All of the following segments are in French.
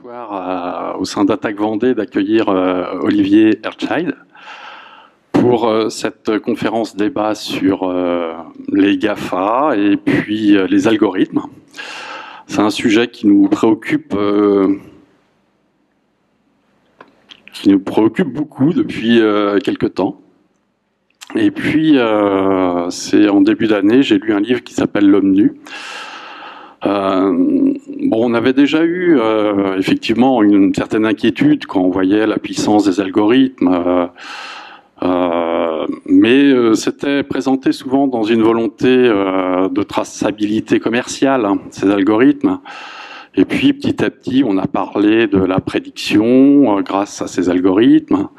Au sein d'Attaque Vendée d'accueillir Olivier Herchild pour cette conférence débat sur les GAFA et puis les algorithmes. C'est un sujet qui nous préoccupe beaucoup depuis quelques temps. Et puis, c'est en début d'année, j'ai lu un livre qui s'appelle L'Homme nu. On avait déjà eu effectivement une certaine inquiétude quand on voyait la puissance des algorithmes, mais c'était présenté souvent dans une volonté de traçabilité commerciale, ces algorithmes. Et puis petit à petit, on a parlé de la prédiction grâce à ces algorithmes.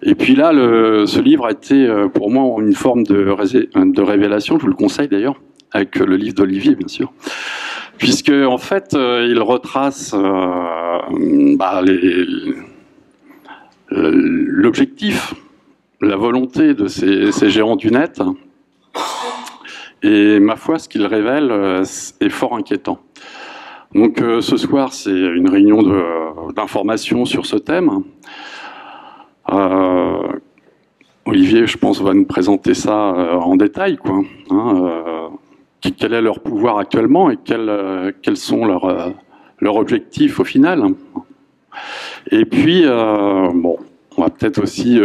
Et puis là, ce livre a été pour moi une forme de révélation, je vous le conseille d'ailleurs, avec le livre d'Olivier bien sûr. Puisque en fait, il retrace l'objectif, la volonté de ces géants du net. Et ma foi, ce qu'il révèle est fort inquiétant. Donc ce soir, c'est une réunion d'information sur ce thème. Olivier, je pense, va nous présenter ça en détail, quoi. Quel est leur pouvoir actuellement et quels sont leurs objectifs au final. Et puis, on va peut-être aussi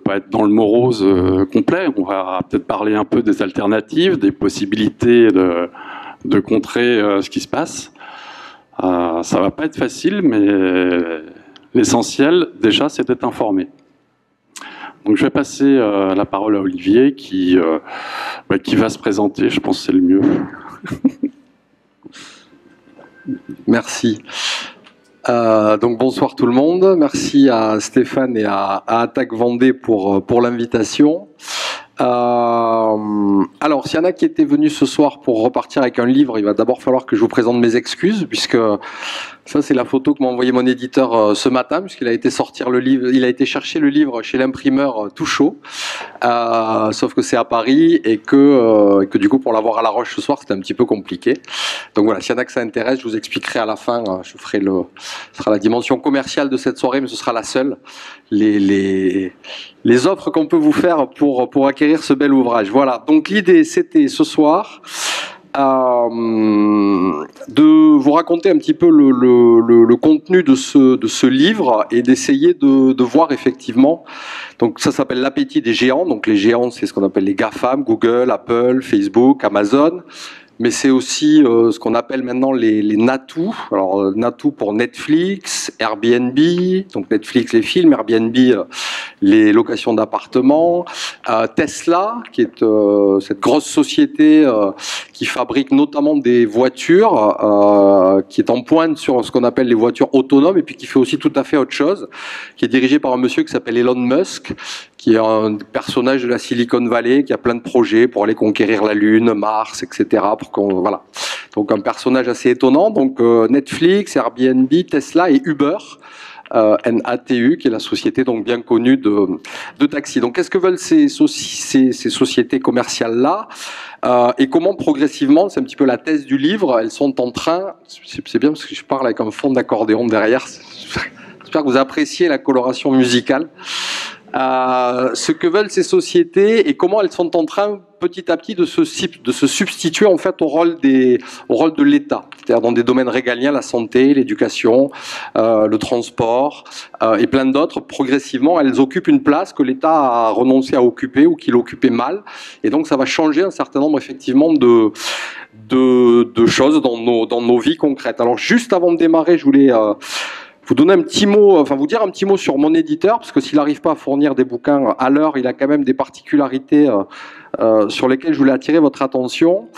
pas être dans le morose complet, on va peut-être parler un peu des alternatives, des possibilités de contrer ce qui se passe. Ça va pas être facile, mais l'essentiel, déjà, c'est d'être informé. Donc je vais passer la parole à Olivier qui va se présenter, je pense que c'est le mieux. Merci. Donc bonsoir tout le monde, merci à Stéphane et à Attaque Vendée pour l'invitation. Alors, s'il y en a qui étaient venus ce soir pour repartir avec un livre, il va d'abord falloir que je vous présente mes excuses, puisque ça c'est la photo que m'a envoyé mon éditeur ce matin, puisqu'il a été sortir le livre, il a été chercher le livre chez l'imprimeur tout chaud, sauf que c'est à Paris et que du coup pour l'avoir à La Roche ce soir c'était un petit peu compliqué. Donc voilà, s'il y en a que ça intéresse, je vous expliquerai à la fin, ce sera la dimension commerciale de cette soirée, mais ce sera la seule. Les offres qu'on peut vous faire pour acquérir ce bel ouvrage. Voilà, donc l'idée c'était ce soir de vous raconter un petit peu le contenu de ce livre et d'essayer de voir effectivement, donc ça s'appelle l'appétit des géants, donc les géants c'est ce qu'on appelle les GAFAM, Google, Apple, Facebook, Amazon. Mais c'est aussi ce qu'on appelle maintenant les NATU. Alors NATU pour Netflix, Airbnb, donc Netflix les films, Airbnb les locations d'appartements, Tesla qui est cette grosse société qui fabrique notamment des voitures, qui est en pointe sur ce qu'on appelle les voitures autonomes et puis qui fait aussi tout à fait autre chose, qui est dirigée par un monsieur qui s'appelle Elon Musk, qui est un personnage de la Silicon Valley, qui a plein de projets pour aller conquérir la Lune, Mars, etc. Voilà. Donc un personnage assez étonnant. Donc Netflix, Airbnb, Tesla et Uber, NATU, qui est la société donc bien connue de taxi. Donc qu'est-ce que veulent ces sociétés commerciales-là et comment progressivement, c'est un petit peu la thèse du livre, elles sont en train, c'est bien parce que je parle avec un fond d'accordéon derrière, j'espère que vous appréciez la coloration musicale. Ce que veulent ces sociétés et comment elles sont en train petit à petit de se substituer en fait au rôle de l'État, c'est-à-dire dans des domaines régaliens, la santé, l'éducation, le transport et plein d'autres. Progressivement, elles occupent une place que l'État a renoncé à occuper ou qu'il occupait mal, et donc ça va changer un certain nombre effectivement de choses dans nos vies concrètes. Alors juste avant de démarrer, je voulais vous donner un petit mot, enfin vous dire un petit mot sur mon éditeur, parce que s'il n'arrive pas à fournir des bouquins à l'heure, il a quand même des particularités sur lesquelles je voulais attirer votre attention.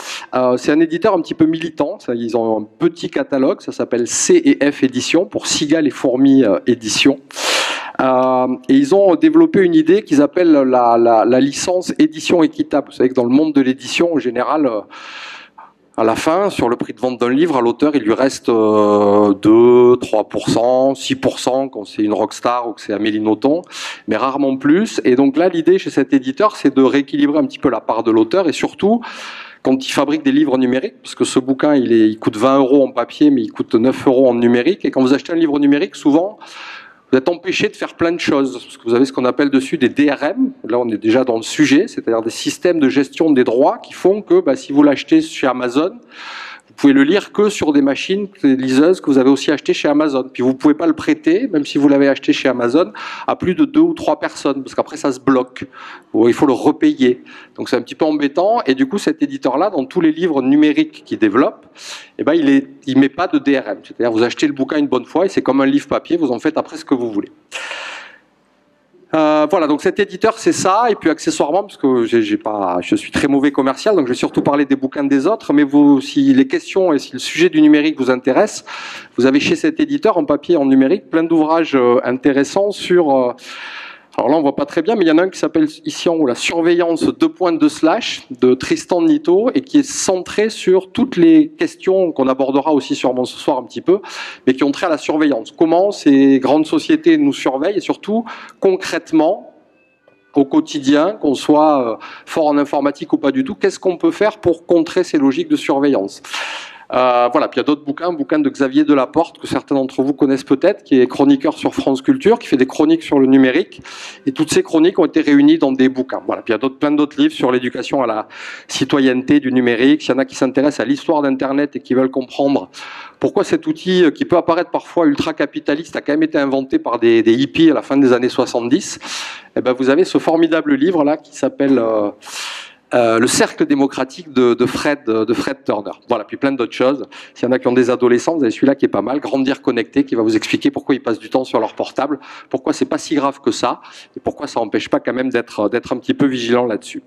C'est un éditeur un petit peu militant, ils ont un petit catalogue, ça s'appelle C&F Édition, pour Cigales et Fourmis Édition. Et ils ont développé une idée qu'ils appellent la licence édition équitable. Vous savez que dans le monde de l'édition, en général, à la fin, sur le prix de vente d'un livre, à l'auteur, il lui reste 2, 3%, 6% quand c'est une rockstar ou que c'est Amélie Nothomb, mais rarement plus. Et donc là, l'idée chez cet éditeur, c'est de rééquilibrer un petit peu la part de l'auteur et surtout quand ils fabriquent des livres numériques, parce que ce bouquin, il coûte 20 € en papier, mais il coûte 9 € en numérique. Et quand vous achetez un livre numérique, souvent, vous êtes empêché de faire plein de choses, parce que vous avez ce qu'on appelle dessus des DRM. Là, on est déjà dans le sujet, c'est-à-dire des systèmes de gestion des droits qui font que si vous l'achetez chez Amazon, vous pouvez le lire que sur des machines, des liseuses que vous avez aussi achetées chez Amazon. Puis vous ne pouvez pas le prêter, même si vous l'avez acheté chez Amazon, à plus de 2 ou 3 personnes, parce qu'après ça se bloque. Il faut le repayer. Donc c'est un petit peu embêtant. Et du coup, cet éditeur-là, dans tous les livres numériques qu'il développe, il met pas de DRM. C'est-à-dire vous achetez le bouquin une bonne fois et c'est comme un livre papier, vous en faites après ce que vous voulez. Voilà, donc cet éditeur c'est ça, et puis accessoirement, parce que je suis très mauvais commercial, donc je vais surtout parler des bouquins des autres, mais vous, si les questions et si le sujet du numérique vous intéresse, vous avez chez cet éditeur en papier et en numérique plein d'ouvrages intéressants sur... alors là on voit pas très bien, mais il y en a un qui s'appelle ici en haut la surveillance 2.2/ de Tristan Nitto, et qui est centré sur toutes les questions qu'on abordera aussi sûrement ce soir un petit peu, mais qui ont trait à la surveillance. Comment ces grandes sociétés nous surveillent, et surtout concrètement, au quotidien, qu'on soit fort en informatique ou pas du tout, qu'est-ce qu'on peut faire pour contrer ces logiques de surveillance. Voilà, puis il y a d'autres bouquins, un bouquin de Xavier Delaporte que certains d'entre vous connaissent peut-être, qui est chroniqueur sur France Culture, qui fait des chroniques sur le numérique, et toutes ces chroniques ont été réunies dans des bouquins. Voilà, puis il y a plein d'autres livres sur l'éducation à la citoyenneté du numérique. S'il y en a qui s'intéressent à l'histoire d'Internet et qui veulent comprendre pourquoi cet outil, qui peut apparaître parfois ultra-capitaliste, a quand même été inventé par des hippies à la fin des années 70, vous avez ce formidable livre là qui s'appelle... Le cercle démocratique de Fred Turner. Voilà, puis plein d'autres choses. S'il y en a qui ont des adolescents, vous avez celui-là qui est pas mal, Grandir connecté, qui va vous expliquer pourquoi ils passent du temps sur leur portable, pourquoi c'est pas si grave que ça, et pourquoi ça n'empêche pas quand même d'être un petit peu vigilant là-dessus.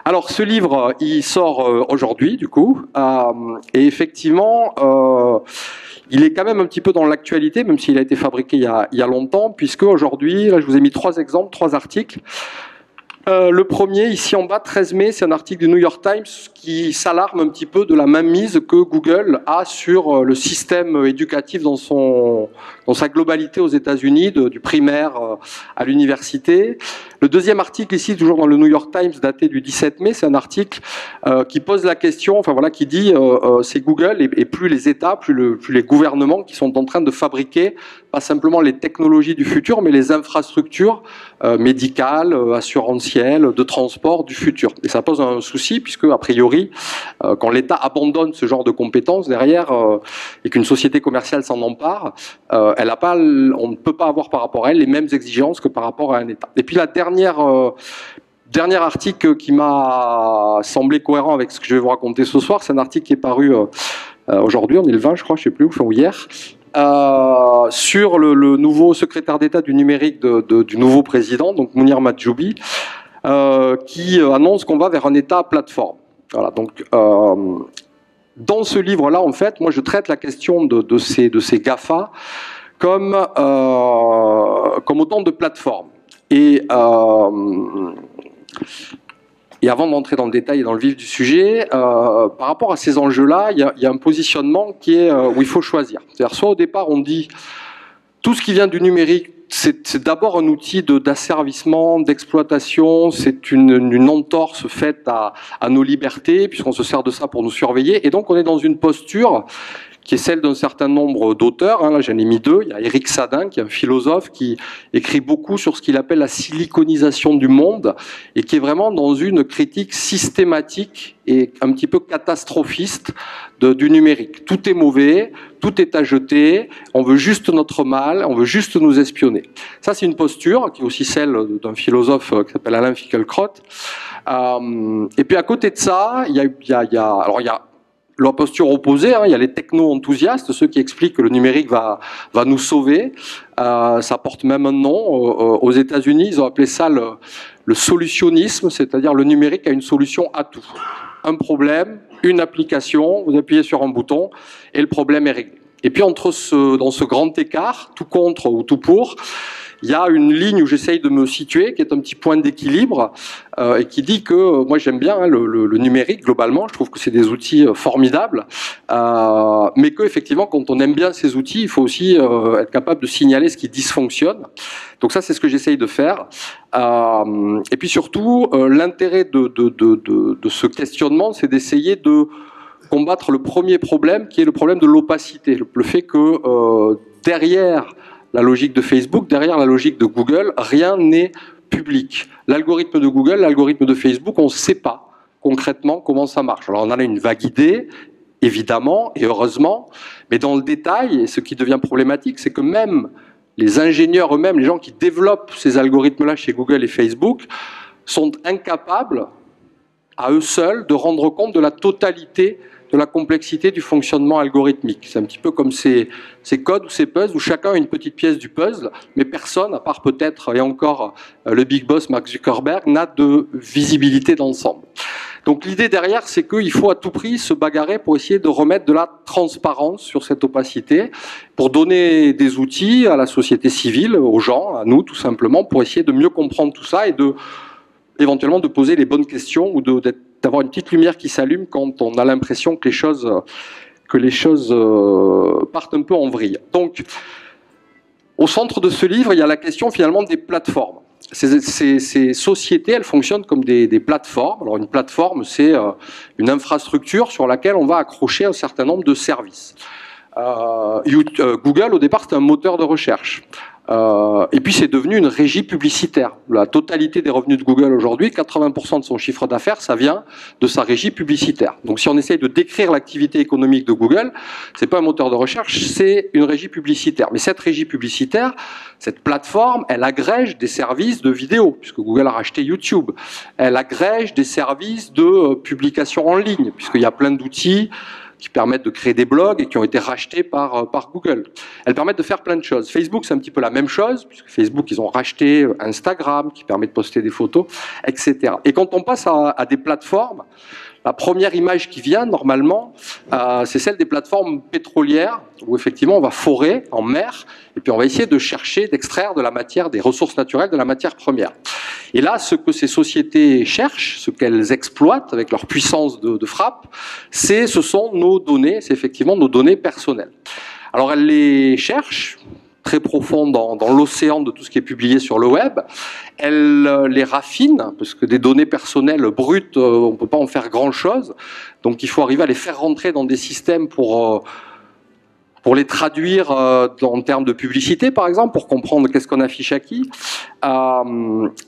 Alors, ce livre, il sort aujourd'hui, du coup, et effectivement, il est quand même un petit peu dans l'actualité, même s'il a été fabriqué il y a longtemps, puisque aujourd'hui, là, je vous ai mis 3 exemples, 3 articles. Le premier, ici en bas, 13 mai, c'est un article du New York Times qui s'alarme un petit peu de la mainmise que Google a sur le système éducatif dans sa globalité aux États-Unis, du primaire à l'université. Le deuxième article ici, toujours dans le New York Times, daté du 17 mai, c'est un article qui pose la question, enfin voilà, qui dit c'est Google et plus les États, plus les gouvernements qui sont en train de fabriquer pas simplement les technologies du futur, mais les infrastructures médicales, assurantielles, de transport du futur. Et ça pose un souci, puisque, a priori, quand l'État abandonne ce genre de compétences derrière, et qu'une société commerciale s'en empare, on ne peut pas avoir par rapport à elle les mêmes exigences que par rapport à un État. Et puis la dernier article qui m'a semblé cohérent avec ce que je vais vous raconter ce soir, c'est un article qui est paru aujourd'hui, on est le 20 je crois, je ne sais plus, ou hier, sur le nouveau secrétaire d'État du numérique du nouveau président, donc Mounir Mahjoubi, qui annonce qu'on va vers un État plateforme. Voilà, donc dans ce livre-là, en fait, moi je traite la question de ces GAFA comme autant de plateformes. Et avant d'entrer dans le détail et dans le vif du sujet, par rapport à ces enjeux-là, il y a un positionnement qui est où il faut choisir. C'est-à-dire, soit au départ on dit tout ce qui vient du numérique, c'est d'abord un outil d'asservissement, d'exploitation, c'est une entorse faite à nos libertés, puisqu'on se sert de ça pour nous surveiller, et donc on est dans une posture qui est celle d'un certain nombre d'auteurs. Là, j'en ai mis 2. Il y a Éric Sadin, qui est un philosophe, qui écrit beaucoup sur ce qu'il appelle la siliconisation du monde, et qui est vraiment dans une critique systématique et un petit peu catastrophiste du numérique. Tout est mauvais, tout est à jeter, on veut juste notre mal, on veut juste nous espionner. Ça, c'est une posture qui est aussi celle d'un philosophe qui s'appelle Alain Finkielkraut. Et puis à côté de ça, il y a la posture opposée, il y a les techno-enthousiastes, ceux qui expliquent que le numérique va nous sauver. Ça porte même un nom. Aux États-Unis, ils ont appelé ça le solutionnisme, c'est-à-dire le numérique a une solution à tout. Un problème, une application, vous appuyez sur un bouton et le problème est réglé. Et puis dans ce grand écart, tout contre ou tout pour, il y a une ligne où j'essaye de me situer, qui est un petit point d'équilibre, et qui dit que moi j'aime bien le numérique globalement, je trouve que c'est des outils formidables, mais qu'effectivement quand on aime bien ces outils, il faut aussi être capable de signaler ce qui dysfonctionne. Donc ça c'est ce que j'essaye de faire. Et puis surtout, l'intérêt de ce questionnement, c'est d'essayer de combattre le premier problème, qui est le problème de l'opacité, le fait que derrière la logique de Facebook, derrière la logique de Google, rien n'est public. L'algorithme de Google, l'algorithme de Facebook, on ne sait pas concrètement comment ça marche. Alors on en a une vague idée, évidemment, et heureusement, mais dans le détail, ce qui devient problématique, c'est que même les ingénieurs eux-mêmes, les gens qui développent ces algorithmes-là chez Google et Facebook, sont incapables, à eux seuls, de rendre compte de la totalité de la complexité du fonctionnement algorithmique. C'est un petit peu comme ces codes ou ces puzzles où chacun a une petite pièce du puzzle, mais personne, à part peut-être, et encore le big boss Mark Zuckerberg, n'a de visibilité d'ensemble. Donc l'idée derrière, c'est qu'il faut à tout prix se bagarrer pour essayer de remettre de la transparence sur cette opacité, pour donner des outils à la société civile, aux gens, à nous tout simplement, pour essayer de mieux comprendre tout ça et éventuellement de poser les bonnes questions ou d'avoir une petite lumière qui s'allume quand on a l'impression que les choses partent un peu en vrille. Donc, au centre de ce livre, il y a la question finalement des plateformes. Ces sociétés, elles fonctionnent comme des plateformes. Alors une plateforme, c'est une infrastructure sur laquelle on va accrocher un certain nombre de services. Google, au départ, c'était un moteur de recherche. Et puis c'est devenu une régie publicitaire. La totalité des revenus de Google aujourd'hui, 80% de son chiffre d'affaires, ça vient de sa régie publicitaire. Donc si on essaye de décrire l'activité économique de Google, c'est pas un moteur de recherche, c'est une régie publicitaire. Mais cette régie publicitaire, cette plateforme, elle agrège des services de vidéo, puisque Google a racheté YouTube. Elle agrège des services de publication en ligne, puisqu'il y a plein d'outils qui permettent de créer des blogs et qui ont été rachetés par Google. Elles permettent de faire plein de choses. Facebook, c'est un petit peu la même chose, puisque Facebook, ils ont racheté Instagram, qui permet de poster des photos, etc. Et quand on passe à des plateformes, la première image qui vient, normalement, c'est celle des plateformes pétrolières, où effectivement on va forer en mer, et puis on va essayer de chercher, d'extraire de la matière, des ressources naturelles, de la matière première. Et là, ce que ces sociétés cherchent, ce qu'elles exploitent avec leur puissance de frappe, ce sont nos données, c'est effectivement nos données personnelles. Alors elles les cherchent, très profond dans l'océan de tout ce qui est publié sur le web. Elle les raffine, parce que des données personnelles brutes, on ne peut pas en faire grand-chose. Donc il faut arriver à les faire rentrer dans des systèmes pour les traduire en termes de publicité, par exemple, pour comprendre qu'est-ce qu'on affiche à qui.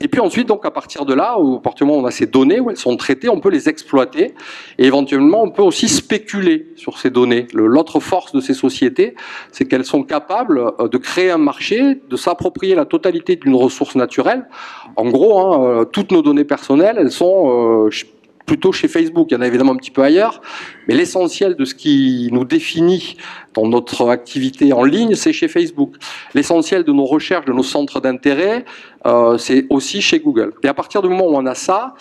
Et puis ensuite, donc, à partir de là, à partir du moment où on a ces données, où elles sont traitées, on peut les exploiter. Et éventuellement, on peut aussi spéculer sur ces données. L'autre force de ces sociétés, c'est qu'elles sont capables de créer un marché, de s'approprier la totalité d'une ressource naturelle. En gros, toutes nos données personnelles, elles sont plutôt chez Facebook. Il y en a évidemment un petit peu ailleurs, mais l'essentiel de ce qui nous définit dans notre activité en ligne, c'est chez Facebook. L'essentiel de nos recherches, de nos centres d'intérêt, c'est aussi chez Google. Et à partir du moment où on a ça,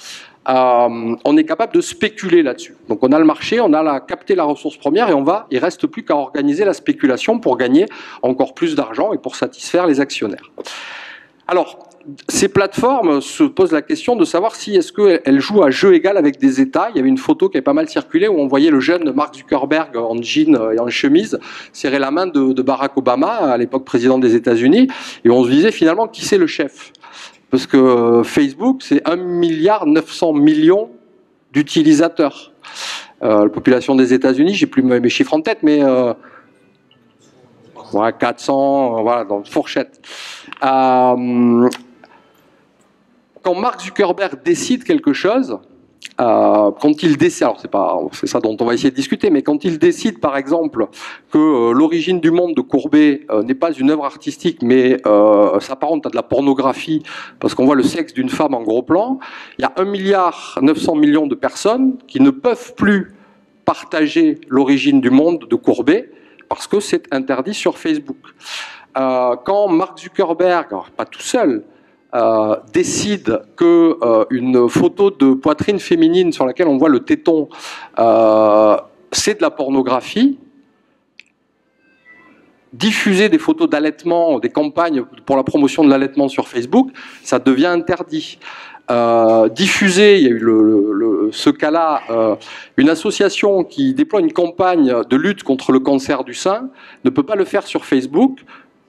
on est capable de spéculer là-dessus. Donc on a le marché, on a capté la ressource première et il reste plus qu'à organiser la spéculation pour gagner encore plus d'argent et pour satisfaire les actionnaires. Alors, ces plateformes se posent la question de savoir si est-ce qu'elles jouent à jeu égal avec des États. Il y avait une photo qui avait pas mal circulé où on voyait le jeune Mark Zuckerberg en jean et en chemise serrer la main de Barack Obama, à l'époque président des États-Unis, et on se disait finalement qui c'est le chef. Parce que Facebook, c'est 1,9 milliard d'utilisateurs. La population des États-Unis, j'ai plus mes chiffres en tête, mais 400, voilà, dans une fourchette. Quand Mark Zuckerberg décide quelque chose, quand il décide, alors c'est ça dont on va essayer de discuter, mais quand il décide par exemple que l'origine du monde de Courbet n'est pas une œuvre artistique, mais s'apparente à de la pornographie, parce qu'on voit le sexe d'une femme en gros plan, il y a 1,9 milliard de personnes qui ne peuvent plus partager l'origine du monde de Courbet, parce que c'est interdit sur Facebook. Quand Mark Zuckerberg, alors pas tout seul, décide qu'une photo de poitrine féminine sur laquelle on voit le téton, c'est de la pornographie, diffuser des photos d'allaitement, des campagnes pour la promotion de l'allaitement sur Facebook, ça devient interdit. Diffuser, il y a eu ce cas-là, une association qui déploie une campagne de lutte contre le cancer du sein ne peut pas le faire sur Facebook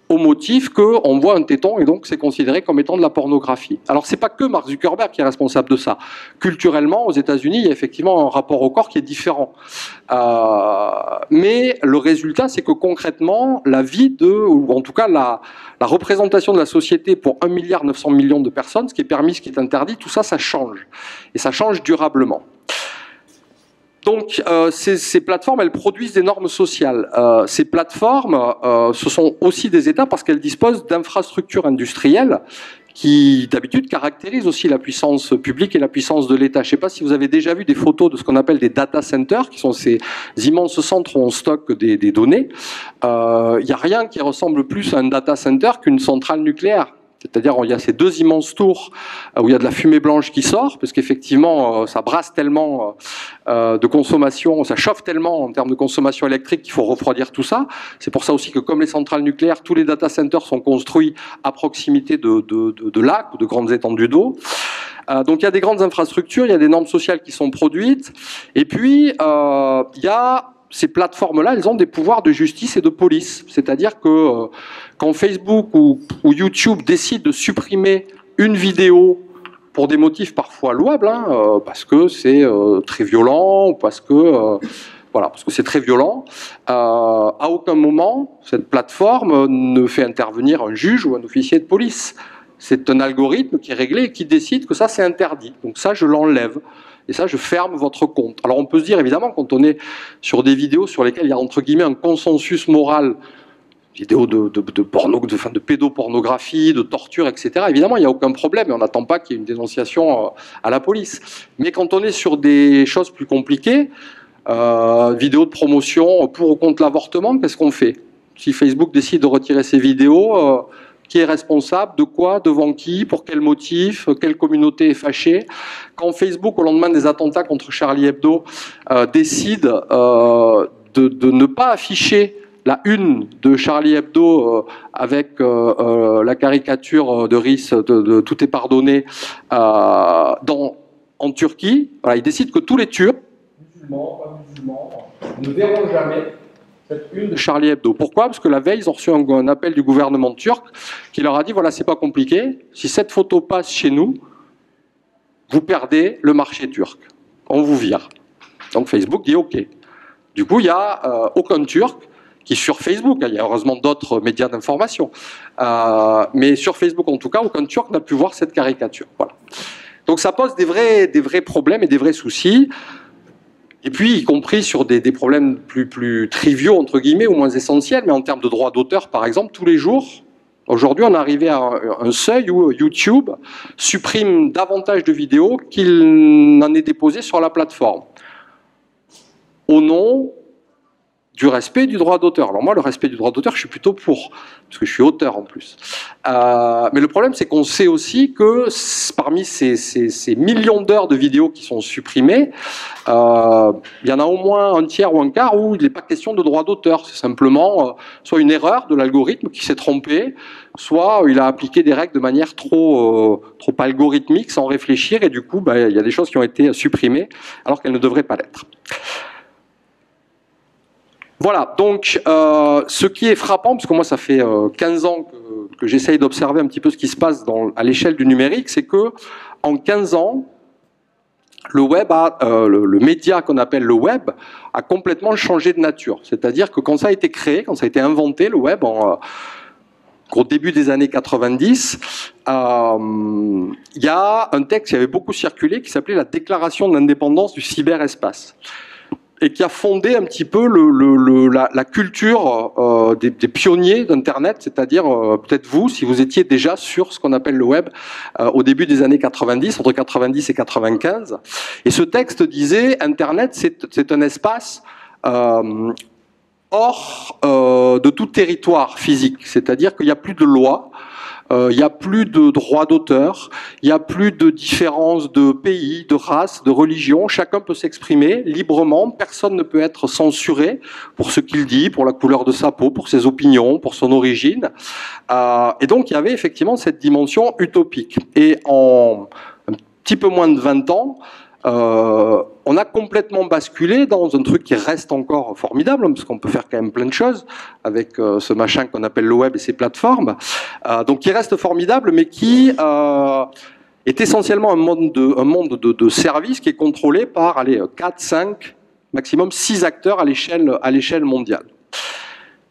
au motif qu'on voit un téton et donc c'est considéré comme étant de la pornographie. Alors c'est pas que Mark Zuckerberg qui est responsable de ça. Culturellement, aux États-Unis, il y a effectivement un rapport au corps qui est différent. Mais le résultat, c'est que concrètement, la vie ou en tout cas la représentation de la société pour 1,9 milliard de personnes, ce qui est permis, ce qui est interdit, tout ça, ça change. Et ça change durablement. Donc, ces plateformes, elles produisent des normes sociales. Ces plateformes, ce sont aussi des États parce qu'elles disposent d'infrastructures industrielles qui, d'habitude, caractérisent aussi la puissance publique et la puissance de l'État. Je ne sais pas si vous avez déjà vu des photos de ce qu'on appelle des data centers, qui sont ces immenses centres où on stocke des données. Il n'y a rien qui ressemble plus à un data center qu'une centrale nucléaire. C'est-à-dire il y a ces deux immenses tours où il y a de la fumée blanche qui sort, parce qu'effectivement, ça brasse tellement de consommation, ça chauffe tellement en termes de consommation électrique qu'il faut refroidir tout ça. C'est pour ça aussi que comme les centrales nucléaires, tous les data centers sont construits à proximité de lacs ou de grandes étendues d'eau. Donc il y a des grandes infrastructures, il y a des normes sociales qui sont produites, et puis il y a ces plateformes-là, elles ont des pouvoirs de justice et de police. C'est-à-dire que quand Facebook ou YouTube décident de supprimer une vidéo pour des motifs parfois louables, parce que c'est très violent, ou parce que c'est très violent, à aucun moment, cette plateforme ne fait intervenir un juge ou un officier de police. C'est un algorithme qui est réglé et qui décide que ça, c'est interdit. Donc ça, je l'enlève. Et ça, je ferme votre compte. Alors on peut se dire, évidemment, quand on est sur des vidéos sur lesquelles il y a, entre guillemets, un consensus moral, vidéos de pédopornographie, de torture, etc., évidemment, il n'y a aucun problème et on n'attend pas qu'il y ait une dénonciation à la police. Mais quand on est sur des choses plus compliquées, vidéos de promotion pour ou contre l'avortement, qu'est-ce qu'on fait? Si Facebook décide de retirer ses vidéos... qui est responsable, de quoi, devant qui, pour quel motif, quelle communauté est fâchée. Quand Facebook, au lendemain des attentats contre Charlie Hebdo, décide de ne pas afficher la une de Charlie Hebdo avec la caricature de Riss de Tout est pardonné en Turquie, voilà, il décide que tous les Turcs, musulmans, pas musulmans, ne verront jamais cette une de Charlie Hebdo. Pourquoi? Parce que la veille, ils ont reçu un appel du gouvernement turc qui leur a dit, voilà, c'est pas compliqué, si cette photo passe chez nous, vous perdez le marché turc. On vous vire. Donc Facebook dit OK. Du coup, il n'y a aucun Turc qui sur Facebook, il y a heureusement d'autres médias d'information, mais sur Facebook en tout cas, aucun Turc n'a pu voir cette caricature. Voilà. Donc ça pose des vrais problèmes et des vrais soucis. Et puis, y compris sur des problèmes plus triviaux, entre guillemets, ou moins essentiels, mais en termes de droits d'auteur, par exemple, tous les jours, aujourd'hui, on est arrivé à un seuil où YouTube supprime davantage de vidéos qu'il n'en est déposé sur la plateforme. Au nom du respect du droit d'auteur. Alors moi, le respect du droit d'auteur, je suis plutôt pour, parce que je suis auteur en plus. Mais le problème, c'est qu'on sait aussi que parmi ces millions d'heures de vidéos qui sont supprimées, il y en a au moins un tiers ou un quart où il n'est pas question de droit d'auteur. C'est simplement soit une erreur de l'algorithme qui s'est trompé, soit il a appliqué des règles de manière trop algorithmique, sans réfléchir, et du coup, il y a des choses qui ont été supprimées alors qu'elles ne devraient pas l'être. Voilà, donc ce qui est frappant, parce que moi ça fait 15 ans que j'essaye d'observer un petit peu ce qui se passe à l'échelle du numérique, c'est que en 15 ans, le web le média qu'on appelle le web a complètement changé de nature. C'est-à-dire que quand ça a été créé, quand ça a été inventé, le web, au début des années 90, il y a un texte qui avait beaucoup circulé qui s'appelait la Déclaration d'indépendance du cyberespace, et qui a fondé un petit peu la culture des pionniers d'Internet, c'est-à-dire peut-être vous, si vous étiez déjà sur ce qu'on appelle le web au début des années 90, entre 90 et 95. Et ce texte disait, Internet, c'est un espace hors de tout territoire physique, c'est-à-dire qu'il n'y a plus de loi, il n'y a plus de droits d'auteur, il n'y a plus de différence de pays, de race, de religion. Chacun peut s'exprimer librement, personne ne peut être censuré pour ce qu'il dit, pour la couleur de sa peau, pour ses opinions, pour son origine. Et donc il y avait effectivement cette dimension utopique. Et en un petit peu moins de 20 ans, on a complètement basculé dans un truc qui reste encore formidable, parce qu'on peut faire quand même plein de choses avec ce machin qu'on appelle le web et ses plateformes, donc qui reste formidable, mais qui est essentiellement un monde de services qui est contrôlé par 4, 5, maximum 6 acteurs à l'échelle mondiale.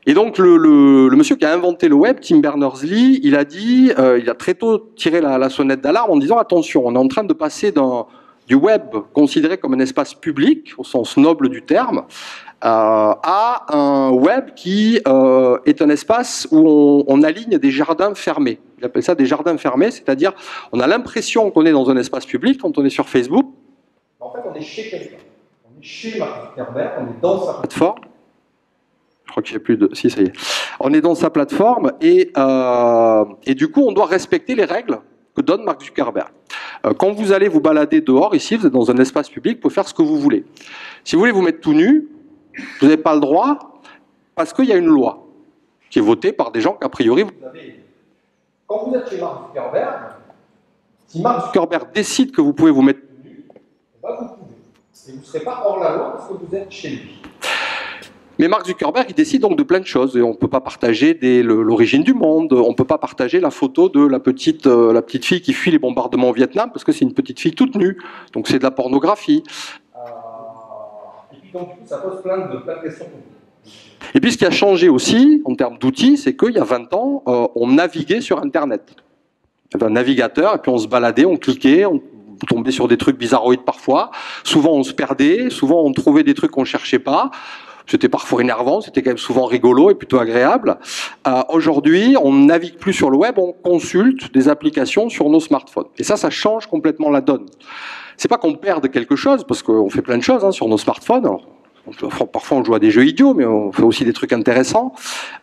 Et donc le monsieur qui a inventé le web, Tim Berners-Lee, il a dit, il a très tôt tiré la sonnette d'alarme en disant attention, on est en train de passer du web considéré comme un espace public, au sens noble du terme, à un web qui est un espace où on aligne des jardins fermés. Il appelle ça des jardins fermés, c'est-à-dire on a l'impression qu'on est dans un espace public quand on est sur Facebook. En fait, on est chez quelqu'un. On est chez Mark Zuckerberg, on est dans sa plateforme. Je crois que j'ai plus de... Si, ça y est. On est dans sa plateforme et du coup, on doit respecter les règles que donne Mark Zuckerberg. Quand vous allez vous balader dehors, ici, vous êtes dans un espace public, vous pouvez faire ce que vous voulez. Si vous voulez vous mettre tout nu, vous n'avez pas le droit, parce qu'il y a une loi qui est votée par des gens qu'a priori vous avez. Quand vous êtes chez Mark Zuckerberg, si Mark Zuckerberg décide que vous pouvez vous mettre tout nu, vous pouvez. Et vous ne serez pas hors la loi parce que vous êtes chez lui. Mais Mark Zuckerberg, il décide donc de plein de choses. Et on ne peut pas partager l'origine du monde, on ne peut pas partager la photo de la petite fille qui fuit les bombardements au Vietnam, parce que c'est une petite fille toute nue. Donc c'est de la pornographie. Et puis donc, du coup, ça pose plein de questions. Et puis ce qui a changé aussi, en termes d'outils, c'est qu'il y a 20 ans, on naviguait sur Internet. Il y avait un navigateur, et puis on se baladait, on cliquait, on tombait sur des trucs bizarroïdes parfois. Souvent on se perdait, souvent on trouvait des trucs qu'on ne cherchait pas. C'était parfois énervant, c'était quand même souvent rigolo et plutôt agréable. Aujourd'hui, on ne navigue plus sur le web, on consulte des applications sur nos smartphones. Et ça change complètement la donne. C'est pas qu'on perde quelque chose, parce qu'on fait plein de choses sur nos smartphones. Alors, parfois on joue à des jeux idiots, mais on fait aussi des trucs intéressants.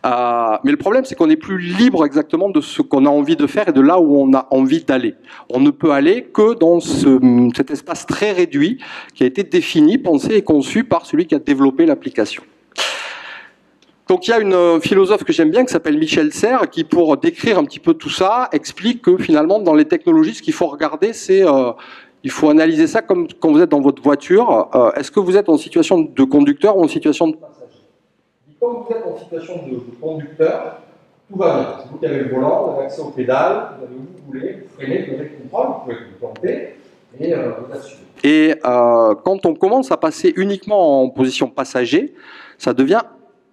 Mais le problème, c'est qu'on n'est plus libre exactement de ce qu'on a envie de faire et de là où on a envie d'aller. On ne peut aller que dans cet espace très réduit qui a été défini, pensé et conçu par celui qui a développé l'application. Donc il y a une philosophe que j'aime bien qui s'appelle Michel Serres qui, pour décrire un petit peu tout ça, explique que finalement dans les technologies, ce qu'il faut regarder, c'est... il faut analyser ça comme quand vous êtes dans votre voiture. Est-ce que vous êtes en situation de conducteur ou en situation de passager? Quand vous êtes en situation de conducteur, tout va bien. C'est vous qui avez le volant, vous avez accès aux pédales, vous avez où vous voulez, vous freinez, vous avez le contrôle, vous pouvez vous planter et vous assumez. Et quand on commence à passer uniquement en position passager, ça devient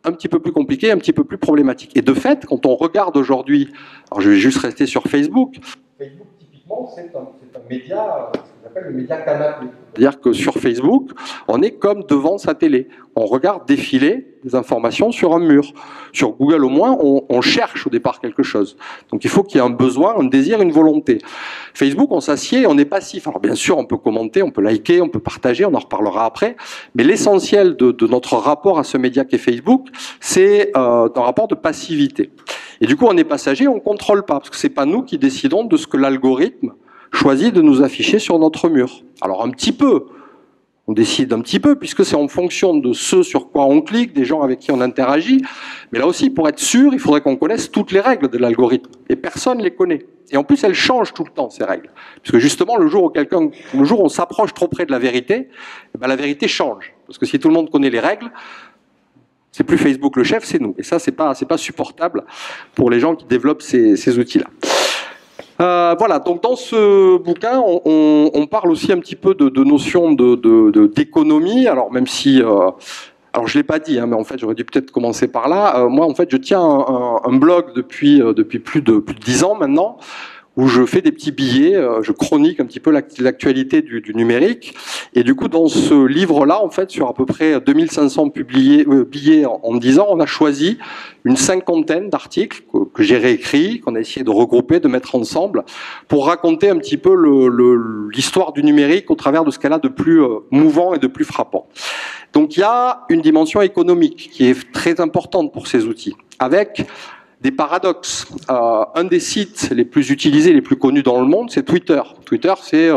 un petit peu plus compliqué, un petit peu plus problématique. Et de fait, quand on regarde aujourd'hui, alors je vais juste rester sur Facebook, typiquement c'est un média... le média canapé. C'est-à-dire que sur Facebook, on est comme devant sa télé. On regarde défiler des informations sur un mur. Sur Google, au moins, on cherche au départ quelque chose. Donc il faut qu'il y ait un besoin, un désir, une volonté. Facebook, on s'assied, on est passif. Alors bien sûr, on peut commenter, on peut liker, on peut partager, on en reparlera après. Mais l'essentiel de notre rapport à ce média qu'est Facebook, c'est un rapport de passivité. Et du coup, on est passager, on ne contrôle pas, parce que ce n'est pas nous qui décidons de ce que l'algorithme choisit de nous afficher sur notre mur. Alors un petit peu, on décide un petit peu, puisque c'est en fonction de ce sur quoi on clique, des gens avec qui on interagit. Mais là aussi, pour être sûr, il faudrait qu'on connaisse toutes les règles de l'algorithme. Et personne ne les connaît. Et en plus, elles changent tout le temps, ces règles. Puisque justement, le jour où on s'approche trop près de la vérité, eh ben, la vérité change. Parce que si tout le monde connaît les règles, c'est plus Facebook le chef, c'est nous. Et ça, c'est pas supportable pour les gens qui développent ces outils-là. Voilà, donc dans ce bouquin, on parle aussi un petit peu de notions d'économie. Alors même si, alors je l'ai pas dit, mais en fait j'aurais dû peut-être commencer par là. Moi, en fait, je tiens un blog depuis plus de 10 ans maintenant, où je fais des petits billets, je chronique un petit peu l'actualité du numérique. Et du coup, dans ce livre-là, en fait, sur à peu près 2500 billets en 10 ans, on a choisi une cinquantaine d'articles que j'ai réécrits, qu'on a essayé de regrouper, de mettre ensemble, pour raconter un petit peu l'histoire du numérique au travers de ce qu'elle a de plus mouvant et de plus frappant. Donc il y a une dimension économique qui est très importante pour ces outils, avec des paradoxes. Un des sites les plus utilisés, les plus connus dans le monde, c'est Twitter. Twitter, c'est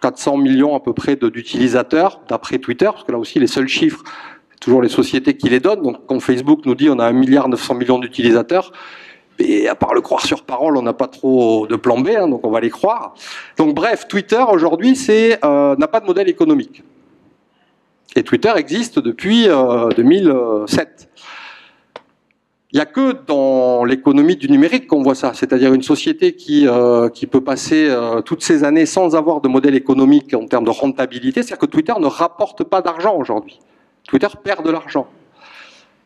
400 millions à peu près d'utilisateurs, d'après Twitter, parce que là aussi, les seuls chiffres, c'est toujours les sociétés qui les donnent. Donc, quand Facebook nous dit on a 1,9 milliard d'utilisateurs, et à part le croire sur parole, on n'a pas trop de plan B, hein, donc on va les croire. Donc bref, Twitter, aujourd'hui, n'a pas de modèle économique. Et Twitter existe depuis 2007. Il n'y a que dans l'économie du numérique qu'on voit ça, c'est-à-dire une société qui peut passer toutes ces années sans avoir de modèle économique en termes de rentabilité, c'est-à-dire que Twitter ne rapporte pas d'argent aujourd'hui. Twitter perd de l'argent.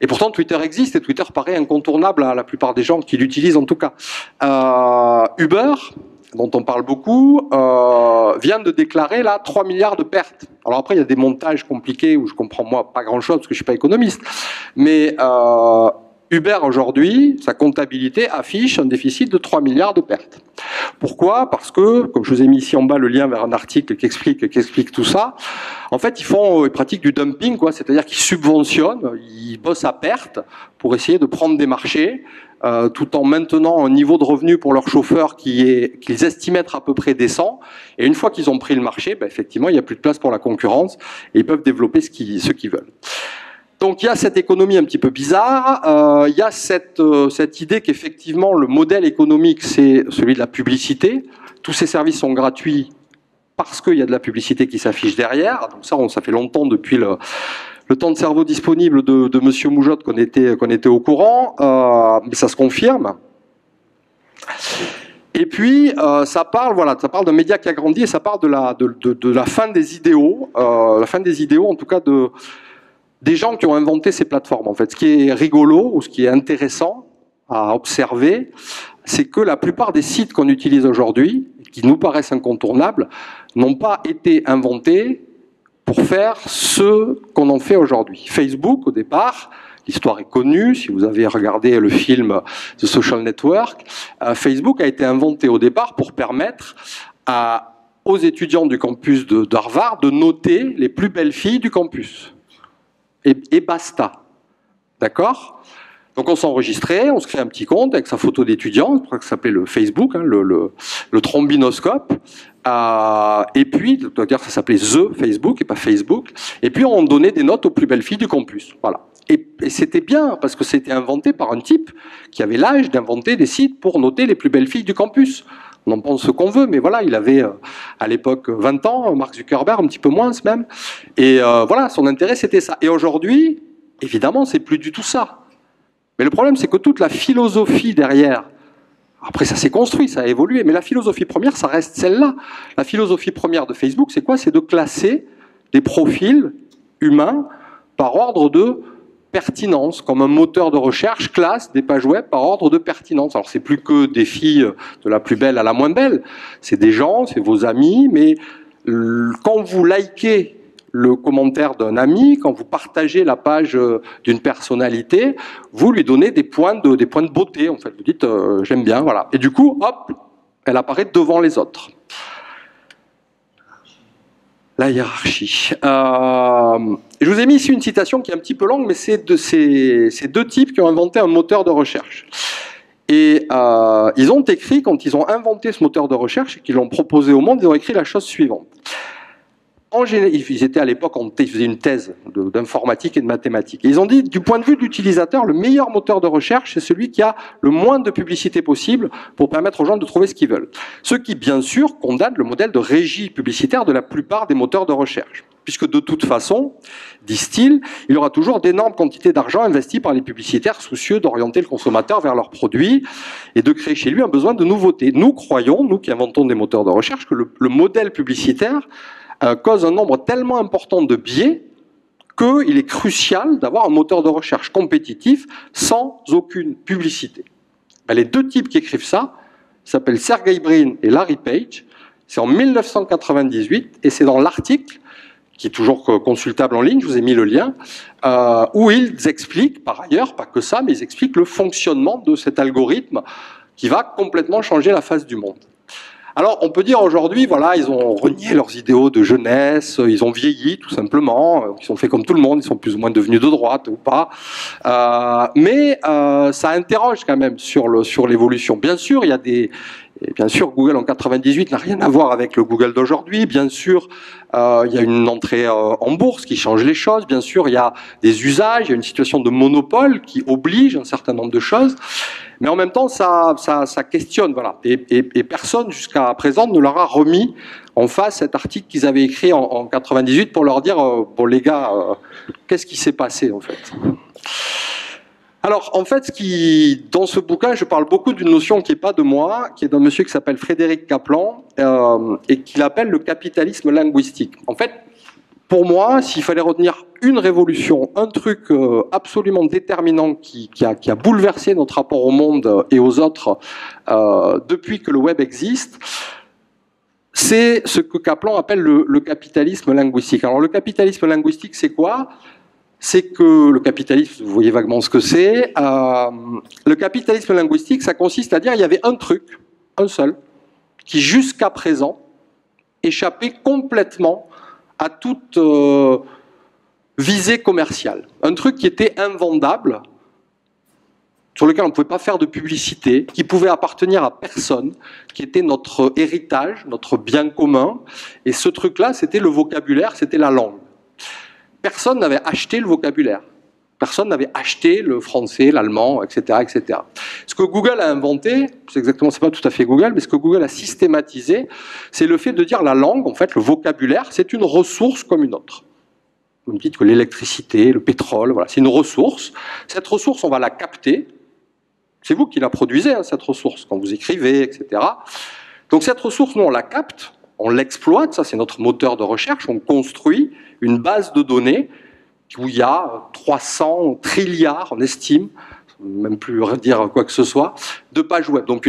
Et pourtant, Twitter existe et Twitter paraît incontournable à la plupart des gens qui l'utilisent en tout cas. Uber, dont on parle beaucoup, vient de déclarer là 3 milliards de pertes. Alors après, il y a des montages compliqués où je comprends moi pas grand-chose parce que je suis pas économiste. Mais Uber aujourd'hui, sa comptabilité affiche un déficit de 3 milliards de pertes. Pourquoi? Parce que, comme je vous ai mis ici en bas le lien vers un article qui explique tout ça, en fait, ils pratiquent du dumping, quoi, c'est-à-dire qu'ils subventionnent, ils bossent à perte pour essayer de prendre des marchés, tout en maintenant un niveau de revenu pour leurs chauffeurs qu'ils estiment être à peu près décent. Et une fois qu'ils ont pris le marché, ben, effectivement, il n'y a plus de place pour la concurrence et ils peuvent développer ce qu'ils veulent. Donc il y a cette économie un petit peu bizarre, il y a cette idée qu'effectivement le modèle économique c'est celui de la publicité, tous ces services sont gratuits parce qu'il y a de la publicité qui s'affiche derrière, donc ça fait longtemps depuis le temps de cerveau disponible de Monsieur Moujotte qu'on était au courant, mais ça se confirme. Et puis ça parle d'un média qui a grandi et ça parle de la fin des idéaux, en tout cas des gens qui ont inventé ces plateformes. En fait, ce qui est rigolo ou ce qui est intéressant à observer, c'est que la plupart des sites qu'on utilise aujourd'hui, qui nous paraissent incontournables, n'ont pas été inventés pour faire ce qu'on en fait aujourd'hui. Facebook, au départ, l'histoire est connue, si vous avez regardé le film The Social Network, Facebook a été inventé au départ pour permettre aux étudiants du campus d'Harvard de noter les plus belles filles du campus. Et basta. D'accord? Donc on s'enregistrait, on se crée un petit compte avec sa photo d'étudiant, je crois que ça s'appelait le Facebook, hein, le trombinoscope. Et puis, c'est-à-dire ça s'appelait The Facebook et pas Facebook. Et puis on donnait des notes aux plus belles filles du campus. Voilà. Et c'était bien parce que c'était inventé par un type qui avait l'âge d'inventer des sites pour noter les plus belles filles du campus. On en pense ce qu'on veut, mais voilà, il avait à l'époque 20 ans, Mark Zuckerberg, un petit peu moins même. Et voilà, son intérêt c'était ça. Et aujourd'hui, évidemment, c'est plus du tout ça. Mais le problème, c'est que toute la philosophie derrière, après ça s'est construit, ça a évolué, mais la philosophie première, ça reste celle-là. La philosophie première de Facebook, c'est quoi? C'est de classer des profils humains par ordre de pertinence, comme un moteur de recherche classe des pages web par ordre de pertinence. Alors c'est plus que des filles de la plus belle à la moins belle, c'est des gens, c'est vos amis, mais quand vous likez le commentaire d'un ami, quand vous partagez la page d'une personnalité, vous lui donnez des points de beauté, en fait. Vous dites j'aime bien, voilà. Et du coup, hop, elle apparaît devant les autres. La hiérarchie. Je vous ai mis ici une citation qui est un petit peu longue, mais c'est ces deux types qui ont inventé un moteur de recherche. Et ils ont écrit, quand ils ont inventé ce moteur de recherche et qu'ils l'ont proposé au monde, ils ont écrit la chose suivante. Ils étaient à l'époque, ils faisaient une thèse d'informatique et de mathématiques. Et ils ont dit, du point de vue de l'utilisateur, le meilleur moteur de recherche, c'est celui qui a le moins de publicité possible pour permettre aux gens de trouver ce qu'ils veulent. Ce qui, bien sûr, condamne le modèle de régie publicitaire de la plupart des moteurs de recherche. Puisque de toute façon, disent-ils, il y aura toujours d'énormes quantités d'argent investies par les publicitaires soucieux d'orienter le consommateur vers leurs produits et de créer chez lui un besoin de nouveauté. Nous croyons, nous qui inventons des moteurs de recherche, que le modèle publicitaire cause un nombre tellement important de biais qu'il est crucial d'avoir un moteur de recherche compétitif sans aucune publicité. Les deux types qui écrivent ça s'appellent Sergey Brin et Larry Page. C'est en 1998 et c'est dans l'article qui est toujours consultable en ligne, je vous ai mis le lien, où ils expliquent, par ailleurs, pas que ça, mais ils expliquent le fonctionnement de cet algorithme qui va complètement changer la face du monde. Alors, on peut dire aujourd'hui, voilà, ils ont renié leurs idéaux de jeunesse, ils ont vieilli, tout simplement, ils ont fait comme tout le monde, ils sont plus ou moins devenus de droite ou pas. Mais ça interroge quand même sur l'évolution. Bien sûr, il y a des... Et bien sûr, Google en 98 n'a rien à voir avec le Google d'aujourd'hui. Bien sûr, il y a une entrée en bourse qui change les choses. Bien sûr, il y a des usages, il y a une situation de monopole qui oblige un certain nombre de choses. Mais en même temps, ça questionne, voilà. Et personne jusqu'à présent ne leur a remis en face cet article qu'ils avaient écrit en 98 pour leur dire bon les gars, qu'est-ce qui s'est passé en fait? Alors, en fait, dans ce bouquin, je parle beaucoup d'une notion qui n'est pas de moi, qui est d'un monsieur qui s'appelle Frédéric Kaplan, et qu'il appelle le capitalisme linguistique. En fait, pour moi, s'il fallait retenir une révolution, un truc absolument déterminant qui a bouleversé notre rapport au monde et aux autres depuis que le web existe, c'est ce que Kaplan appelle le capitalisme linguistique. Alors, le capitalisme linguistique, c'est quoi ? C'est que le capitalisme, vous voyez vaguement ce que c'est, le capitalisme linguistique, ça consiste à dire qu'il y avait un truc, un seul, qui jusqu'à présent échappait complètement à toute visée commerciale. Un truc qui était invendable, sur lequel on ne pouvait pas faire de publicité, qui pouvait appartenir à personne, qui était notre héritage, notre bien commun, et ce truc-là, c'était le vocabulaire, c'était la langue. Personne n'avait acheté le vocabulaire. Personne n'avait acheté le français, l'allemand, etc., etc. Ce que Google a inventé, c'est pas tout à fait Google, mais ce que Google a systématisé, c'est le fait de dire la langue, en fait, le vocabulaire, c'est une ressource comme une autre. Vous me dites que l'électricité, le pétrole, voilà, c'est une ressource. Cette ressource, on va la capter. C'est vous qui la produisez, hein, cette ressource, quand vous écrivez, etc. Donc cette ressource, nous, on la capte, on l'exploite, ça c'est notre moteur de recherche, on construit une base de données où il y a 300 trilliards, on estime, même plus dire quoi que ce soit, de pages web. Donc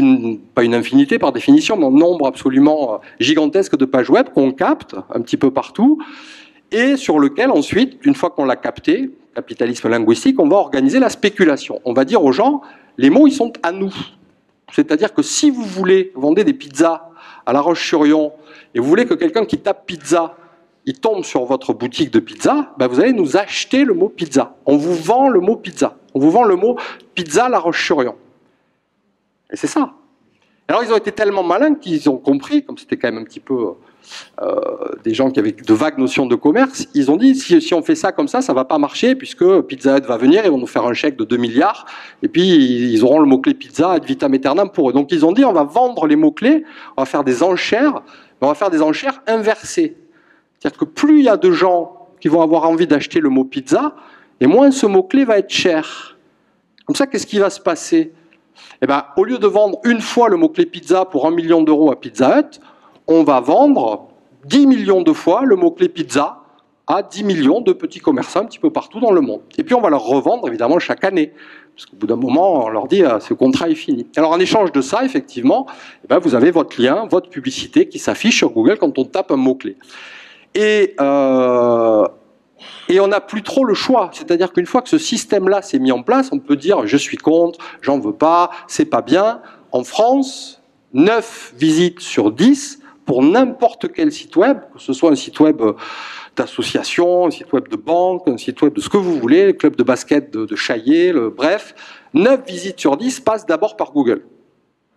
pas une infinité par définition, mais un nombre absolument gigantesque de pages web qu'on capte un petit peu partout, et sur lequel ensuite, une fois qu'on l'a capté, capitalisme linguistique, on va organiser la spéculation. On va dire aux gens, les mots ils sont à nous. C'est-à-dire que si vous voulez vendre des pizzas à La Roche-sur-Yon, et vous voulez que quelqu'un qui tape pizza, il tombe sur votre boutique de pizza, ben vous allez nous acheter le mot pizza. On vous vend le mot pizza. On vous vend le mot pizza La Roche-sur-Yon. Et c'est ça. Alors ils ont été tellement malins qu'ils ont compris, comme c'était quand même un petit peu des gens qui avaient de vagues notions de commerce, ils ont dit si on fait ça comme ça ne va pas marcher puisque Pizza Hut va venir, ils vont nous faire un chèque de 2 milliards et puis ils auront le mot-clé pizza ad vitam aeternam pour eux. Donc ils ont dit on va vendre les mots-clés, on va faire des enchères, mais on va faire des enchères inversées. C'est-à-dire que plus il y a de gens qui vont avoir envie d'acheter le mot pizza, et moins ce mot-clé va être cher. Comme ça, qu'est-ce qui va se passer ? Eh ben, au lieu de vendre une fois le mot-clé pizza pour 1 million d'euros à Pizza Hut, on va vendre 10 millions de fois le mot-clé pizza à 10 millions de petits commerçants un petit peu partout dans le monde. Et puis on va leur revendre évidemment chaque année. Parce qu'au bout d'un moment, on leur dit ce contrat est fini. Alors en échange de ça, effectivement, eh ben, vous avez votre lien, votre publicité qui s'affiche sur Google quand on tape un mot-clé. Et on n'a plus trop le choix. C'est-à-dire qu'une fois que ce système-là s'est mis en place, on peut dire je suis contre, j'en veux pas, c'est pas bien. En France, 9 visites sur 10 pour n'importe quel site web, que ce soit un site web d'association, un site web de banque, un site web de ce que vous voulez, le club de basket de Chaillé, bref, 9 visites sur 10 passent d'abord par Google.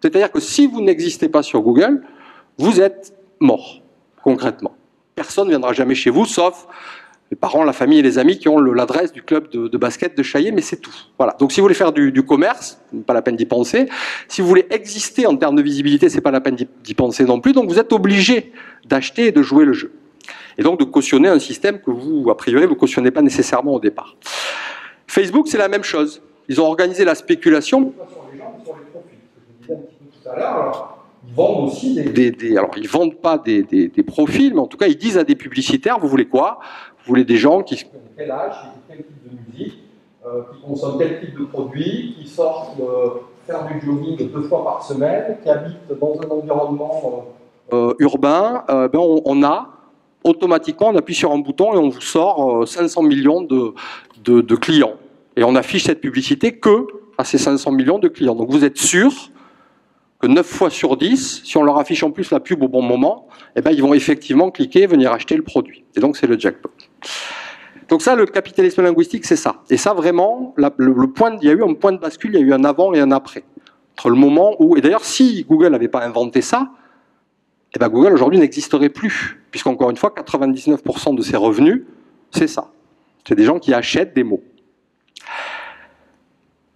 C'est-à-dire que si vous n'existez pas sur Google, vous êtes mort, concrètement. Personne ne viendra jamais chez vous, sauf les parents, la famille et les amis qui ont l'adresse du club de basket de Chaillé, mais c'est tout. Voilà. Donc si vous voulez faire du commerce, pas la peine d'y penser. Si vous voulez exister en termes de visibilité, c'est pas la peine d'y penser non plus. Donc vous êtes obligé d'acheter et de jouer le jeu. Et donc de cautionner un système que vous, a priori, vous ne cautionnez pas nécessairement au départ. Facebook, c'est la même chose. Ils ont organisé la spéculation sur les gens, sur les profils. Je disais un petit peu tout à l'heure. Alors, ils vendent aussi alors, ils ne vendent pas des profils, mais en tout cas, ils disent à des publicitaires, vous voulez quoi ? Vous voulez des gens qui ont quel âge, qui écoutent quel type de musique, qui consomment quel type de produits, qui sortent faire du jogging 2 fois par semaine, qui habitent dans un environnement urbain. Automatiquement, on appuie sur un bouton et on vous sort 500 millions de clients. Et on affiche cette publicité que à ces 500 millions de clients. Donc vous êtes sûr que 9 fois sur 10, si on leur affiche en plus la pub au bon moment, eh ben, ils vont effectivement cliquer et venir acheter le produit. Et donc c'est le jackpot. Donc ça, le capitalisme linguistique, c'est ça. Et ça, vraiment, il y a eu un point de bascule, il y a eu un avant et un après. Entre le moment où... Et d'ailleurs, si Google n'avait pas inventé ça, eh ben Google aujourd'hui n'existerait plus. Puisqu'encore une fois, 99% de ses revenus, c'est ça. C'est des gens qui achètent des mots.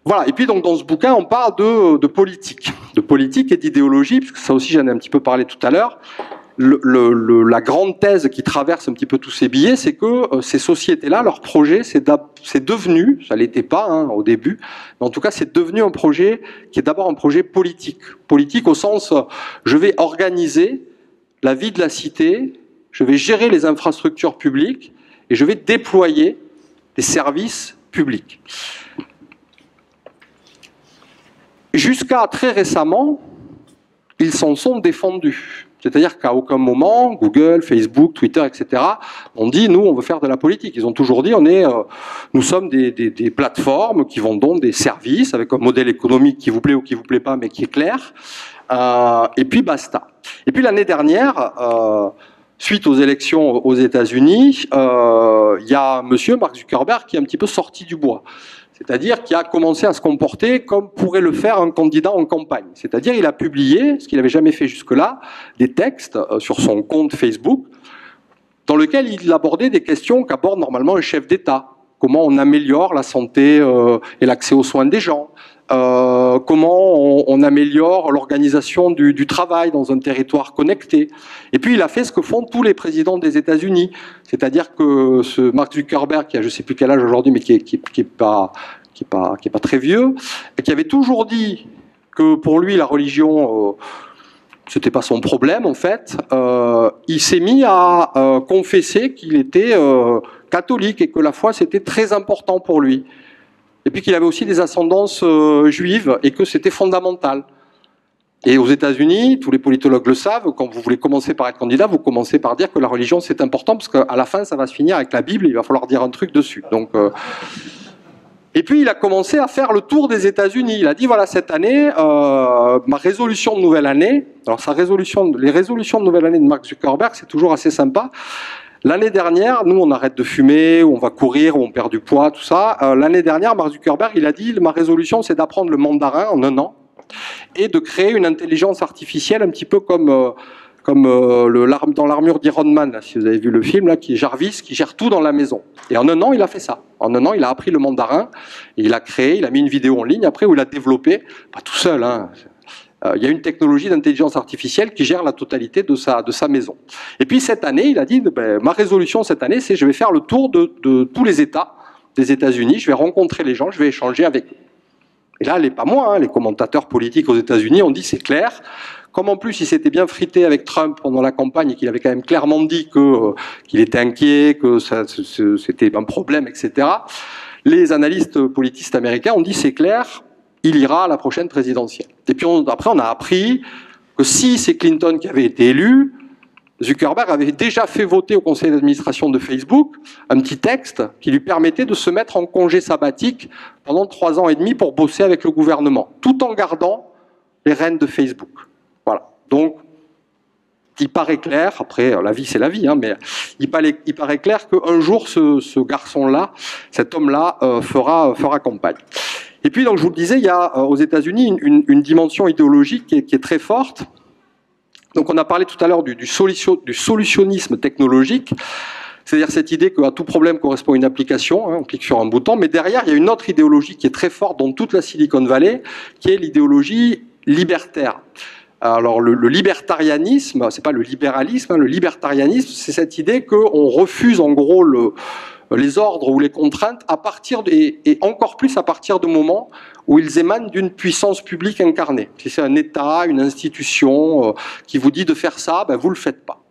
Voilà, et puis donc dans ce bouquin, on parle de politique et d'idéologie, puisque ça aussi j'en ai un petit peu parlé tout à l'heure. La grande thèse qui traverse un petit peu tous ces billets, c'est que ces sociétés-là, leur projet, c'est devenu, ça ne l'était pas hein, au début, mais en tout cas c'est devenu un projet qui est d'abord un projet politique. Politique au sens, je vais organiser la vie de la cité, je vais gérer les infrastructures publiques et je vais déployer des services publics. Jusqu'à très récemment, ils s'en sont défendus. C'est-à-dire qu'à aucun moment, Google, Facebook, Twitter, etc., ont dit, nous, on veut faire de la politique. Ils ont toujours dit, nous sommes des plateformes qui vendons des services avec un modèle économique qui vous plaît ou qui vous plaît pas, mais qui est clair. Et puis, basta. Et puis, l'année dernière, suite aux élections aux États-Unis, il y a monsieur Mark Zuckerberg qui est un petit peu sorti du bois. C'est-à-dire qu'il a commencé à se comporter comme pourrait le faire un candidat en campagne. C'est-à-dire qu'il a publié, ce qu'il n'avait jamais fait jusque-là, des textes sur son compte Facebook, dans lesquels il abordait des questions qu'aborde normalement un chef d'État. Comment on améliore la santé et l'accès aux soins des gens, comment on améliore l'organisation du travail dans un territoire connecté. Et puis il a fait ce que font tous les présidents des États-Unis, c'est-à-dire que ce Mark Zuckerberg, qui a je ne sais plus quel âge aujourd'hui, mais qui est pas très vieux, et qui avait toujours dit que pour lui la religion c'était pas son problème en fait, il s'est mis à confesser qu'il était catholique et que la foi c'était très important pour lui. Et puis qu'il avait aussi des ascendances juives et que c'était fondamental. Et aux États-Unis, tous les politologues le savent, quand vous voulez commencer par être candidat, vous commencez par dire que la religion c'est important parce qu'à la fin ça va se finir avec la Bible et il va falloir dire un truc dessus. Donc, et puis il a commencé à faire le tour des États-Unis. Il a dit voilà, cette année, ma résolution de nouvelle année, alors les résolutions de nouvelle année de Mark Zuckerberg, c'est toujours assez sympa. L'année dernière, nous on arrête de fumer, ou on va courir, ou on perd du poids, tout ça. L'année dernière, Mark Zuckerberg, il a dit ma résolution c'est d'apprendre le mandarin en 1 an et de créer une intelligence artificielle un petit peu comme dans l'armure d'Iron Man, là, si vous avez vu le film, là, qui est Jarvis, qui gère tout dans la maison. Et en 1 an, il a fait ça. En 1 an, il a appris le mandarin, et il a mis une vidéo en ligne, après où il a développé, pas tout seul, hein, il y a une technologie d'intelligence artificielle qui gère la totalité de sa maison. Et puis cette année, il a dit, ma résolution cette année, c'est je vais faire le tour de tous les États des États-Unis, je vais rencontrer les gens, je vais échanger avec eux. Et là, pas moi, hein, les commentateurs politiques aux États-Unis ont dit, c'est clair, comme en plus il s'était bien frité avec Trump pendant la campagne et qu'il avait quand même clairement dit qu'il était inquiet, que c'était un problème, etc., les analystes politistes américains ont dit, c'est clair, il ira à la prochaine présidentielle. Et puis après, on a appris que si c'est Clinton qui avait été élu, Zuckerberg avait déjà fait voter au conseil d'administration de Facebook un petit texte qui lui permettait de se mettre en congé sabbatique pendant 3 ans et demi pour bosser avec le gouvernement, tout en gardant les rênes de Facebook. Voilà. Donc, il paraît clair, après la vie c'est la vie, hein, mais il paraît clair qu'un jour ce garçon-là, cet homme-là fera campagne. Et puis, donc, je vous le disais, il y a aux États-Unis une dimension idéologique qui est très forte. Donc, on a parlé tout à l'heure du solutionnisme technologique, c'est-à-dire cette idée qu'à tout problème correspond une application, hein, on clique sur un bouton, mais derrière, il y a une autre idéologie qui est très forte dans toute la Silicon Valley, qui est l'idéologie libertaire. Alors, le libertarianisme, c'est pas le libéralisme, hein, le libertarianisme, c'est cette idée qu'on refuse en gros les ordres ou les contraintes et encore plus à partir du moment où ils émanent d'une puissance publique incarnée. Si c'est un État, une institution qui vous dit de faire ça, vous ne le faites pas.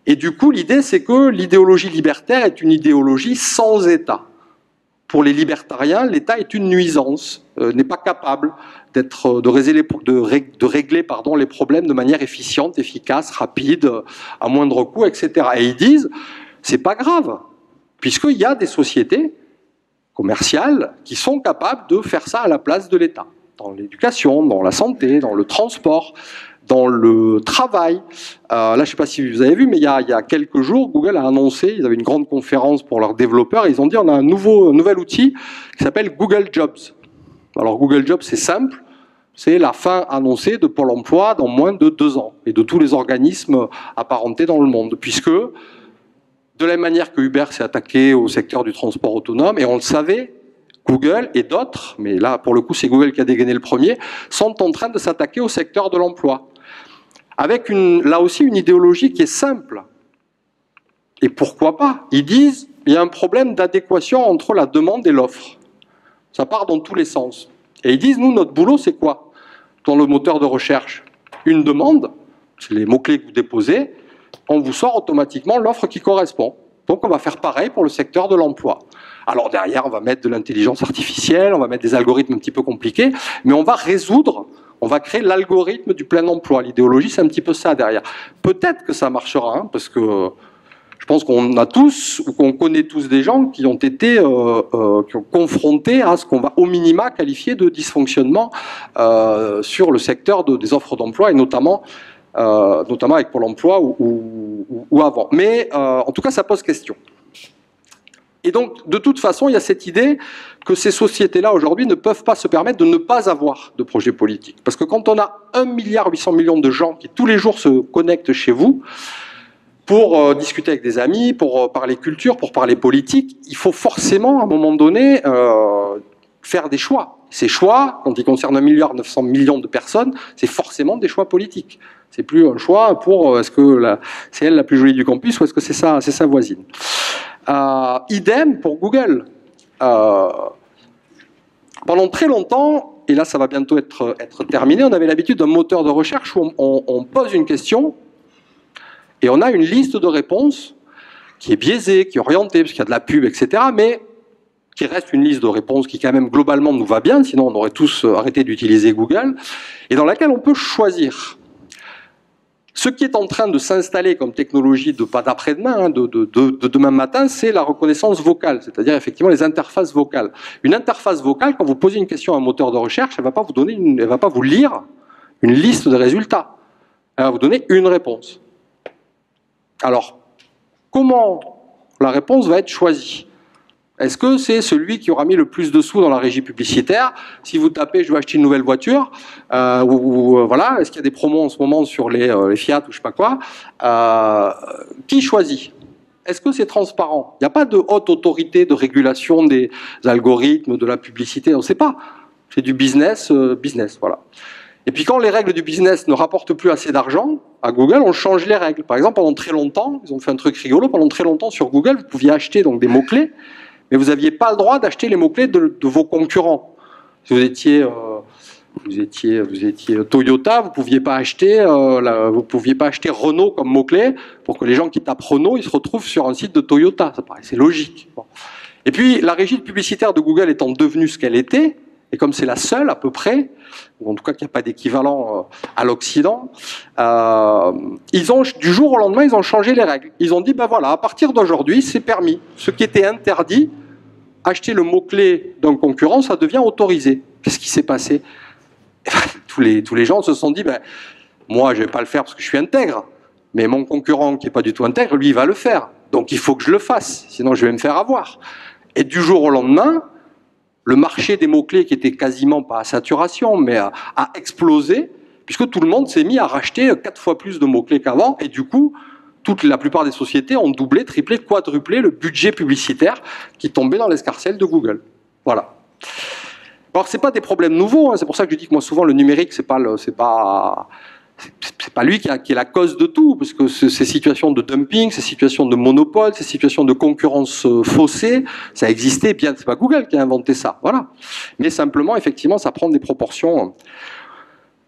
Et du coup, l'idée, c'est que l'idéologie libertaire est une idéologie sans État. Pour les libertariens, l'État est une nuisance, n'est pas capable de régler les problèmes de manière efficiente, efficace, rapide, à moindre coût, etc. Et ils disent, c'est pas grave, puisqu'il y a des sociétés commerciales qui sont capables de faire ça à la place de l'État. dans l'éducation, dans la santé, dans le transport, dans le travail. Là, je ne sais pas si vous avez vu, mais il y a quelques jours, Google a annoncé, ils avaient une grande conférence pour leurs développeurs, et ils ont dit on a un nouvel outil qui s'appelle Google Jobs. Alors Google Jobs, c'est simple, c'est la fin annoncée de Pôle emploi dans moins de 2 ans, et de tous les organismes apparentés dans le monde, puisque de la même manière que Uber s'est attaqué au secteur du transport autonome, et on le savait, Google et d'autres, mais là pour le coup c'est Google qui a dégainé le premier, sont en train de s'attaquer au secteur de l'emploi. Avec là aussi une idéologie qui est simple. Et pourquoi pas? Ils disent il y a un problème d'adéquation entre la demande et l'offre. Ça part dans tous les sens. Et ils disent nous, notre boulot, c'est quoi? Dans le moteur de recherche, une demande, c'est les mots-clés que vous déposez, on vous sort automatiquement l'offre qui correspond. Donc on va faire pareil pour le secteur de l'emploi. Alors derrière, on va mettre de l'intelligence artificielle, on va mettre des algorithmes un petit peu compliqués, mais on va résoudre, on va créer l'algorithme du plein emploi. L'idéologie, c'est un petit peu ça derrière. Peut-être que ça marchera, hein, parce que je pense qu'on a tous, ou qu'on connaît tous des gens qui ont été confrontés à ce qu'on va au minima qualifier de dysfonctionnement sur le secteur des offres d'emploi, et notamment avec Pôle emploi ou avant. Mais en tout cas, ça pose question. Et donc, de toute façon, il y a cette idée que ces sociétés-là, aujourd'hui, ne peuvent pas se permettre de ne pas avoir de projet politique. Parce que quand on a 1,8 milliard de gens qui, tous les jours, se connectent chez vous, pour discuter avec des amis, pour parler culture, pour parler politique, il faut forcément, à un moment donné, faire des choix. Ces choix, quand ils concernent 1,9 milliard de personnes, c'est forcément des choix politiques. C'est plus un choix pour est-ce que c'est elle la plus jolie du campus ou est-ce que c'est sa voisine. Idem pour Google. Pendant très longtemps, et là ça va bientôt être terminé, on avait l'habitude d'un moteur de recherche où on pose une question et on a une liste de réponses qui est biaisée, qui est orientée, parce qu'il y a de la pub, etc., mais qui reste une liste de réponses qui quand même globalement nous va bien, sinon on aurait tous arrêté d'utiliser Google, et dans laquelle on peut choisir. Ce qui est en train de s'installer comme technologie de pas d'après-demain, de demain matin, c'est la reconnaissance vocale, c'est-à-dire effectivement les interfaces vocales. Une interface vocale, quand vous posez une question à un moteur de recherche, elle ne va pas vous lire une liste de résultats. Elle va vous donner une réponse. Alors, comment la réponse va être choisie? Est-ce que c'est celui qui aura mis le plus de sous dans la régie publicitaire? Si vous tapez « je veux acheter une nouvelle voiture », voilà, est-ce qu'il y a des promos en ce moment sur les Fiat ou je sais pas quoi? Qui choisit? Est-ce que c'est transparent? Il n'y a pas de haute autorité de régulation des algorithmes, de la publicité, on ne sait pas. C'est du business, voilà. Et puis quand les règles du business ne rapportent plus assez d'argent, à Google, on change les règles. Par exemple, pendant très longtemps, ils ont fait un truc rigolo, pendant très longtemps sur Google, vous pouviez acheter donc des mots-clés, mais vous n'aviez pas le droit d'acheter les mots-clés de vos concurrents. Si vous étiez Toyota, vous pouviez pas acheter Renault comme mot-clé pour que les gens qui tapent Renault, ils se retrouvent sur un site de Toyota. Ça paraissait logique. Bon. Et puis, la régie publicitaire de Google étant devenue ce qu'elle était, et comme c'est la seule à peu près, ou en tout cas qu'il n'y a pas d'équivalent à l'Occident, du jour au lendemain, ils ont changé les règles. Ils ont dit, ben voilà, à partir d'aujourd'hui, c'est permis. Ce qui était interdit, acheter le mot-clé d'un concurrent, ça devient autorisé. Qu'est-ce qui s'est passé? Tous les gens se sont dit, ben, moi, je ne vais pas le faire parce que je suis intègre, mais mon concurrent qui n'est pas du tout intègre, lui, il va le faire. Donc il faut que je le fasse, sinon je vais me faire avoir. Et du jour au lendemain, le marché des mots-clés qui était quasiment pas à saturation, mais a explosé, puisque tout le monde s'est mis à racheter 4 fois plus de mots-clés qu'avant, et du coup, la plupart des sociétés ont doublé, triplé, quadruplé le budget publicitaire qui tombait dans l'escarcelle de Google. Voilà. Alors, c'est pas des problèmes nouveaux, hein, c'est pour ça que je dis que moi, souvent, le numérique, c'est pas lui qui est la cause de tout, parce que ces situations de dumping, ces situations de monopole, ces situations de concurrence faussée, ça existait bien, c'est pas Google qui a inventé ça, voilà. Mais simplement, effectivement, ça prend des proportions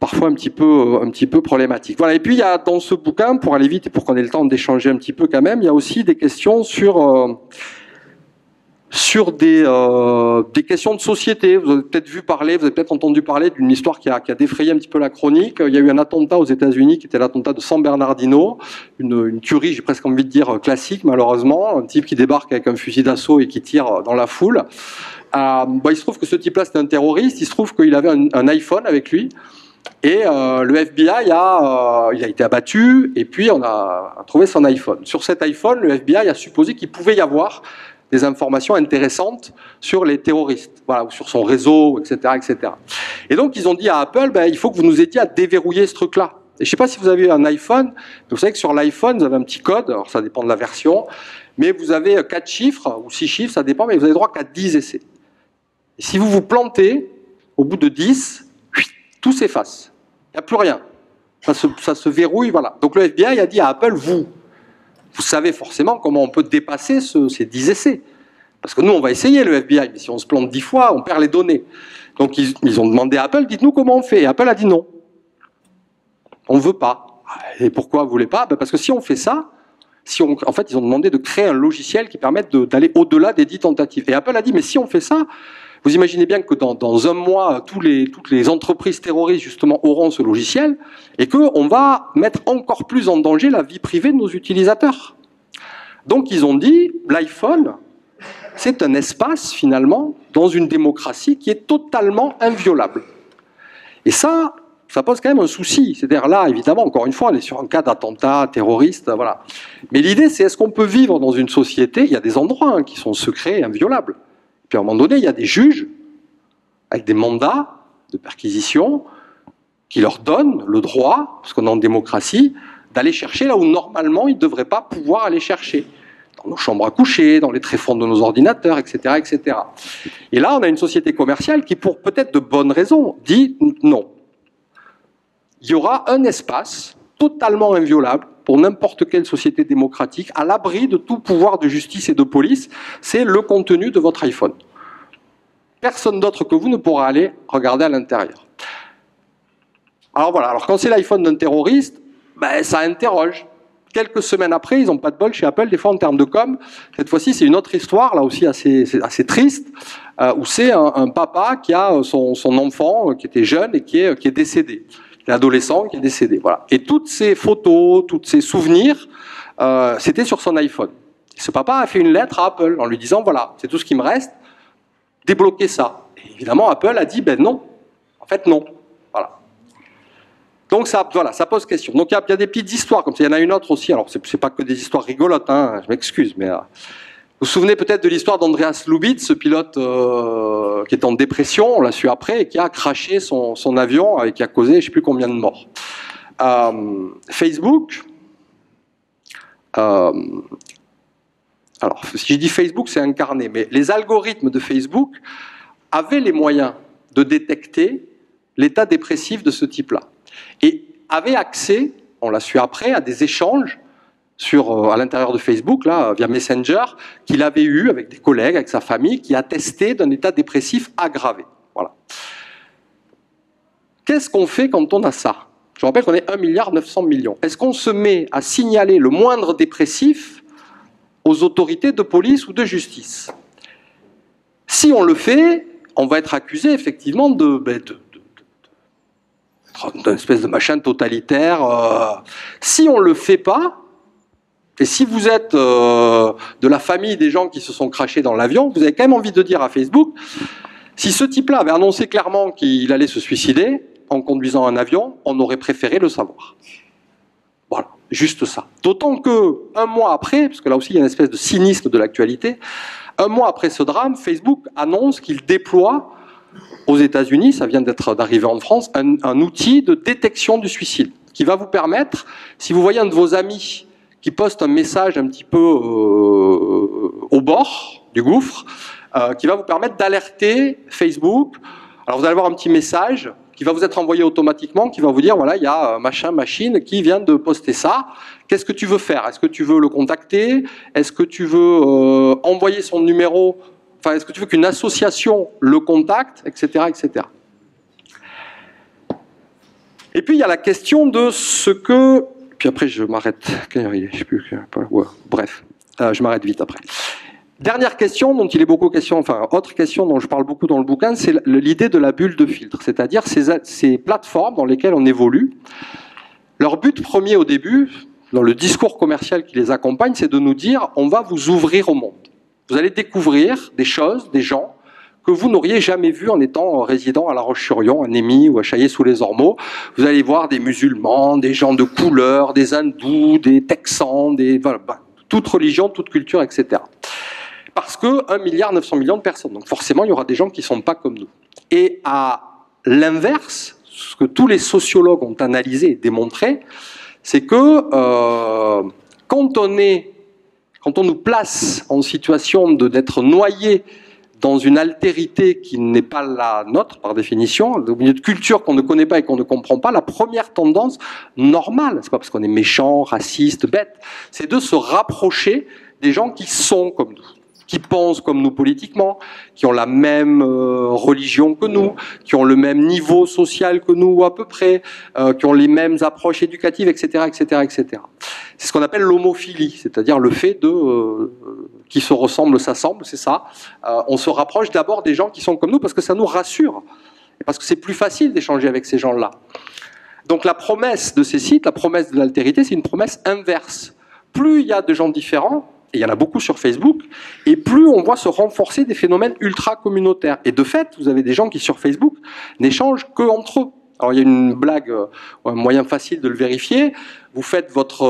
parfois un petit peu problématiques. Voilà. Et puis, il y a dans ce bouquin, pour aller vite et pour qu'on ait le temps d'échanger un petit peu quand même, il y a aussi des questions sur sur des questions de société. Vous avez peut-être vu parler, vous avez peut-être entendu parler d'une histoire qui a défrayé un petit peu la chronique. Il y a eu un attentat aux États-Unis qui était l'attentat de San Bernardino, une tuerie, j'ai presque envie de dire classique malheureusement, un type qui débarque avec un fusil d'assaut et qui tire dans la foule. Il se trouve que ce type-là c'était un terroriste, il se trouve qu'il avait un iPhone avec lui. Et le FBI il a été abattu et puis on a trouvé son iPhone. Sur cet iPhone, le FBI a supposé qu'il pouvait y avoir des informations intéressantes sur les terroristes, voilà, ou sur son réseau, etc., etc. Et donc ils ont dit à Apple, il faut que vous nous aidiez à déverrouiller ce truc-là. Et je ne sais pas si vous avez un iPhone, mais vous savez que sur l'iPhone, vous avez un petit code, alors ça dépend de la version, mais vous avez 4 chiffres ou 6 chiffres, ça dépend, mais vous avez droit qu'à 10 essais. Et si vous vous plantez, au bout de 10, tout s'efface. Il n'y a plus rien. Ça se verrouille, voilà. Donc le FBI a dit à Apple, vous savez forcément comment on peut dépasser ces 10 essais. Parce que nous, on va essayer le FBI, mais si on se plante 10 fois, on perd les données. Donc ils ont demandé à Apple, dites-nous comment on fait. Et Apple a dit non. On ne veut pas. Et pourquoi vous ne voulez pas? Parce que si on fait ça, en fait, ils ont demandé de créer un logiciel qui permette d'aller au-delà des 10 tentatives. Et Apple a dit, mais si on fait ça, vous imaginez bien que dans un mois, toutes les entreprises terroristes, justement, auront ce logiciel et qu'on va mettre encore plus en danger la vie privée de nos utilisateurs. Donc, ils ont dit, l'iPhone, c'est un espace, finalement, dans une démocratie qui est totalement inviolable. Et ça pose quand même un souci. C'est-à-dire là, évidemment, encore une fois, on est sur un cas d'attentat terroriste, voilà. Mais l'idée, c'est est-ce qu'on peut vivre dans une société, il y a des endroits qui sont secrets et inviolables. Puis à un moment donné, il y a des juges avec des mandats de perquisition qui leur donnent le droit, parce qu'on est en démocratie, d'aller chercher là où normalement ils ne devraient pas pouvoir aller chercher. Dans nos chambres à coucher, dans les tréfonds de nos ordinateurs, etc., etc. Et là, on a une société commerciale qui, pour peut-être de bonnes raisons, dit non. Il y aura un espace totalement inviolable pour n'importe quelle société démocratique, à l'abri de tout pouvoir de justice et de police, c'est le contenu de votre iPhone. Personne d'autre que vous ne pourra aller regarder à l'intérieur. Alors voilà, quand c'est l'iPhone d'un terroriste, ça interroge. Quelques semaines après, ils n'ont pas de bol chez Apple, des fois en termes de com. Cette fois-ci, c'est une autre histoire, là aussi assez triste, où c'est un papa qui a son enfant qui était jeune et qui est décédé. L'adolescent qui est décédé, voilà. Et toutes ces photos, tous ces souvenirs, c'était sur son iPhone. Ce papa a fait une lettre à Apple en lui disant, voilà, c'est tout ce qui me reste, débloquez ça. Et évidemment, Apple a dit, non, en fait non, voilà. Donc ça pose question. Donc il y a des petites histoires comme ça. Il y en a une autre aussi. Alors c'est pas que des histoires rigolotes, hein, je m'excuse, mais vous vous souvenez peut-être de l'histoire d'Andreas Lubitz, ce pilote qui est en dépression, on l'a su après, et qui a craché son avion et qui a causé je ne sais plus combien de morts. Facebook, alors si je dis Facebook, c'est incarné, mais les algorithmes de Facebook avaient les moyens de détecter l'état dépressif de ce type-là. Et avaient accès, on l'a su après, à des échanges à l'intérieur de Facebook, là, via Messenger, qu'il avait eu avec des collègues, avec sa famille, qui attestaient d'un état dépressif aggravé. Voilà. Qu'est-ce qu'on fait quand on a ça? Je rappelle qu'on est 1,9 milliard. Est-ce qu'on se met à signaler le moindre dépressif aux autorités de police ou de justice? Si on le fait, on va être accusé effectivement d'une espèce de machin totalitaire. Si on ne le fait pas, et si vous êtes de la famille des gens qui se sont crachés dans l'avion, vous avez quand même envie de dire à Facebook, si ce type-là avait annoncé clairement qu'il allait se suicider en conduisant un avion, on aurait préféré le savoir. Voilà, juste ça. D'autant que, un mois après, parce que là aussi il y a une espèce de cynisme de l'actualité, un mois après ce drame, Facebook annonce qu'il déploie aux États-Unis, ça vient d'arriver en France, un outil de détection du suicide qui va vous permettre, si vous voyez un de vos amis qui poste un message un petit peu au bord du gouffre, qui va vous permettre d'alerter Facebook. Alors vous allez avoir un petit message qui va vous être envoyé automatiquement, qui va vous dire, voilà, il y a machin, machine qui vient de poster ça. Qu'est-ce que tu veux faire? Est-ce que tu veux le contacter? Est-ce que tu veux envoyer son numéro? Enfin, est-ce que tu veux qu'une association le contacte, etc., etc. Et puis il y a la question de ce que... Puis après, je m'arrête. Je sais plus. Ouais, bref, je m'arrête vite après. Dernière question dont il est beaucoup question, enfin autre question dont je parle beaucoup dans le bouquin, c'est l'idée de la bulle de filtre, c'est-à-dire ces plateformes dans lesquelles on évolue. Leur but premier au début, dans le discours commercial qui les accompagne, c'est de nous dire on va vous ouvrir au monde. Vous allez découvrir des choses, des gens que vous n'auriez jamais vus en étant résident à La Roche-sur-Yon, à Némy ou à Chaillé-sous-les-Ormeaux. Vous allez voir des musulmans, des gens de couleur, des hindous, des texans, voilà, toute religion, toute culture, etc. Parce que 1,9 milliard de personnes. Donc forcément, il y aura des gens qui ne sont pas comme nous. Et à l'inverse, ce que tous les sociologues ont analysé et démontré, c'est que quand on nous place en situation d'être noyé dans une altérité qui n'est pas la nôtre, par définition, au milieu de cultures qu'on ne connaît pas et qu'on ne comprend pas, la première tendance normale, c'est pas parce qu'on est méchant, raciste, bête, c'est de se rapprocher des gens qui sont comme nous, qui pensent comme nous politiquement, qui ont la même religion que nous, qui ont le même niveau social que nous à peu près, qui ont les mêmes approches éducatives, etc., etc., etc. C'est ce qu'on appelle l'homophilie, c'est-à-dire le fait de qui se ressemble s'assemble, c'est ça. On se rapproche d'abord des gens qui sont comme nous parce que ça nous rassure, et parce que c'est plus facile d'échanger avec ces gens-là. Donc la promesse de ces sites, la promesse de l'altérité, c'est une promesse inverse. Plus il y a de gens différents, et il y en a beaucoup sur Facebook, et plus on voit se renforcer des phénomènes ultra-communautaires. Et de fait, vous avez des gens qui, sur Facebook, n'échangent qu'entre eux. Alors il y a une blague, un moyen facile de le vérifier. Vous faites votre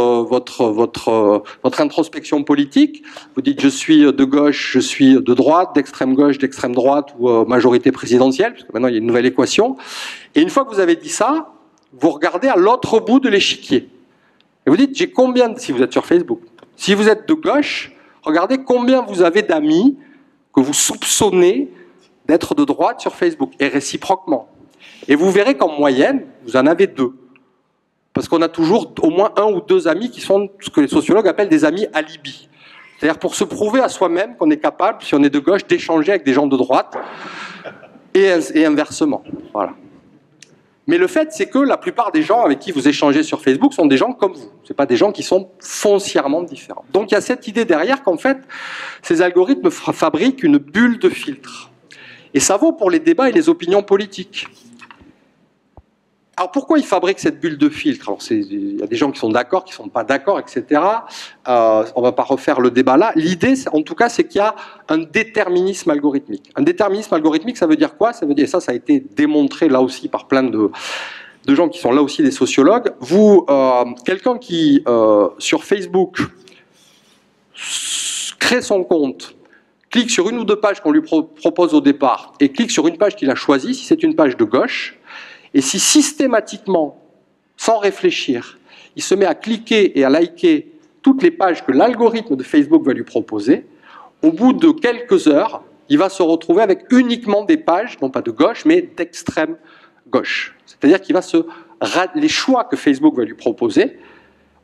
introspection politique, vous dites je suis de gauche, je suis de droite, d'extrême gauche, d'extrême droite, ou majorité présidentielle, parce que maintenant il y a une nouvelle équation. Et une fois que vous avez dit ça, vous regardez à l'autre bout de l'échiquier. Et vous dites, j'ai combien, si vous êtes sur Facebook, si vous êtes de gauche, regardez combien vous avez d'amis que vous soupçonnez d'être de droite sur Facebook, et réciproquement. Et vous verrez qu'en moyenne, vous en avez 2. Parce qu'on a toujours au moins 1 ou 2 amis qui sont ce que les sociologues appellent des amis alibi. C'est-à-dire pour se prouver à soi-même qu'on est capable, si on est de gauche, d'échanger avec des gens de droite, et inversement. Voilà. Mais le fait, c'est que la plupart des gens avec qui vous échangez sur Facebook sont des gens comme vous. Ce ne sont pas des gens qui sont foncièrement différents. Donc il y a cette idée derrière qu'en fait, ces algorithmes fabriquent une bulle de filtre. Et ça vaut pour les débats et les opinions politiques. Alors pourquoi ils fabriquent cette bulle de filtre? Alors il y a des gens qui sont d'accord, qui ne sont pas d'accord, etc. On ne va pas refaire le débat là. L'idée, en tout cas, c'est qu'il y a un déterminisme algorithmique. Un déterminisme algorithmique, ça veut dire quoi? Ça veut dire, ça a été démontré là aussi par plein de gens qui sont là aussi des sociologues. Quelqu'un qui, sur Facebook, crée son compte, clique sur une ou 2 pages qu'on lui propose au départ, et clique sur une page qu'il a choisie, si c'est une page de gauche, et si systématiquement, sans réfléchir, il se met à cliquer et à liker toutes les pages que l'algorithme de Facebook va lui proposer, au bout de quelques heures, il va se retrouver avec uniquement des pages, non pas de gauche, mais d'extrême gauche. C'est-à-dire qu'il va les choix que Facebook va lui proposer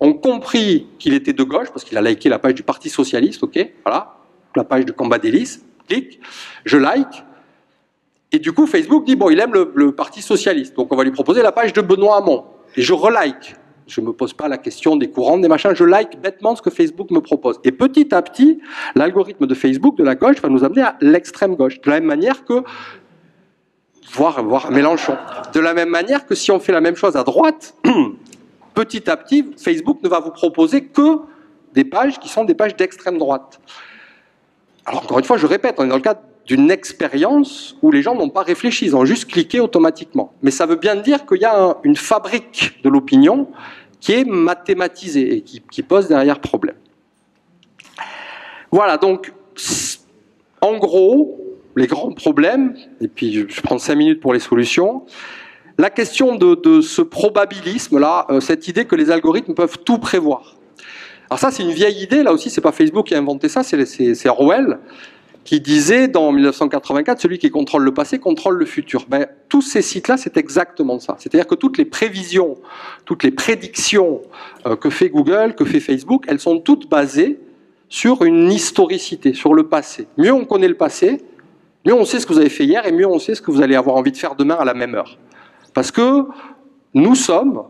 ont compris qu'il était de gauche, parce qu'il a liké la page du Parti Socialiste, ok, voilà, la page de combat d'Hélice, clique, je like. Et du coup, Facebook dit, bon, il aime le Parti Socialiste, donc on va lui proposer la page de Benoît Hamon. Et je relike. Je ne me pose pas la question des courants, des machins, je like bêtement ce que Facebook me propose. Et petit à petit, l'algorithme de Facebook, de la gauche, va nous amener à l'extrême gauche. De la même manière que, voire Mélenchon, de la même manière que si on fait la même chose à droite, petit à petit, Facebook ne va vous proposer que des pages qui sont des pages d'extrême droite. Alors encore une fois, je répète, on est dans le cadre d'une expérience où les gens n'ont pas réfléchi, ils ont juste cliqué automatiquement. Mais ça veut bien dire qu'il y a une fabrique de l'opinion qui est mathématisée et qui pose derrière problème. Voilà, donc, en gros, les grands problèmes, et puis je prends 5 minutes pour les solutions, la question de ce probabilisme-là, cette idée que les algorithmes peuvent tout prévoir. Alors ça, c'est une vieille idée, là aussi, c'est pas Facebook qui a inventé ça, c'est Orwell, qui disait dans 1984, celui qui contrôle le passé contrôle le futur. Ben, tous ces sites-là, c'est exactement ça. C'est-à-dire que toutes les prévisions, toutes les prédictions que fait Google, que fait Facebook, elles sont toutes basées sur une historicité, sur le passé. Mieux on connaît le passé, mieux on sait ce que vous avez fait hier et mieux on sait ce que vous allez avoir envie de faire demain à la même heure. Parce que nous sommes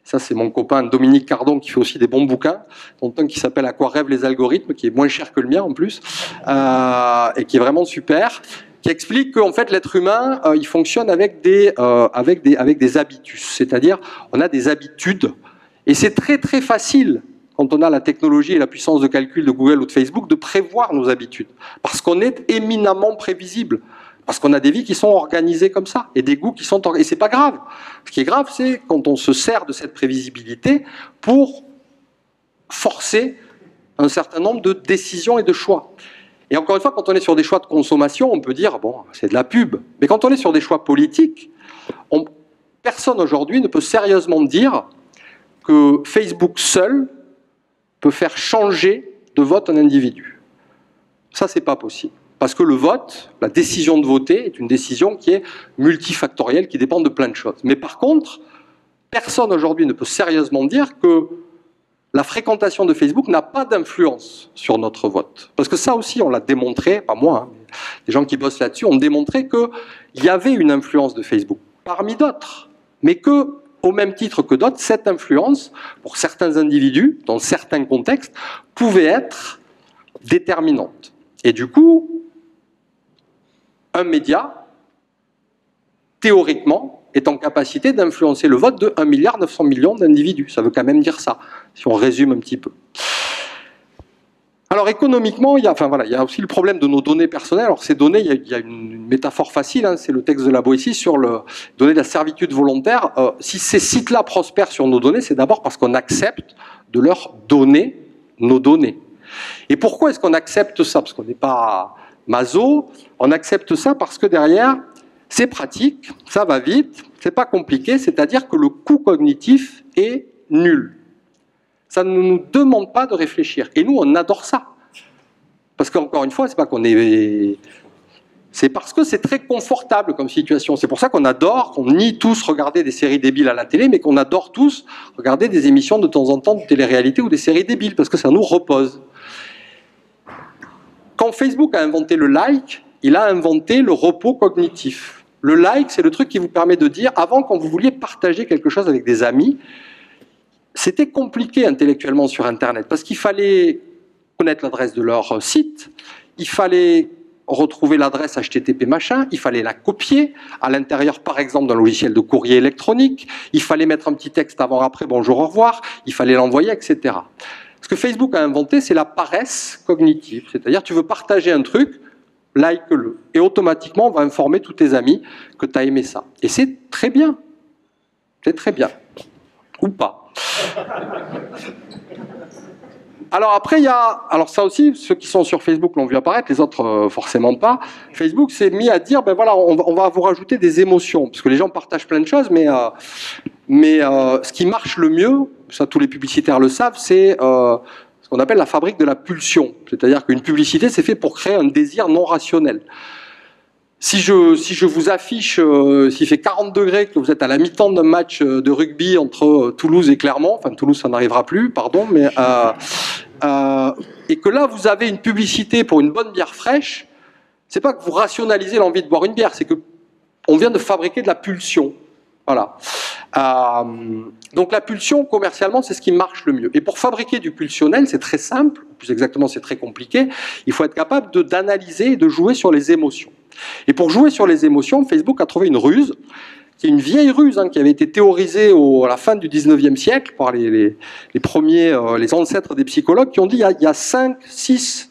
Ça, c'est mon copain Dominique Cardon qui fait aussi des bons bouquins, dont un qui s'appelle « À quoi rêvent les algorithmes », qui est moins cher que le mien en plus, et qui est vraiment super, qui explique qu'en fait l'être humain, il fonctionne avec des habitus, c'est-à-dire on a des habitudes, et c'est très très facile, quand on a la technologie et la puissance de calcul de Google ou de Facebook, de prévoir nos habitudes, parce qu'on est éminemment prévisible. Parce qu'on a des vies qui sont organisées comme ça, et des goûts qui sont organisés. Et c'est pas grave. Ce qui est grave, c'est quand on se sert de cette prévisibilité pour forcer un certain nombre de décisions et de choix. Et encore une fois, quand on est sur des choix de consommation, on peut dire, bon, c'est de la pub. Mais quand on est sur des choix politiques, personne aujourd'hui ne peut sérieusement dire que Facebook seul peut faire changer de vote un individu. Ça, c'est pas possible. Parce que le vote, la décision de voter, est une décision qui est multifactorielle, qui dépend de plein de choses. Mais par contre, personne aujourd'hui ne peut sérieusement dire que la fréquentation de Facebook n'a pas d'influence sur notre vote. Parce que ça aussi, on l'a démontré, pas moi, mais les gens qui bossent là-dessus ont démontré qu'il y avait une influence de Facebook, parmi d'autres. Mais que, au même titre que d'autres, cette influence, pour certains individus, dans certains contextes, pouvait être déterminante. Et du coup, un média, théoriquement, est en capacité d'influencer le vote de 1,9 milliard d'individus. Ça veut quand même dire ça, si on résume un petit peu. Alors économiquement, il y a aussi le problème de nos données personnelles. Alors ces données, il y a une métaphore facile, hein, c'est le texte de la Boétie sur les données de la servitude volontaire. Si ces sites-là prospèrent sur nos données, c'est d'abord parce qu'on accepte de leur donner nos données. Et pourquoi est-ce qu'on accepte ça? Parce qu'on n'est pas maso, on accepte ça parce que derrière, c'est pratique, ça va vite, c'est pas compliqué, c'est-à-dire que le coût cognitif est nul. Ça ne nous demande pas de réfléchir. Et nous, on adore ça. Parce qu'encore une fois, c'est pas qu'on est... C'est parce que c'est très confortable comme situation. C'est pour ça qu'on adore, qu'on nie tous regarder des séries débiles à la télé, mais qu'on adore tous regarder des émissions de temps en temps de télé-réalité ou des séries débiles, parce que ça nous repose. Quand Facebook a inventé le like, il a inventé le repos cognitif. Le like, c'est le truc qui vous permet de dire, avant, quand vous vouliez partager quelque chose avec des amis, c'était compliqué intellectuellement sur Internet, parce qu'il fallait connaître l'adresse de leur site, il fallait retrouver l'adresse HTTP machin, il fallait la copier à l'intérieur, par exemple, d'un logiciel de courrier électronique, il fallait mettre un petit texte avant-après, bonjour, au revoir, il fallait l'envoyer, etc. Ce que Facebook a inventé, c'est la paresse cognitive, c'est-à-dire tu veux partager un truc, like-le, et automatiquement on va informer tous tes amis que tu as aimé ça. Et c'est très bien, ou pas. Alors après, il y a... Alors ça aussi, ceux qui sont sur Facebook l'ont vu apparaître, les autres forcément pas. Facebook s'est mis à dire, ben voilà, on va vous rajouter des émotions, parce que les gens partagent plein de choses, mais ce qui marche le mieux, ça tous les publicitaires le savent, c'est ce qu'on appelle la fabrique de la pulsion. C'est-à-dire qu'une publicité, c'est fait pour créer un désir non rationnel. Si je vous affiche, s'il fait 40 degrés, que vous êtes à la mi-temps d'un match de rugby entre Toulouse et Clermont, enfin Toulouse ça n'arrivera plus, pardon, mais et que là vous avez une publicité pour une bonne bière fraîche, c'est pas que vous rationalisez l'envie de boire une bière, c'est que on vient de fabriquer de la pulsion. Voilà. Donc la pulsion, commercialement, c'est ce qui marche le mieux. Et pour fabriquer du pulsionnel, c'est très simple, plus exactement c'est très compliqué, il faut être capable d'analyser et de jouer sur les émotions. Et pour jouer sur les émotions, Facebook a trouvé une ruse, qui est une vieille ruse, hein, qui avait été théorisée à la fin du 19e siècle par les premiers, les ancêtres des psychologues, qui ont dit il y a 6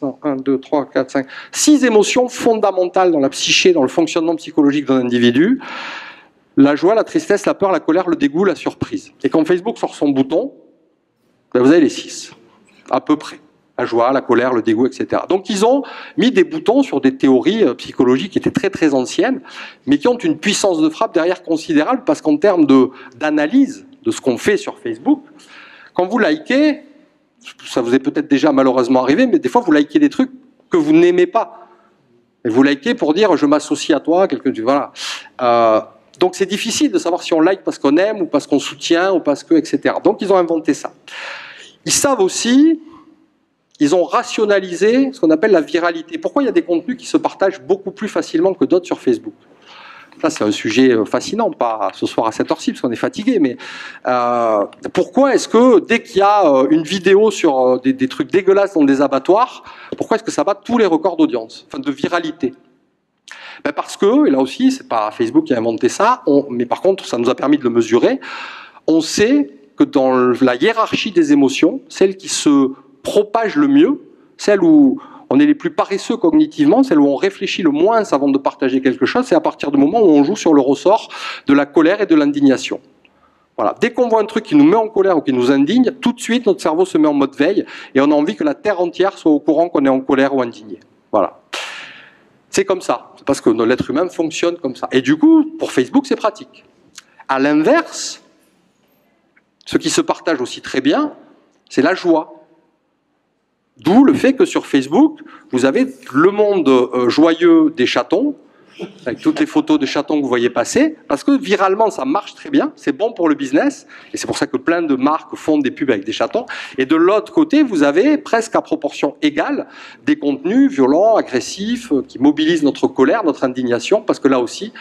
émotions fondamentales dans la psyché, dans le fonctionnement psychologique d'un individu. La joie, la tristesse, la peur, la colère, le dégoût, la surprise. Et quand Facebook sort son bouton, ben vous avez les 6, à peu près. La joie, la colère, le dégoût, etc. Donc ils ont mis des boutons sur des théories psychologiques qui étaient très très anciennes, mais qui ont une puissance de frappe derrière considérable, parce qu'en termes d'analyse de ce qu'on fait sur Facebook, quand vous likez, ça vous est peut-être déjà malheureusement arrivé, mais des fois vous likez des trucs que vous n'aimez pas. Et vous likez pour dire je m'associe à toi, voilà. Donc c'est difficile de savoir si on like parce qu'on aime, ou parce qu'on soutient, ou parce que, etc. Donc ils ont inventé ça. Ils savent aussi... Ils ont rationalisé ce qu'on appelle la viralité. Pourquoi il y a des contenus qui se partagent beaucoup plus facilement que d'autres sur Facebook? Ça, c'est un sujet fascinant, pas ce soir à cette heure-ci, parce qu'on est fatigué, mais pourquoi est-ce que dès qu'il y a une vidéo sur des trucs dégueulasses dans des abattoirs, pourquoi est-ce que ça bat tous les records d'audience, enfin de viralité? Ben parce que, et là aussi, c'est pas Facebook qui a inventé ça, mais par contre, ça nous a permis de le mesurer, on sait que dans la hiérarchie des émotions, celle qui se propage le mieux, celle où on est les plus paresseux cognitivement, celle où on réfléchit le moins avant de partager quelque chose, c'est à partir du moment où on joue sur le ressort de la colère et de l'indignation. Voilà. Dès qu'on voit un truc qui nous met en colère ou qui nous indigne, tout de suite notre cerveau se met en mode veille et on a envie que la terre entière soit au courant qu'on est en colère ou indigné. Voilà. C'est comme ça, c'est parce que l'être humain fonctionne comme ça. Et du coup, pour Facebook, c'est pratique. À l'inverse, ce qui se partage aussi très bien, c'est la joie. D'où le fait que sur Facebook, vous avez le monde joyeux des chatons, avec toutes les photos de chatons que vous voyez passer, parce que viralement, ça marche très bien, c'est bon pour le business, et c'est pour ça que plein de marques font des pubs avec des chatons. Et de l'autre côté, vous avez presque à proportion égale des contenus violents, agressifs, qui mobilisent notre colère, notre indignation, parce que là aussi,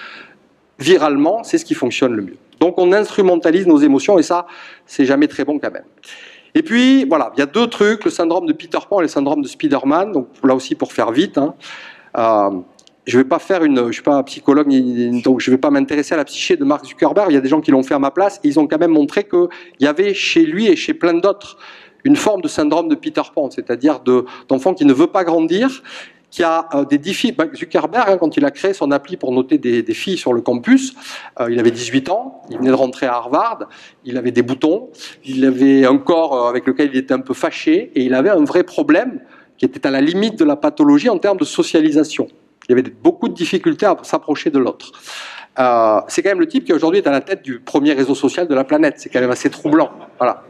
viralement, c'est ce qui fonctionne le mieux. Donc on instrumentalise nos émotions, et ça, c'est jamais très bon quand même. Et puis, voilà, il y a deux trucs, le syndrome de Peter Pan et le syndrome de Spider-Man, donc là aussi pour faire vite, hein, je vais pas faire je suis pas psychologue, donc je vais pas m'intéresser à la psyché de Mark Zuckerberg, il y a des gens qui l'ont fait à ma place, et ils ont quand même montré qu'il y avait chez lui et chez plein d'autres une forme de syndrome de Peter Pan, c'est-à-dire d'enfant qui ne veut pas grandir, qui a des défis. Zuckerberg, hein, quand il a créé son appli pour noter des filles sur le campus, il avait 18 ans, il venait de rentrer à Harvard, il avait des boutons, il avait un corps avec lequel il était un peu fâché, et il avait un vrai problème qui était à la limite de la pathologie en termes de socialisation. Il y avait beaucoup de difficultés à s'approcher de l'autre. C'est quand même le type qui aujourd'hui est à la tête du premier réseau social de la planète, c'est quand même assez troublant. Voilà.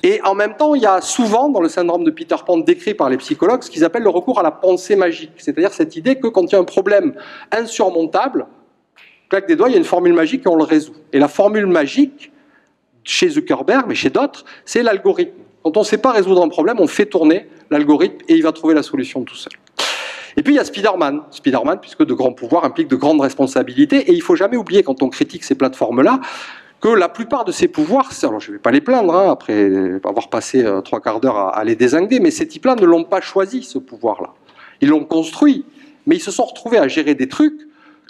Et en même temps, il y a souvent, dans le syndrome de Peter Pan décrit par les psychologues, ce qu'ils appellent le recours à la pensée magique. C'est-à-dire cette idée que quand il y a un problème insurmontable, claque des doigts, il y a une formule magique et on le résout. Et la formule magique, chez Zuckerberg, mais chez d'autres, c'est l'algorithme. Quand on ne sait pas résoudre un problème, on fait tourner l'algorithme et il va trouver la solution tout seul. Et puis il y a Spider-Man. Spider-Man, puisque de grands pouvoirs impliquent de grandes responsabilités. Et il ne faut jamais oublier, quand on critique ces plateformes-là, que la plupart de ces pouvoirs, alors je ne vais pas les plaindre, hein, après avoir passé 3 quarts d'heure à les dézinguer, mais ces types-là ne l'ont pas choisi, ce pouvoir-là. Ils l'ont construit, mais ils se sont retrouvés à gérer des trucs.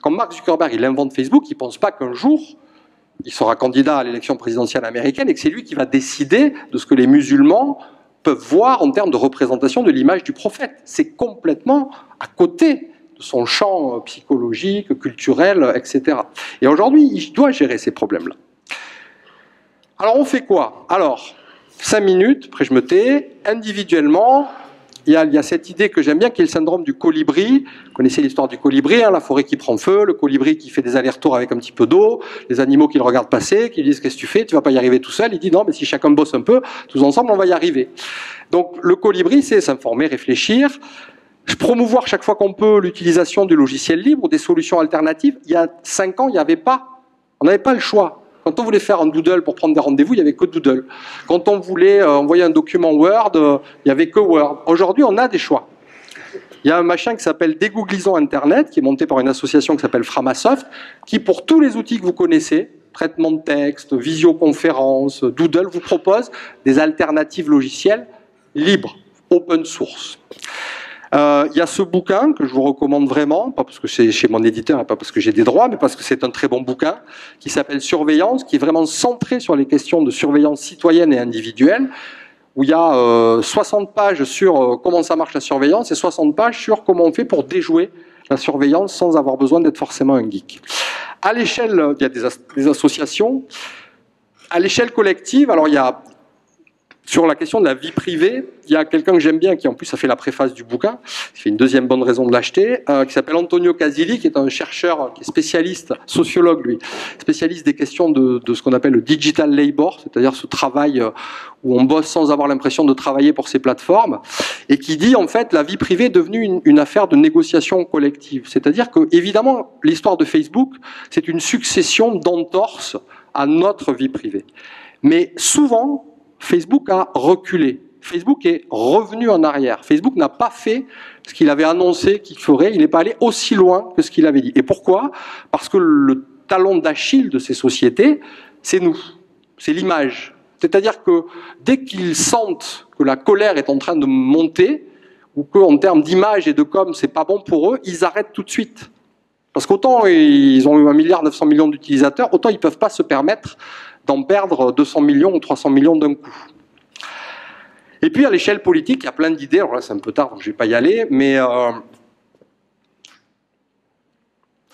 Quand Mark Zuckerberg il invente Facebook, il ne pense pas qu'un jour, il sera candidat à l'élection présidentielle américaine et que c'est lui qui va décider de ce que les musulmans peuvent voir en termes de représentation de l'image du prophète. C'est complètement à côté de son champ psychologique, culturel, etc. Et aujourd'hui, il doit gérer ces problèmes-là. Alors on fait quoi? Alors, 5 minutes, après je me tais, individuellement, il y a cette idée que j'aime bien qui est le syndrome du colibri. Vous connaissez l'histoire du colibri, hein, la forêt qui prend feu, le colibri qui fait des allers-retours avec un petit peu d'eau, les animaux qui le regardent passer, qui lui disent qu'est-ce que tu fais, tu vas pas y arriver tout seul. Il dit non, mais si chacun bosse un peu, tous ensemble on va y arriver. Donc le colibri, c'est s'informer, réfléchir, promouvoir chaque fois qu'on peut l'utilisation du logiciel libre ou des solutions alternatives. Il y a 5 ans, il n'y avait pas, on n'avait pas le choix. Quand on voulait faire un Doodle pour prendre des rendez-vous, il n'y avait que Doodle. Quand on voulait envoyer un document Word, il n'y avait que Word. Aujourd'hui, on a des choix. Il y a un machin qui s'appelle Dégooglisons Internet, qui est monté par une association qui s'appelle Framasoft, qui, pour tous les outils que vous connaissez, traitement de texte, visioconférence, Doodle, vous propose des alternatives logicielles libres, open source. Il y a ce bouquin que je vous recommande vraiment, pas parce que c'est chez mon éditeur et pas parce que j'ai des droits, mais parce que c'est un très bon bouquin, qui s'appelle Surveillance, qui est vraiment centré sur les questions de surveillance citoyenne et individuelle, où il y a 60 pages sur comment ça marche la surveillance et 60 pages sur comment on fait pour déjouer la surveillance sans avoir besoin d'être forcément un geek. À l'échelle, il y a des associations. À l'échelle collective, alors il y a sur la question de la vie privée, il y a quelqu'un que j'aime bien, qui en plus a fait la préface du bouquin, c'est une deuxième bonne raison de l'acheter, qui s'appelle Antonio Casilli, qui est un chercheur, qui est spécialiste, sociologue lui, spécialiste des questions de ce qu'on appelle le digital labor, c'est-à-dire ce travail où on bosse sans avoir l'impression de travailler pour ces plateformes, et qui dit en fait la vie privée est devenue une affaire de négociation collective. C'est-à-dire que évidemment l'histoire de Facebook, c'est une succession d'entorses à notre vie privée. Mais souvent, Facebook a reculé. Facebook est revenu en arrière. Facebook n'a pas fait ce qu'il avait annoncé qu'il ferait. Il n'est pas allé aussi loin que ce qu'il avait dit. Et pourquoi? Parce que le talon d'Achille de ces sociétés, c'est nous. C'est l'image. C'est-à-dire que dès qu'ils sentent que la colère est en train de monter, ou qu'en termes d'image et de com, c'est pas bon pour eux, ils arrêtent tout de suite. Parce qu'autant ils ont eu 1,9 milliard d'utilisateurs, autant ils ne peuvent pas se permettre d'en perdre 200 millions ou 300 millions d'un coup. Et puis à l'échelle politique, il y a plein d'idées, alors là c'est un peu tard donc je ne vais pas y aller, mais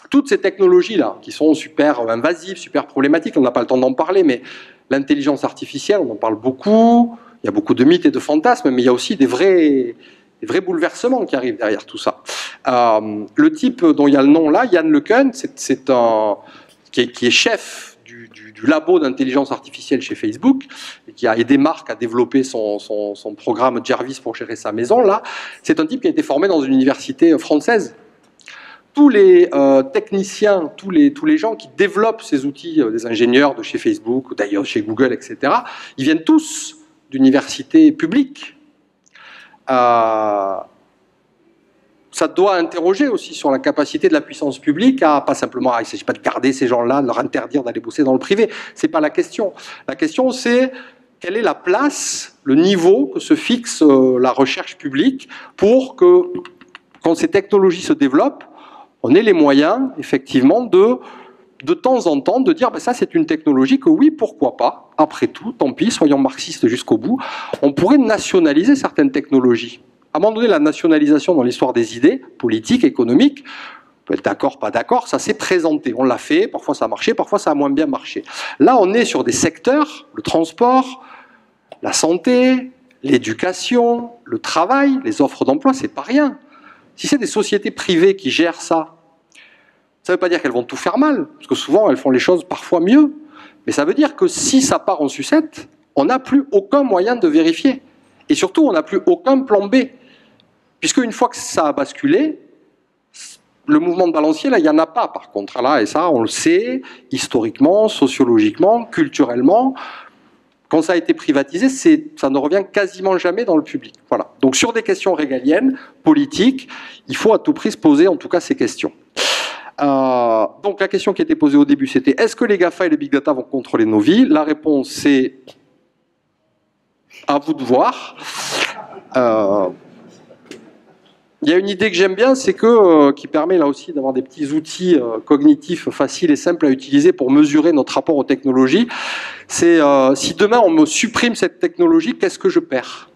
toutes ces technologies-là, qui sont super invasives, super problématiques, on n'a pas le temps d'en parler, mais l'intelligence artificielle, on en parle beaucoup, il y a beaucoup de mythes et de fantasmes, mais il y a aussi des vrais bouleversements qui arrivent derrière tout ça. Le type dont il y a le nom là, Yann LeCun, qui est chef du labo d'intelligence artificielle chez Facebook, et qui a aidé Marc à développer son programme Jarvis pour gérer sa maison, là, c'est un type qui a été formé dans une université française. Tous les techniciens, tous les gens qui développent ces outils, des ingénieurs de chez Facebook, ou d'ailleurs chez Google, etc., ils viennent tous d'universités publiques. Ça doit interroger aussi sur la capacité de la puissance publique à, pas simplement, il ne s'agit pas de garder ces gens-là, de leur interdire d'aller bosser dans le privé, ce n'est pas la question. La question c'est quelle est la place, le niveau que se fixe la recherche publique pour que, quand ces technologies se développent, on ait les moyens, effectivement, de temps en temps, de dire ben ça c'est une technologie que oui, pourquoi pas, après tout, tant pis, soyons marxistes jusqu'au bout, on pourrait nationaliser certaines technologies. À un moment donné, la nationalisation dans l'histoire des idées, politiques, économiques, peut être d'accord, pas d'accord, ça s'est présenté, on l'a fait, parfois ça a marché, parfois ça a moins bien marché. Là, on est sur des secteurs, le transport, la santé, l'éducation, le travail, les offres d'emploi, c'est pas rien. Si c'est des sociétés privées qui gèrent ça, ça ne veut pas dire qu'elles vont tout faire mal, parce que souvent elles font les choses parfois mieux, mais ça veut dire que si ça part en sucette, on n'a plus aucun moyen de vérifier. Et surtout, on n'a plus aucun plan B. Puisque une fois que ça a basculé, le mouvement de balancier, là, il n'y en a pas par contre. Là, et ça, on le sait, historiquement, sociologiquement, culturellement. Quand ça a été privatisé, ça ne revient quasiment jamais dans le public. Voilà. Donc sur des questions régaliennes, politiques, il faut à tout prix se poser en tout cas ces questions. Donc la question qui était posée au début, c'était est-ce que les GAFA et les Big Data vont contrôler nos vies? La réponse, c'est à vous de voir. Il y a une idée que j'aime bien, c'est qui permet là aussi d'avoir des petits outils cognitifs faciles et simples à utiliser pour mesurer notre rapport aux technologies. C'est si demain on me supprime cette technologie, qu'est-ce que je perds?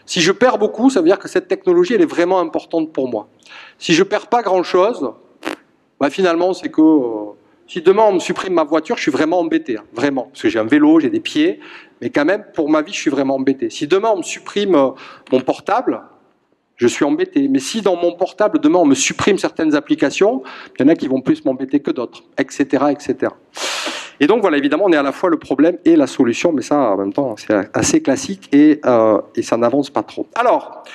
Si je perds beaucoup, ça veut dire que cette technologie elle est vraiment importante pour moi. Si je perds pas grand-chose, bah finalement c'est que si demain on me supprime ma voiture, je suis vraiment embêté, hein, vraiment, parce que j'ai un vélo, j'ai des pieds, mais quand même pour ma vie je suis vraiment embêté. Si demain on me supprime mon portable, je suis embêté. Mais si dans mon portable, demain, on me supprime certaines applications, il y en a qui vont plus m'embêter que d'autres, etc., etc. Et donc, voilà, évidemment, on est à la fois le problème et la solution, mais ça, en même temps, c'est assez classique et ça n'avance pas trop. Alors,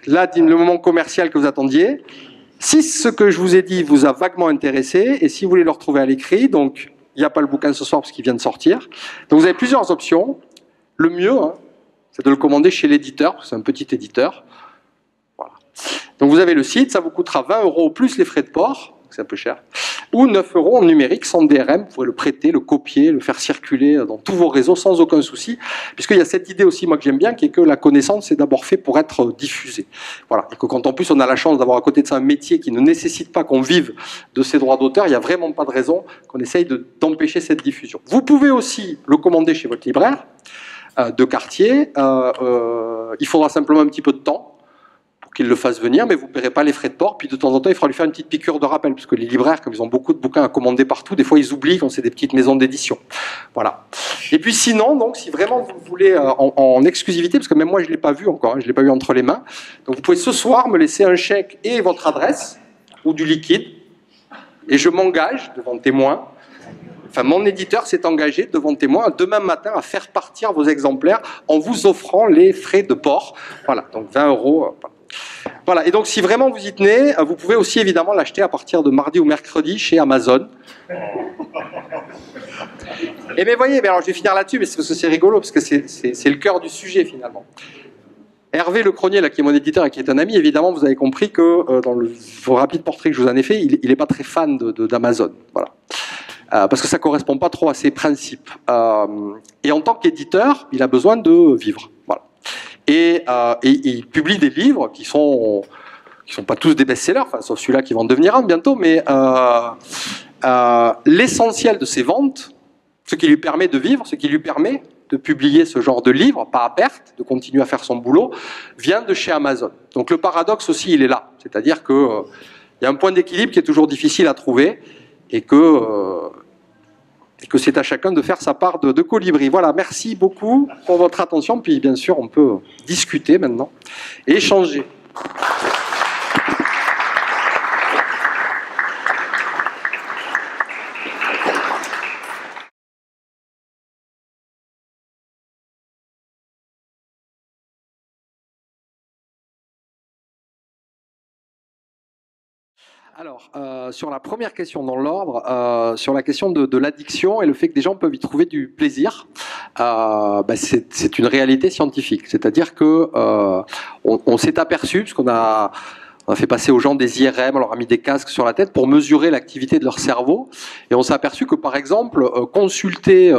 là, le moment commercial que vous attendiez. Si ce que je vous ai dit vous a vaguement intéressé, et si vous voulez le retrouver à l'écrit, donc, il n'y a pas le bouquin ce soir parce qu'il vient de sortir. Donc, vous avez plusieurs options. Le mieux, hein, c'est de le commander chez l'éditeur, parce que c'est un petit éditeur. Donc vous avez le site, ça vous coûtera 20 € plus les frais de port, c'est un peu cher, ou 9 € en numérique sans DRM, vous pouvez le prêter, le copier, le faire circuler dans tous vos réseaux sans aucun souci, puisqu'il y a cette idée aussi, moi que j'aime bien, qui est que la connaissance c'est d'abord fait pour être diffusée. Voilà. Et que quand en plus on a la chance d'avoir à côté de ça un métier qui ne nécessite pas qu'on vive de ses droits d'auteur, il n'y a vraiment pas de raison qu'on essaye d'empêcher cette diffusion. Vous pouvez aussi le commander chez votre libraire de quartier, il faudra simplement un petit peu de temps, qu'il le fasse venir, mais vous ne paierez pas les frais de port. Puis de temps en temps, il faudra lui faire une petite piqûre de rappel, parce que les libraires, comme ils ont beaucoup de bouquins à commander partout, des fois ils oublient quand c'est des petites maisons d'édition. Voilà. Et puis sinon, donc, si vraiment vous voulez en exclusivité, parce que même moi je ne l'ai pas vu encore, hein, je ne l'ai pas eu entre les mains, donc vous pouvez ce soir me laisser un chèque et votre adresse, ou du liquide, et je m'engage devant témoin. Enfin, mon éditeur s'est engagé devant témoin demain matin à faire partir vos exemplaires en vous offrant les frais de port. Voilà, donc 20 €. Voilà, et donc si vraiment vous y tenez, vous pouvez aussi évidemment l'acheter à partir de mardi ou mercredi chez Amazon. Et bien voyez, alors je vais finir là-dessus, mais c'est parce que c'est rigolo, parce que c'est le cœur du sujet finalement. Hervé Lecronier, là, qui est mon éditeur et qui est un ami, évidemment, vous avez compris que dans le rapide portrait que je vous en ai fait, il n'est pas très fan d'Amazon. Voilà. Parce que ça ne correspond pas trop à ses principes. Et en tant qu'éditeur, il a besoin de vivre. Voilà. Et il publie des livres qui sont pas tous des best-sellers, enfin, sauf celui-là qui va en devenir un bientôt, mais l'essentiel de ses ventes, ce qui lui permet de vivre, ce qui lui permet de publier ce genre de livre, pas à perte, de continuer à faire son boulot, vient de chez Amazon. Donc le paradoxe aussi, il est là. C'est-à-dire qu'il y a un point d'équilibre qui est toujours difficile à trouver et que c'est à chacun de faire sa part de colibri. Voilà, merci beaucoup pour votre attention. Puis bien sûr, on peut discuter maintenant et échanger. Alors, sur la première question dans l'ordre, sur la question de l'addiction et le fait que des gens peuvent y trouver du plaisir, c'est une réalité scientifique. C'est-à-dire que on s'est aperçu, parce qu'on a fait passer aux gens des IRM, on leur a mis des casques sur la tête pour mesurer l'activité de leur cerveau, et on s'est aperçu que par exemple, consulter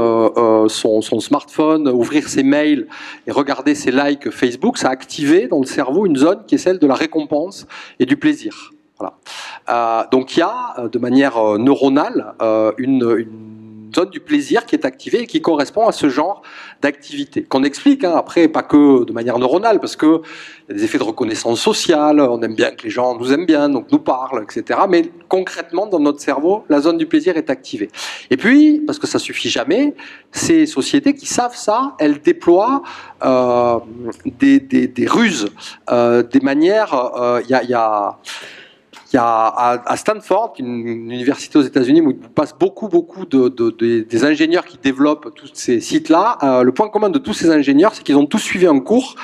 son smartphone, ouvrir ses mails et regarder ses likes Facebook, ça a activé dans le cerveau une zone qui est celle de la récompense et du plaisir. Voilà. Donc il y a, de manière neuronale, une zone du plaisir qui est activée et qui correspond à ce genre d'activité. Qu'on explique, hein, après, pas que de manière neuronale, parce qu'il y a des effets de reconnaissance sociale, on aime bien que les gens nous aiment bien, donc nous parlent, etc. Mais concrètement, dans notre cerveau, la zone du plaisir est activée. Et puis, parce que ça suffit jamais, ces sociétés qui savent ça, elles déploient des ruses, des manières... Il y a à Stanford, une université aux États-Unis, où il passe beaucoup des ingénieurs qui développent tous ces sites-là. Le point commun de tous ces ingénieurs, c'est qu'ils ont tous suivi un cours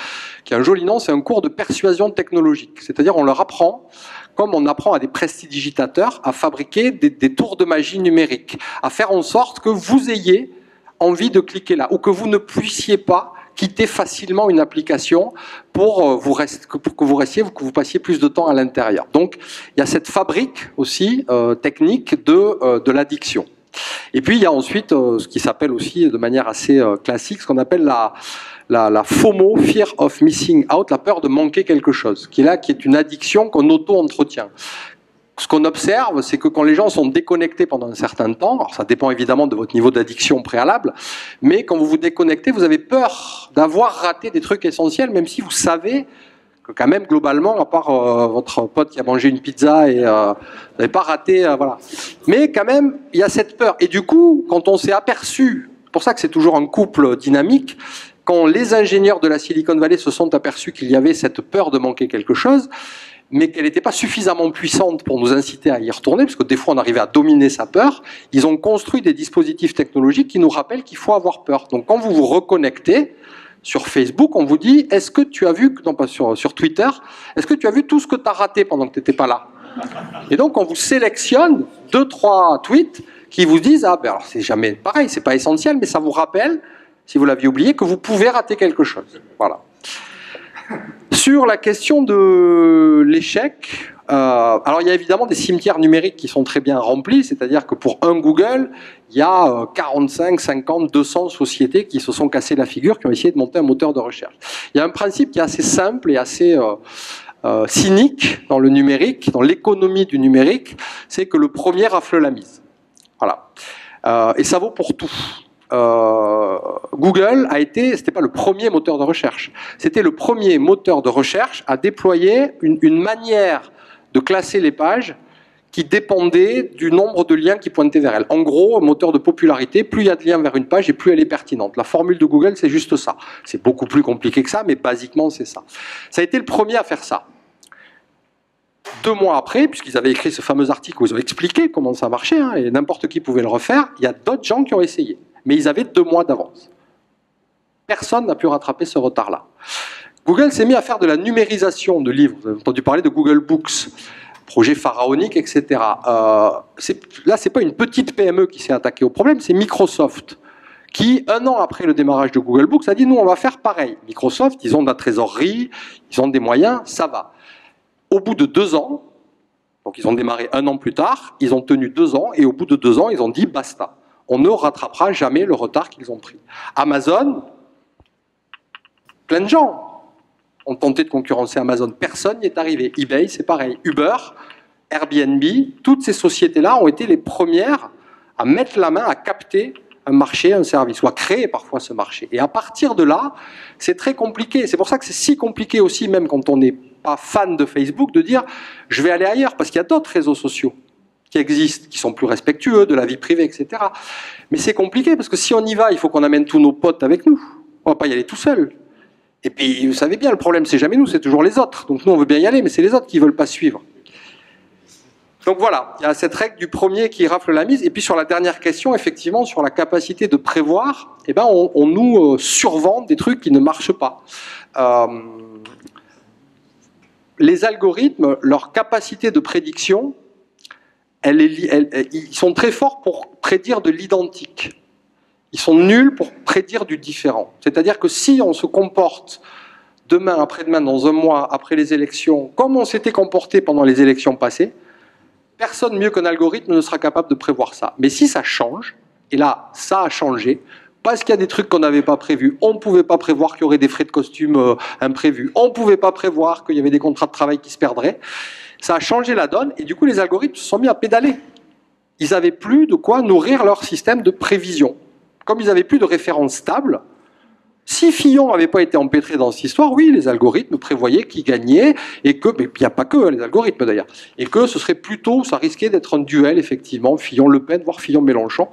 qui a un joli nom, c'est un cours de persuasion technologique. C'est-à-dire, on leur apprend, comme on apprend à des prestidigitateurs, à fabriquer des tours de magie numériques, à faire en sorte que vous ayez envie de cliquer là, ou que vous ne puissiez pas quitter facilement une application pour que vous passiez plus de temps à l'intérieur. Donc, il y a cette fabrique aussi technique de l'addiction. Et puis, il y a ensuite ce qui s'appelle aussi de manière assez classique, ce qu'on appelle la FOMO, Fear of Missing Out, la peur de manquer quelque chose, qui est une addiction qu'on auto-entretient. Ce qu'on observe, c'est que quand les gens sont déconnectés pendant un certain temps, alors ça dépend évidemment de votre niveau d'addiction préalable, mais quand vous vous déconnectez, vous avez peur d'avoir raté des trucs essentiels, même si vous savez que quand même, globalement, à part votre pote qui a mangé une pizza et vous n'avez pas raté, voilà. Mais quand même, il y a cette peur. Et du coup, quand on s'est aperçu, c'est pour ça que c'est toujours un couple dynamique, quand les ingénieurs de la Silicon Valley se sont aperçus qu'il y avait cette peur de manquer quelque chose, mais qu'elle n'était pas suffisamment puissante pour nous inciter à y retourner, parce que des fois on arrivait à dominer sa peur, ils ont construit des dispositifs technologiques qui nous rappellent qu'il faut avoir peur. Donc quand vous vous reconnectez sur Facebook, on vous dit, est-ce que tu as vu, non pas sur Twitter, est-ce que tu as vu tout ce que tu as raté pendant que tu n'étais pas là? Et donc on vous sélectionne 2-3 tweets qui vous disent, ah ben alors c'est jamais pareil, c'est pas essentiel, mais ça vous rappelle, si vous l'aviez oublié, que vous pouvez rater quelque chose. Voilà. Sur la question de l'échec, alors il y a évidemment des cimetières numériques qui sont très bien remplis, c'est-à-dire que pour un Google, il y a 45, 50, 200 sociétés qui se sont cassées la figure, qui ont essayé de monter un moteur de recherche. Il y a un principe qui est assez simple et assez cynique dans le numérique, dans l'économie du numérique, c'est que le premier rafle la mise. Voilà. Et ça vaut pour tout. Google c'était pas le premier moteur de recherche, c'était le premier moteur de recherche à déployer une manière de classer les pages qui dépendait du nombre de liens qui pointaient vers elle. En gros, moteur de popularité, plus il y a de liens vers une page et plus elle est pertinente. La formule de Google, c'est juste ça. C'est beaucoup plus compliqué que ça, mais basiquement, c'est ça. Ça a été le premier à faire ça. 2 mois après, puisqu'ils avaient écrit ce fameux article où ils ont expliqué comment ça marchait, hein, et n'importe qui pouvait le refaire, il y a d'autres gens qui ont essayé. Mais ils avaient 2 mois d'avance. Personne n'a pu rattraper ce retard-là. Google s'est mis à faire de la numérisation de livres. Vous avez entendu parler de Google Books, projet pharaonique, etc. Là, ce n'est pas une petite PME qui s'est attaquée au problème, c'est Microsoft qui, 1 an après le démarrage de Google Books, a dit, nous, on va faire pareil. Microsoft, ils ont de la trésorerie, ils ont des moyens, ça va. Au bout de 2 ans, donc ils ont démarré 1 an plus tard, ils ont tenu 2 ans, et au bout de 2 ans, ils ont dit, basta. On ne rattrapera jamais le retard qu'ils ont pris. Amazon, plein de gens ont tenté de concurrencer Amazon. Personne n'y est arrivé. eBay, c'est pareil. Uber, Airbnb, toutes ces sociétés-là ont été les premières à mettre la main, à capter un marché, un service, ou à créer parfois ce marché. Et à partir de là, c'est très compliqué. C'est pour ça que c'est si compliqué aussi, même quand on n'est pas fan de Facebook, de dire « je vais aller ailleurs », parce qu'il y a d'autres réseaux sociaux qui existent, qui sont plus respectueux de la vie privée, etc. Mais c'est compliqué, parce que si on y va, il faut qu'on amène tous nos potes avec nous. On ne va pas y aller tout seul. Et puis, vous savez bien, le problème, c'est jamais nous, c'est toujours les autres. Donc nous, on veut bien y aller, mais c'est les autres qui ne veulent pas suivre. Donc voilà, il y a cette règle du premier qui rafle la mise. Et puis sur la dernière question, effectivement, sur la capacité de prévoir, eh ben, on nous survend des trucs qui ne marchent pas. Les algorithmes, leur capacité de prédiction, ils sont très forts pour prédire de l'identique. Ils sont nuls pour prédire du différent. C'est-à-dire que si on se comporte demain, après-demain, dans 1 mois, après les élections, comme on s'était comporté pendant les élections passées, personne mieux qu'un algorithme ne sera capable de prévoir ça. Mais si ça change, et là, ça a changé, parce qu'il y a des trucs qu'on n'avait pas prévus, on ne pouvait pas prévoir qu'il y aurait des frais de costume imprévus, on ne pouvait pas prévoir qu'il y avait des contrats de travail qui se perdraient, ça a changé la donne, et du coup, les algorithmes se sont mis à pédaler. Ils n'avaient plus de quoi nourrir leur système de prévision. Comme ils n'avaient plus de référence stable, si Fillon n'avait pas été empêtré dans cette histoire, oui, les algorithmes prévoyaient qui gagnait, et que, mais il n'y a pas que les algorithmes d'ailleurs, et que ce serait plutôt, ça risquait d'être un duel, effectivement, Fillon-Le Pen, voire Fillon-Mélenchon.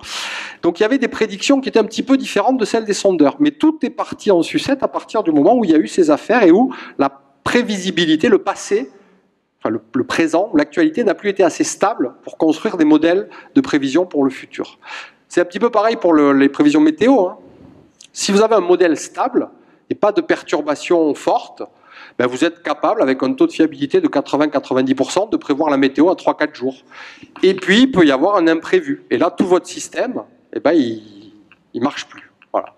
Donc il y avait des prédictions qui étaient un petit peu différentes de celles des sondeurs, mais tout est parti en sucette à partir du moment où il y a eu ces affaires et où la prévisibilité, le passé, enfin le présent, l'actualité n'a plus été assez stable pour construire des modèles de prévision pour le futur. C'est un petit peu pareil pour les prévisions météo, hein. Si vous avez un modèle stable et pas de perturbations fortes, ben vous êtes capable, avec un taux de fiabilité de 80-90%, de prévoir la météo à 3-4 jours. Et puis, il peut y avoir un imprévu. Et là, tout votre système, eh ben, il ne marche plus. Voilà.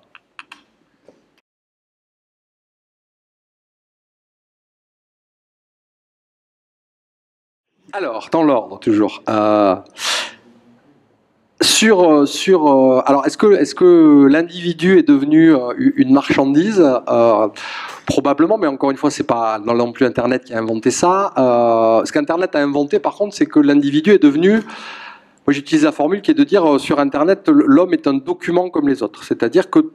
Alors, dans l'ordre, toujours. Alors, est-ce que l'individu est devenu une marchandise? Probablement, mais encore une fois, c'est pas non plus Internet qui a inventé ça. Ce qu'Internet a inventé, par contre, c'est que l'individu est devenu... Moi, j'utilise la formule qui est de dire sur Internet, l'homme est un document comme les autres. C'est-à-dire que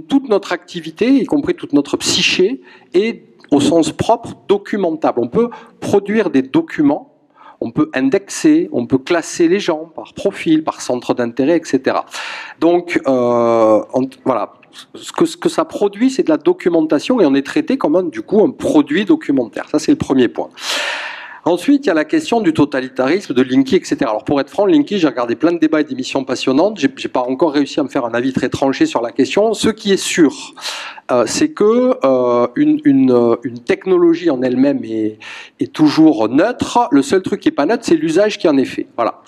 toute notre activité, y compris toute notre psyché, est au sens propre documentable. On peut produire des documents. On peut indexer, on peut classer les gens par profil, par centre d'intérêt, etc. Donc, voilà, ce que ça produit, c'est de la documentation et on est traité comme un produit documentaire. Ça, c'est le premier point. Ensuite, il y a la question du totalitarisme, de Linky, etc. Alors, pour être franc, Linky, j'ai regardé plein de débats et d'émissions passionnantes. J'ai pas encore réussi à me faire un avis très tranché sur la question. Ce qui est sûr, c'est que une technologie en elle-même est toujours neutre. Le seul truc qui est pas neutre, c'est l'usage qui en est fait. Voilà.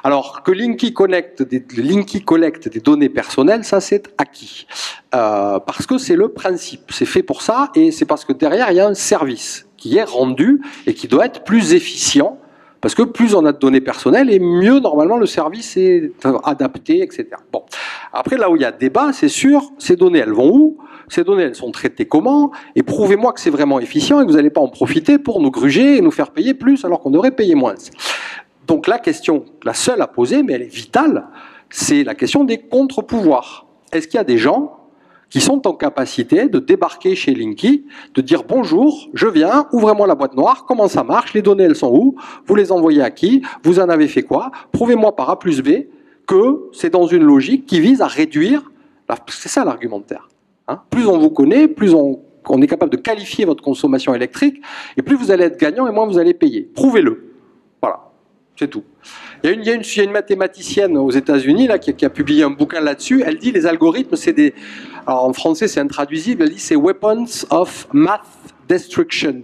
Alors, que Linky collecte des données personnelles, ça, c'est acquis. Parce que c'est le principe. C'est fait pour ça et c'est parce que derrière, il y a un service qui est rendu et qui doit être plus efficient, parce que plus on a de données personnelles et mieux normalement le service est adapté, etc. Bon. Après, là où il y a débat, c'est sûr, ces données elles vont où? Ces données elles sont traitées comment? Et prouvez-moi que c'est vraiment efficient et que vous n'allez pas en profiter pour nous gruger et nous faire payer plus alors qu'on devrait payer moins. Donc la question, la seule à poser, mais elle est vitale, c'est la question des contre-pouvoirs. Est-ce qu'il y a des gens qui sont en capacité de débarquer chez Linky, de dire bonjour, je viens, ouvrez-moi la boîte noire, comment ça marche, les données elles sont où, vous les envoyez à qui, vous en avez fait quoi, prouvez-moi par A plus B que c'est dans une logique qui vise à réduire, c'est ça l'argumentaire. Hein, plus on vous connaît, plus on est capable de qualifier votre consommation électrique, et plus vous allez être gagnant et moins vous allez payer. Prouvez-le. Voilà, c'est tout. Il y a une mathématicienne aux États-Unis là qui a publié un bouquin là-dessus. Elle dit les algorithmes, c'est des... Alors en français, c'est intraduisible. Elle dit c'est weapons of math destructions.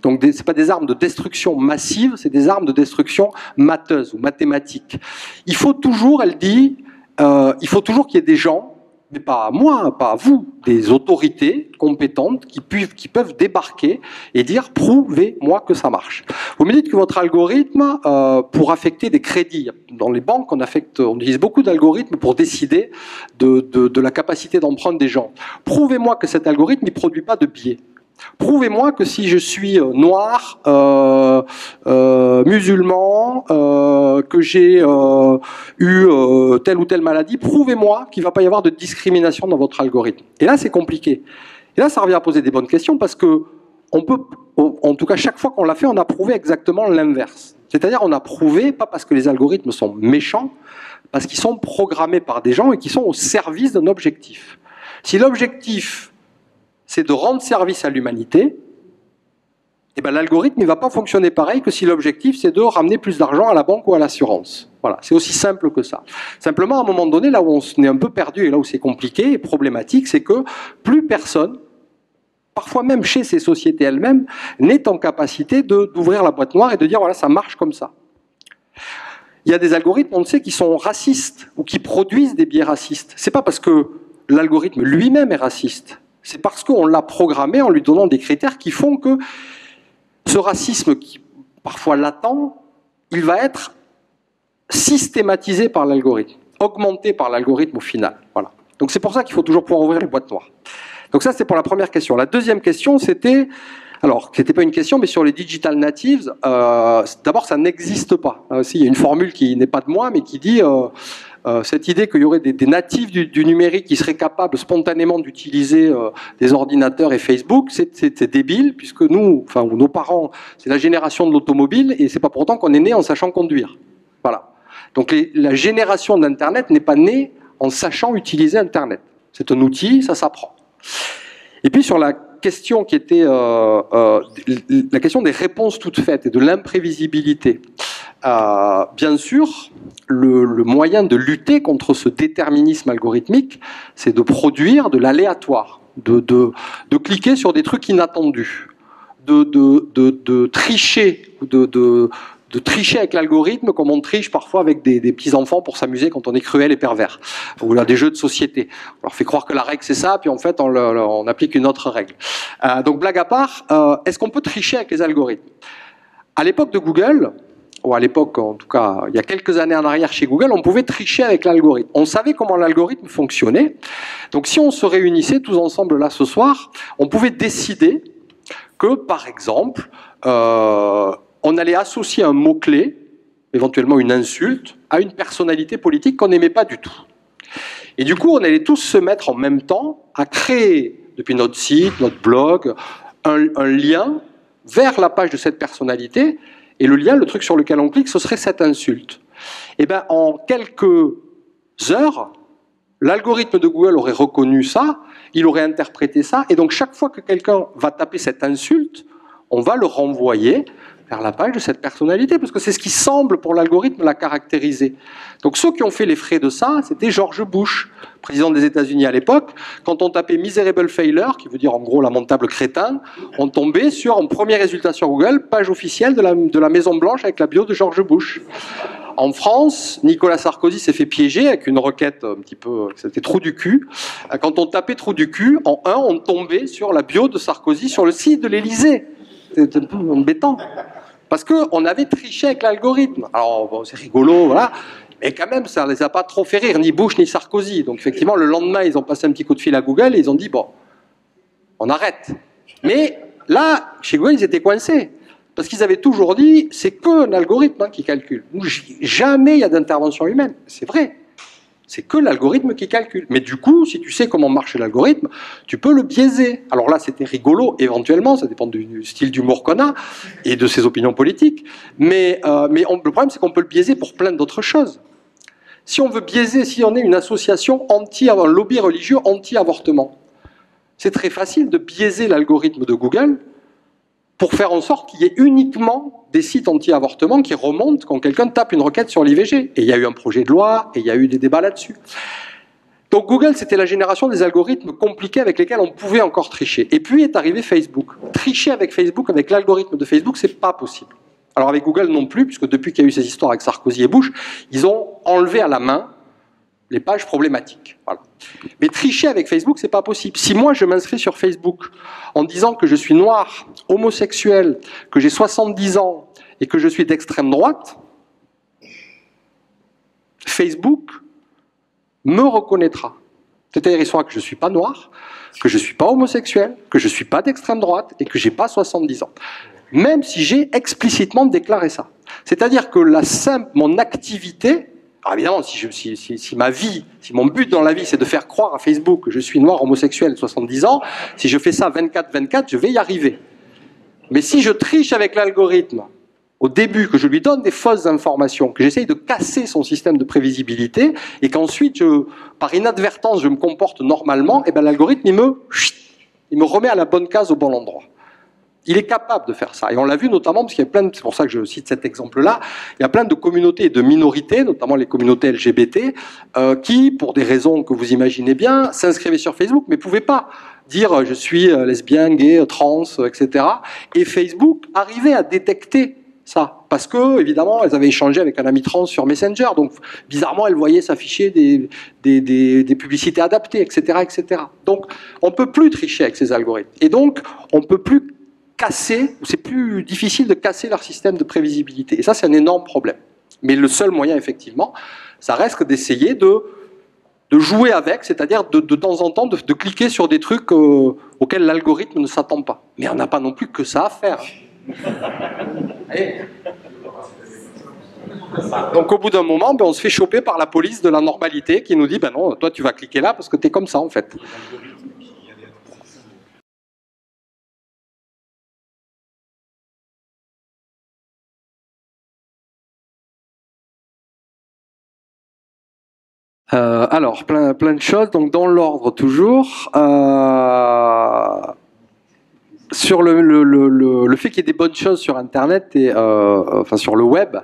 Donc c'est pas des armes de destruction massive, c'est des armes de destruction matheuses ou mathématiques. Il faut toujours, elle dit, il faut toujours qu'il y ait des gens mais pas à moi, pas à vous, des autorités compétentes qui peuvent débarquer et dire « prouvez-moi que ça marche ». Vous me dites que votre algorithme, pour affecter des crédits, dans les banques, on utilise beaucoup d'algorithmes pour décider de la capacité d'emprunt des gens. Prouvez-moi que cet algorithme ne produit pas de biais. Prouvez-moi que si je suis noir, musulman, que j'ai eu telle ou telle maladie, prouvez-moi qu'il ne va pas y avoir de discrimination dans votre algorithme. Et là, c'est compliqué. Et là, ça revient à poser des bonnes questions parce que on peut, en tout cas, chaque fois qu'on l'a fait, on a prouvé exactement l'inverse. C'est-à-dire, on a prouvé, pas parce que les algorithmes sont méchants, parce qu'ils sont programmés par des gens et qui sont au service d'un objectif. Si l'objectif c'est de rendre service à l'humanité, eh ben, l'algorithme ne va pas fonctionner pareil que si l'objectif c'est de ramener plus d'argent à la banque ou à l'assurance. Voilà, c'est aussi simple que ça. Simplement, à un moment donné, là où on est un peu perdu et là où c'est compliqué et problématique, c'est que plus personne, parfois même chez ces sociétés elles-mêmes, n'est en capacité d'ouvrir la boîte noire et de dire voilà, ça marche comme ça. Il y a des algorithmes, on le sait, qui sont racistes ou qui produisent des biais racistes. C'est pas parce que l'algorithme lui-même est raciste. C'est parce qu'on l'a programmé en lui donnant des critères qui font que ce racisme, qui parfois latent, il va être systématisé par l'algorithme, augmenté par l'algorithme au final. Voilà. Donc c'est pour ça qu'il faut toujours pouvoir ouvrir les boîtes noires. Donc ça, c'est pour la première question. La deuxième question, c'était... Alors, c'était pas une question, mais sur les digital natives, d'abord, ça n'existe pas. Il y a une formule qui n'est pas de moi, mais qui dit... cette idée qu'il y aurait des natifs du numérique qui seraient capables spontanément d'utiliser des ordinateurs et Facebook, c'est débile, puisque nous, enfin, nos parents, c'est la génération de l'automobile, et c'est pas pour autant qu'on est né en sachant conduire. Voilà. Donc la génération d'Internet n'est pas née en sachant utiliser Internet. C'est un outil, ça s'apprend. Et puis sur la question qui était la question des réponses toutes faites et de l'imprévisibilité. Bien sûr, le moyen de lutter contre ce déterminisme algorithmique, c'est de produire de l'aléatoire, de cliquer sur des trucs inattendus, de tricher, de tricher avec l'algorithme comme on triche parfois avec des petits-enfants pour s'amuser quand on est cruel et pervers. Ou là, des jeux de société. On leur fait croire que la règle c'est ça, puis en fait on applique une autre règle. Donc blague à part, est-ce qu'on peut tricher avec les algorithmes? À l'époque de Google, ou à l'époque, en tout cas, il y a quelques années en arrière chez Google, on pouvait tricher avec l'algorithme. On savait comment l'algorithme fonctionnait. Donc si on se réunissait tous ensemble là ce soir, on pouvait décider que, par exemple, on allait associer un mot-clé, éventuellement une insulte, à une personnalité politique qu'on n'aimait pas du tout. Et du coup, on allait tous se mettre en même temps à créer, depuis notre site, notre blog, un lien vers la page de cette personnalité. Et le lien, le truc sur lequel on clique, ce serait cette insulte. Et bien, en quelques heures, l'algorithme de Google aurait reconnu ça, il aurait interprété ça, et donc chaque fois que quelqu'un va taper cette insulte, on va le renvoyer vers la page de cette personnalité, parce que c'est ce qui semble pour l'algorithme la caractériser. Donc ceux qui ont fait les frais de ça, c'était George Bush, président des États-Unis à l'époque. Quand on tapait Miserable Failure, qui veut dire en gros lamentable crétin, on tombait sur, en premier résultat sur Google, page officielle de la Maison Blanche avec la bio de George Bush. En France, Nicolas Sarkozy s'est fait piéger avec une requête un petit peu, c'était trou du cul. Quand on tapait trou du cul, en 1, on tombait sur la bio de Sarkozy sur le site de l'Élysée. C'était un peu embêtant. Parce qu'on avait triché avec l'algorithme. Alors, bon, c'est rigolo, voilà. Mais quand même, ça ne les a pas trop fait rire, ni Bush, ni Sarkozy. Donc, effectivement, le lendemain, ils ont passé un petit coup de fil à Google et ils ont dit, bon, on arrête. Mais là, chez Google, ils étaient coincés. Parce qu'ils avaient toujours dit, c'est qu'un algorithme qui calcule. Jamais il y a d'intervention humaine. C'est vrai. C'est que l'algorithme qui calcule. Mais du coup, si tu sais comment marche l'algorithme, tu peux le biaiser. Alors là, c'était rigolo, éventuellement, ça dépend du style d'humour qu'on a et de ses opinions politiques. Mais le problème, c'est qu'on peut le biaiser pour plein d'autres choses. Si on veut biaiser, si on est une association un lobby religieux anti-avortement, c'est très facile de biaiser l'algorithme de Google pour faire en sorte qu'il y ait uniquement des sites anti-avortement qui remontent quand quelqu'un tape une requête sur l'IVG. Et il y a eu un projet de loi, et il y a eu des débats là-dessus. Donc Google, c'était la génération des algorithmes compliqués avec lesquels on pouvait encore tricher. Et puis est arrivé Facebook. Tricher avec Facebook, avec l'algorithme de Facebook, c'est pas possible. Alors avec Google non plus, puisque depuis qu'il y a eu ces histoires avec Sarkozy et Bush, ils ont enlevé à la main les pages problématiques. Voilà. Mais tricher avec Facebook, c'est pas possible. Si moi je m'inscris sur Facebook en disant que je suis noir, homosexuel, que j'ai 70 ans et que je suis d'extrême droite, Facebook me reconnaîtra. C'est-à-dire il saura que je ne suis pas noir, que je ne suis pas homosexuel, que je ne suis pas d'extrême droite et que je n'ai pas 70 ans. Même si j'ai explicitement déclaré ça. C'est-à-dire que mon activité, alors évidemment, si ma vie, si mon but dans la vie c'est de faire croire à Facebook que je suis noir, homosexuel, 70 ans, si je fais ça 24/24, je vais y arriver. Mais si je triche avec l'algorithme, au début, que je lui donne des fausses informations, que j'essaye de casser son système de prévisibilité, et qu'ensuite, par inadvertance, je me comporte normalement, et ben l'algorithme, il me remet à la bonne case au bon endroit. Il est capable de faire ça. Et on l'a vu notamment, parce qu'il y a c'est pour ça que je cite cet exemple-là, il y a plein de communautés et de minorités, notamment les communautés LGBT, qui, pour des raisons que vous imaginez bien, s'inscrivaient sur Facebook, mais ne pouvaient pas dire je suis lesbien, gay, trans, etc. Et Facebook arrivait à détecter ça, parce que évidemment elles avaient échangé avec un ami trans sur Messenger, donc bizarrement elles voyaient s'afficher des publicités adaptées, etc., etc. Donc on ne peut plus tricher avec ces algorithmes, et donc on ne peut plus casser, c'est plus difficile de casser leur système de prévisibilité, et ça c'est un énorme problème. Mais le seul moyen effectivement, ça reste d'essayer de jouer avec, c'est-à-dire de temps en temps de cliquer sur des trucs auxquels l'algorithme ne s'attend pas. Mais on n'a pas non plus que ça à faire. Donc au bout d'un moment, on se fait choper par la police de la normalité qui nous dit ben non, toi tu vas cliquer là parce que tu es comme ça en fait. Alors, plein de choses, donc dans l'ordre toujours. Sur le fait qu'il y ait des bonnes choses sur Internet et enfin sur le web,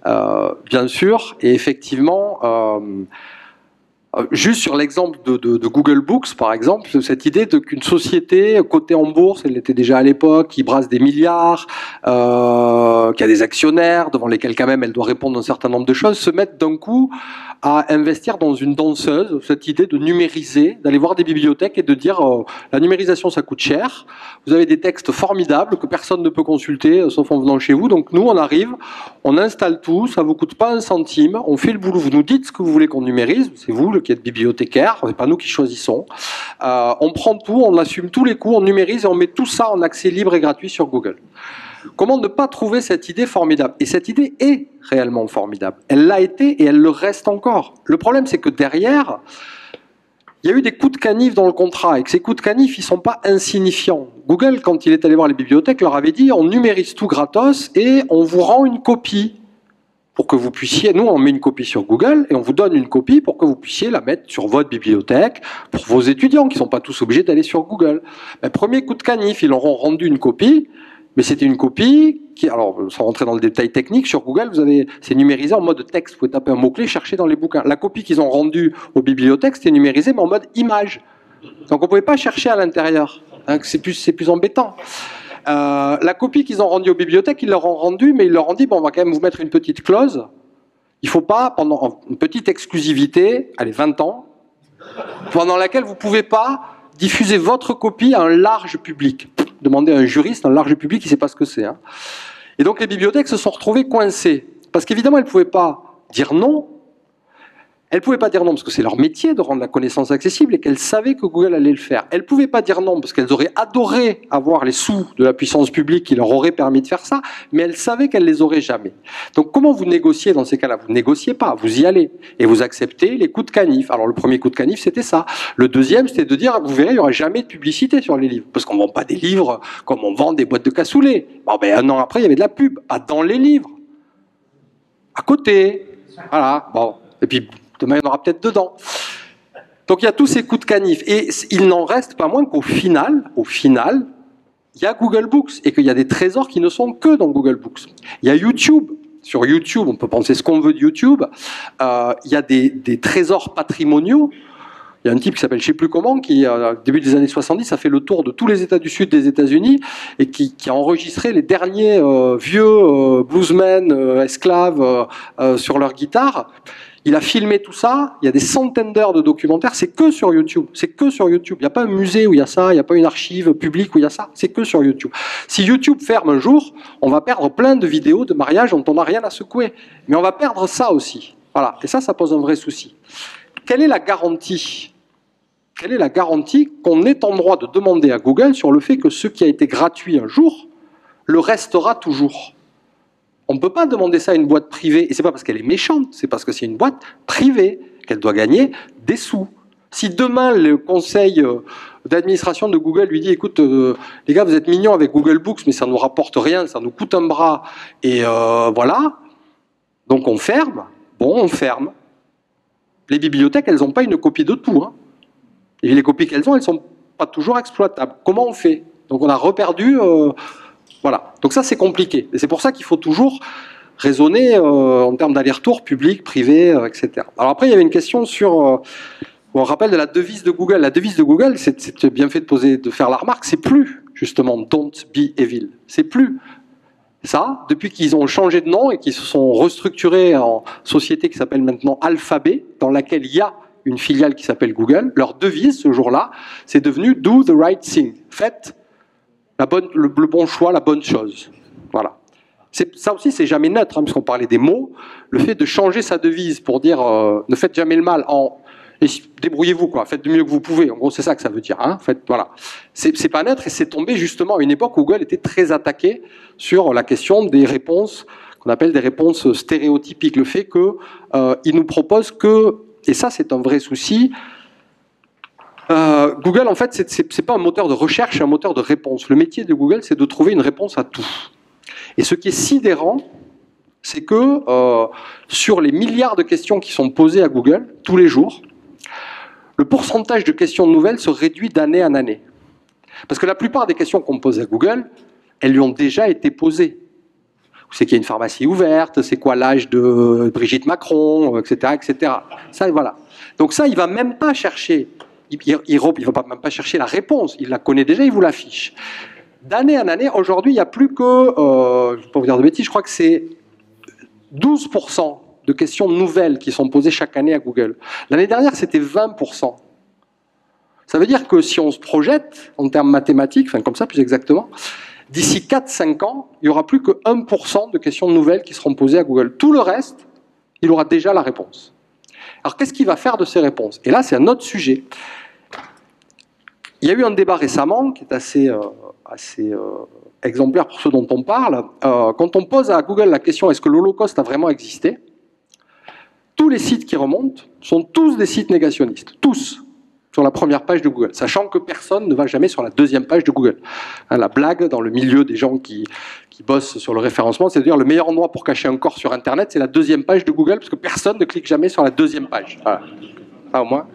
bien sûr, et effectivement, juste sur l'exemple de Google Books, par exemple, cette idée qu'une société cotée en bourse, elle était déjà à l'époque, qui brasse des milliards, qui a des actionnaires devant lesquels quand même elle doit répondre à un certain nombre de choses, se mettent d'un coup à investir dans une danseuse, cette idée de numériser, d'aller voir des bibliothèques et de dire la numérisation ça coûte cher, vous avez des textes formidables que personne ne peut consulter sauf en venant chez vous, donc nous on arrive, on installe tout, ça vous coûte pas un centime, on fait le boulot, vous nous dites ce que vous voulez qu'on numérise, c'est vous qui êtes bibliothécaire, c'est pas nous qui choisissons, on prend tout, on assume tous les coûts, on numérise et on met tout ça en accès libre et gratuit sur Google. Comment ne pas trouver cette idée formidable? Et cette idée est réellement formidable. Elle l'a été et elle le reste encore. Le problème, c'est que derrière, il y a eu des coups de canif dans le contrat, et que ces coups de canif, ils ne sont pas insignifiants. Google, quand il est allé voir les bibliothèques, leur avait dit on numérise tout gratos et on vous rend une copie pour que vous puissiez, nous on met une copie sur Google et on vous donne une copie pour que vous puissiez la mettre sur votre bibliothèque pour vos étudiants qui ne sont pas tous obligés d'aller sur Google. Ben, premier coup de canif, ils leur ont rendu une copie. Mais c'était une copie qui, alors sans rentrer dans le détail technique, sur Google, c'est numérisé en mode texte. Vous pouvez taper un mot-clé, chercher dans les bouquins. La copie qu'ils ont rendue aux bibliothèques, c'était numérisé, mais en mode image. Donc on ne pouvait pas chercher à l'intérieur. Hein, c'est plus embêtant. La copie qu'ils ont rendue aux bibliothèques, ils leur ont rendue, mais ils leur ont dit, bon, on va quand même vous mettre une petite clause. Il ne faut pas, pendant une petite exclusivité, allez, 20 ans, pendant laquelle vous ne pouvez pas diffuser votre copie à un large public. Demandez à un juriste, un large public, il ne sait pas ce que c'est. Hein. Et donc les bibliothèques se sont retrouvées coincées. Parce qu'évidemment, elles ne pouvaient pas dire non. Elles ne pouvaient pas dire non parce que c'est leur métier de rendre la connaissance accessible et qu'elles savaient que Google allait le faire. Elles ne pouvaient pas dire non parce qu'elles auraient adoré avoir les sous de la puissance publique qui leur auraient permis de faire ça, mais elles savaient qu'elles ne les auraient jamais. Donc comment vous négociez dans ces cas-là? Vous ne négociez pas, vous y allez. Et vous acceptez les coups de canif. Alors le premier coup de canif, c'était ça. Le deuxième, c'était de dire, vous verrez, il n'y aura jamais de publicité sur les livres. Parce qu'on ne vend pas des livres comme on vend des boîtes de cassoulet. Bon, ben, un an après, il y avait de la pub. Pas dans les livres. À côté. Voilà. Bon. Et puis, demain, il y en aura peut-être dedans. Donc il y a tous ces coups de canif. Et il n'en reste pas moins qu'au final, il y a Google Books et qu'il y a des trésors qui ne sont que dans Google Books. Il y a YouTube. Sur YouTube, on peut penser ce qu'on veut de YouTube. Il y a des trésors patrimoniaux. Il y a un type qui s'appelle je ne sais plus comment, qui, au début des années 70, a fait le tour de tous les États du Sud des États-Unis et qui a enregistré les derniers vieux bluesmen, esclaves sur leur guitare. Il a filmé tout ça, il y a des centaines d'heures de documentaires, c'est que sur YouTube. C'est que sur YouTube. Il n'y a pas un musée où il y a ça, il n'y a pas une archive publique où il y a ça, c'est que sur YouTube. Si YouTube ferme un jour, on va perdre plein de vidéos de mariage dont on n'a rien à secouer. Mais on va perdre ça aussi. Voilà. Et ça pose un vrai souci. Quelle est la garantie? Quelle est la garantie qu'on est en droit de demander à Google sur le fait que ce qui a été gratuit un jour le restera toujours? On ne peut pas demander ça à une boîte privée, et c'est pas parce qu'elle est méchante, c'est parce que c'est une boîte privée, qu'elle doit gagner des sous. Si demain le conseil d'administration de Google lui dit, écoute, les gars, vous êtes mignons avec Google Books, mais ça ne nous rapporte rien, ça nous coûte un bras, et voilà, donc on ferme, bon, on ferme. Les bibliothèques, elles n'ont pas une copie de tout, hein. Et les copies qu'elles ont, elles ne sont pas toujours exploitables. Comment on fait? Donc on a reperdu... voilà. Donc ça, c'est compliqué. Et c'est pour ça qu'il faut toujours raisonner en termes d'aller-retour public, privé, etc. Alors après, il y avait une question sur... on rappelle de la devise de Google. La devise de Google, c'est bien fait de faire la remarque, c'est plus, justement, Don't be evil. C'est plus ça, depuis qu'ils ont changé de nom et qu'ils se sont restructurés en société qui s'appelle maintenant Alphabet, dans laquelle il y a une filiale qui s'appelle Google. Leur devise, ce jour-là, c'est devenu Do the right thing. Faites le bon choix, la bonne chose. Voilà. Ça aussi, c'est jamais neutre, hein, puisqu'on parlait des mots. Le fait de changer sa devise pour dire ne faites jamais le mal, débrouillez-vous, quoi, faites du mieux que vous pouvez. En gros, c'est ça que ça veut dire. Hein, voilà. C'est pas neutre, et c'est tombé justement à une époque où Google était très attaqué sur la question des réponses qu'on appelle des réponses stéréotypiques. Le fait qu'il nous propose que, et ça c'est un vrai souci, Google, en fait, c'est pas un moteur de recherche, c'est un moteur de réponse. Le métier de Google, c'est de trouver une réponse à tout. Et ce qui est sidérant, c'est que sur les milliards de questions qui sont posées à Google, tous les jours, le pourcentage de questions nouvelles se réduit d'année en année. Parce que la plupart des questions qu'on pose à Google, elles lui ont déjà été posées. C'est qu'il y a une pharmacie ouverte, c'est quoi l'âge de Brigitte Macron, etc., etc. Ça, voilà. Donc ça, il ne va même pas chercher... Il ne va même pas chercher la réponse, il la connaît déjà, il vous l'affiche. D'année en année, aujourd'hui, il n'y a plus que, je ne vais pas vous dire de bêtises, je crois que c'est 12% de questions nouvelles qui sont posées chaque année à Google. L'année dernière, c'était 20%. Ça veut dire que si on se projette, en termes mathématiques, enfin comme ça plus exactement, d'ici 4-5 ans, il n'y aura plus que 1% de questions nouvelles qui seront posées à Google. Tout le reste, il aura déjà la réponse. Alors qu'est-ce qu'il va faire de ces réponses? Et là, c'est un autre sujet. Il y a eu un débat récemment qui est assez exemplaire pour ceux dont on parle. Quand on pose à Google la question est-ce que l'Holocauste a vraiment existé, tous les sites qui remontent sont tous des sites négationnistes. Tous. Sur la première page de Google. Sachant que personne ne va jamais sur la deuxième page de Google. Hein, la blague dans le milieu des gens qui bossent sur le référencement, c'est de dire le meilleur endroit pour cacher un corps sur Internet, c'est la deuxième page de Google, parce que personne ne clique jamais sur la deuxième page. Voilà. Ça, au moins.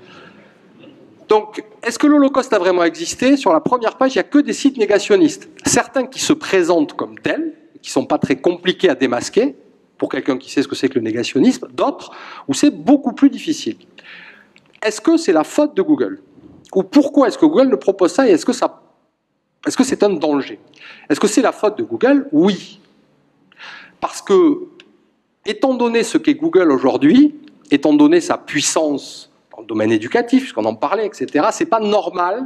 Donc, est-ce que l'Holocauste a vraiment existé? Sur la première page, il n'y a que des sites négationnistes. Certains qui se présentent comme tels, qui ne sont pas très compliqués à démasquer, pour quelqu'un qui sait ce que c'est que le négationnisme, d'autres où c'est beaucoup plus difficile. Est-ce que c'est la faute de Google? Ou pourquoi est-ce que Google ne propose ça et est-ce que c'est un danger? Est-ce que c'est la faute de Google? Oui. Parce que, étant donné ce qu'est Google aujourd'hui, étant donné sa puissance dans le domaine éducatif, puisqu'on en parlait, etc., c'est pas normal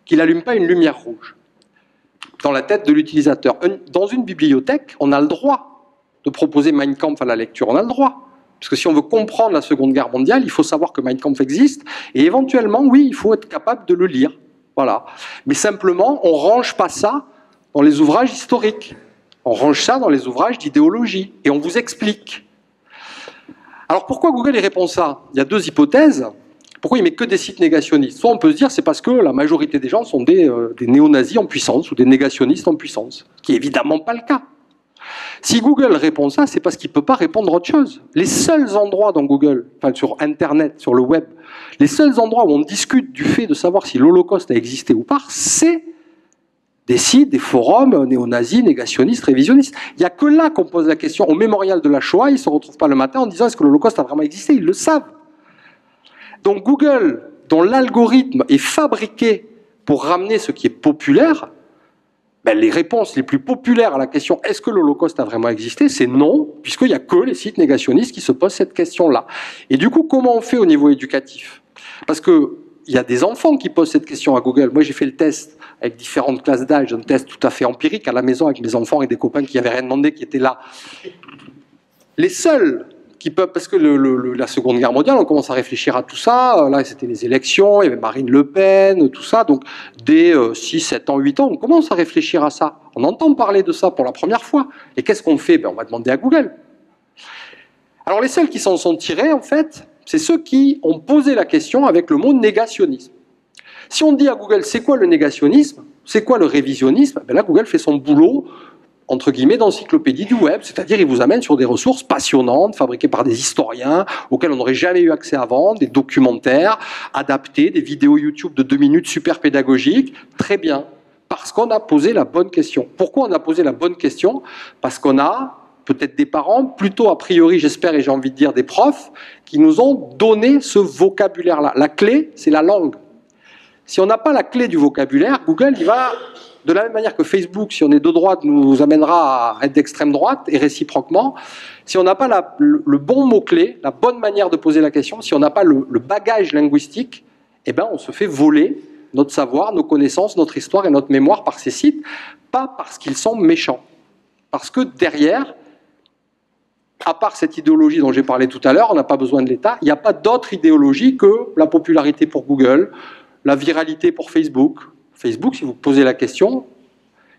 qu'il n'allume pas une lumière rouge dans la tête de l'utilisateur. Dans une bibliothèque, on a le droit de proposer Mein Kampf à la lecture, on a le droit. Parce que si on veut comprendre la Seconde Guerre mondiale, il faut savoir que Mein Kampf existe, et éventuellement, oui, il faut être capable de le lire. Voilà. Mais simplement, on ne range pas ça dans les ouvrages historiques. On range ça dans les ouvrages d'idéologie, et on vous explique. Alors pourquoi Google y répond ça? Il y a deux hypothèses. Pourquoi il met que des sites négationnistes? Soit on peut se dire c'est parce que la majorité des gens sont des néo-nazis en puissance, ou des négationnistes en puissance, ce qui n'est évidemment pas le cas. Si Google répond ça, c'est parce qu'il ne peut pas répondre autre chose. Les seuls endroits dans Google, enfin sur Internet, sur le web, les seuls endroits où on discute du fait de savoir si l'Holocauste a existé ou pas, c'est des sites, des forums néo-nazis, négationnistes, révisionnistes. Il n'y a que là qu'on pose la question. Au mémorial de la Shoah, ils ne se retrouvent pas le matin en disant est-ce que l'Holocauste a vraiment existé? Ils le savent. Donc Google, dont l'algorithme est fabriqué pour ramener ce qui est populaire, Ben, les réponses les plus populaires à la question « Est-ce que l'Holocauste a vraiment existé ?» c'est non, puisqu'il n'y a que les sites négationnistes qui se posent cette question-là. Et du coup, comment on fait au niveau éducatif? Parce qu'il y a des enfants qui posent cette question à Google. Moi, j'ai fait le test avec différentes classes d'âge, un test tout à fait empirique à la maison avec mes enfants et des copains qui n'avaient rien demandé, qui étaient là. Les seuls qui peuvent, parce que la Seconde Guerre mondiale, on commence à réfléchir à tout ça, là c'était les élections, il y avait Marine Le Pen, tout ça, donc dès 6, 7 ans, 8 ans, on commence à réfléchir à ça. On entend parler de ça pour la première fois. Et qu'est-ce qu'on fait? Ben, on va demander à Google. Alors les seuls qui s'en sont tirés, en fait, c'est ceux qui ont posé la question avec le mot négationnisme. Si on dit à Google, c'est quoi le négationnisme? C'est quoi le révisionnisme? Ben là, Google fait son boulot entre guillemets, d'encyclopédie du web, c'est-à-dire il vous amène sur des ressources passionnantes, fabriquées par des historiens, auxquels on n'aurait jamais eu accès avant, des documentaires adaptés, des vidéos YouTube de 2 minutes super pédagogiques, très bien, parce qu'on a posé la bonne question. Pourquoi on a posé la bonne question? Parce qu'on a peut-être des parents, plutôt a priori, j'espère, et j'ai envie de dire des profs, qui nous ont donné ce vocabulaire-là. La clé, c'est la langue. Si on n'a pas la clé du vocabulaire, Google, il va... De la même manière que Facebook, si on est de droite, nous amènera à être d'extrême droite, et réciproquement, si on n'a pas le bon mot-clé, la bonne manière de poser la question, si on n'a pas le bagage linguistique, eh ben on se fait voler notre savoir, nos connaissances, notre histoire et notre mémoire par ces sites, pas parce qu'ils sont méchants. Parce que derrière, à part cette idéologie dont j'ai parlé tout à l'heure, on n'a pas besoin de l'État, il n'y a pas d'autre idéologie que la popularité pour Google, la viralité pour Facebook. Facebook, si vous posez la question,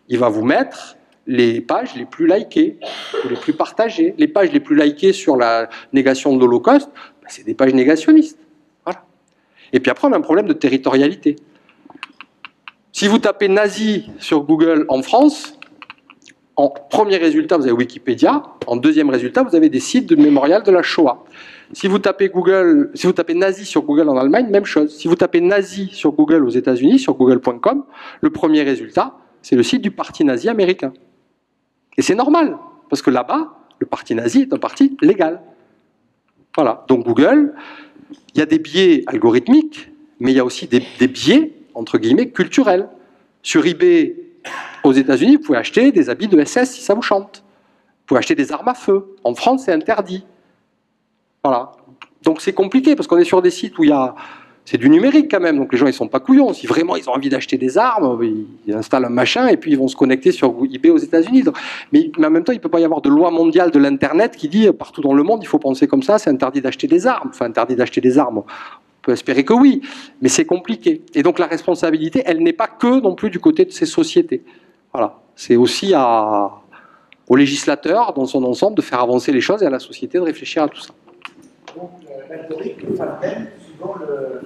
il va vous mettre les pages les plus likées, ou les plus partagées. Les pages les plus likées sur la négation de l'Holocauste, ben, c'est des pages négationnistes. Voilà. Et puis après, on a un problème de territorialité. Si vous tapez nazi sur Google en France, en premier résultat, vous avez Wikipédia. En deuxième résultat, vous avez des sites de mémorial de la Shoah. Si vous tapez nazi sur Google en Allemagne, même chose. Si vous tapez nazi sur Google aux États-Unis, sur google.com, le premier résultat, c'est le site du parti nazi américain. Et c'est normal, parce que là-bas, le parti nazi est un parti légal. Voilà. Donc Google, il y a des biais algorithmiques, mais il y a aussi des biais, entre guillemets, culturels. Sur eBay, aux États-Unis, vous pouvez acheter des habits de SS si ça vous chante. Vous pouvez acheter des armes à feu. En France, c'est interdit. Voilà. Donc c'est compliqué parce qu'on est sur des sites où il y a... C'est du numérique quand même, donc les gens ils sont pas couillons. Si vraiment ils ont envie d'acheter des armes, ils installent un machin et puis ils vont se connecter sur eBay aux États-Unis. Mais en même temps, il ne peut pas y avoir de loi mondiale de l'Internet qui dit partout dans le monde il faut penser comme ça, c'est interdit d'acheter des armes. Enfin, interdit d'acheter des armes. On peut espérer que oui, mais c'est compliqué. Et donc la responsabilité, elle n'est pas que non plus du côté de ces sociétés. Voilà. C'est aussi au législateur dans son ensemble de faire avancer les choses et à la société de réfléchir à tout ça. Donc l'algorithme n'est pas le même suivant le...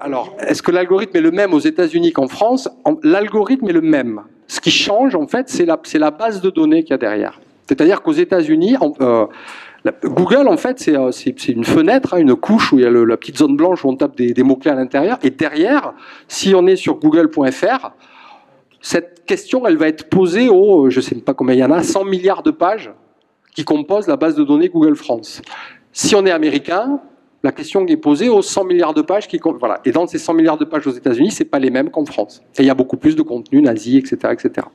Alors, est-ce que l'algorithme est le même aux États-Unis qu'en France? L'algorithme est le même. Ce qui change, en fait, c'est la base de données qu'il y a derrière. C'est-à-dire qu'aux États-Unis, Google, en fait, c'est une fenêtre, une couche où il y a la petite zone blanche où on tape des mots-clés à l'intérieur. Et derrière, si on est sur google.fr, cette question, elle va être posée aux, je ne sais pas combien il y en a, 100 milliards de pages qui composent la base de données Google France. Si on est américain, la question est posée aux 100 milliards de pages qui... Voilà. Et dans ces 100 milliards de pages aux États-Unis, ce n'est pas les mêmes qu'en France. Et il y a beaucoup plus de contenu nazi, etc., etc.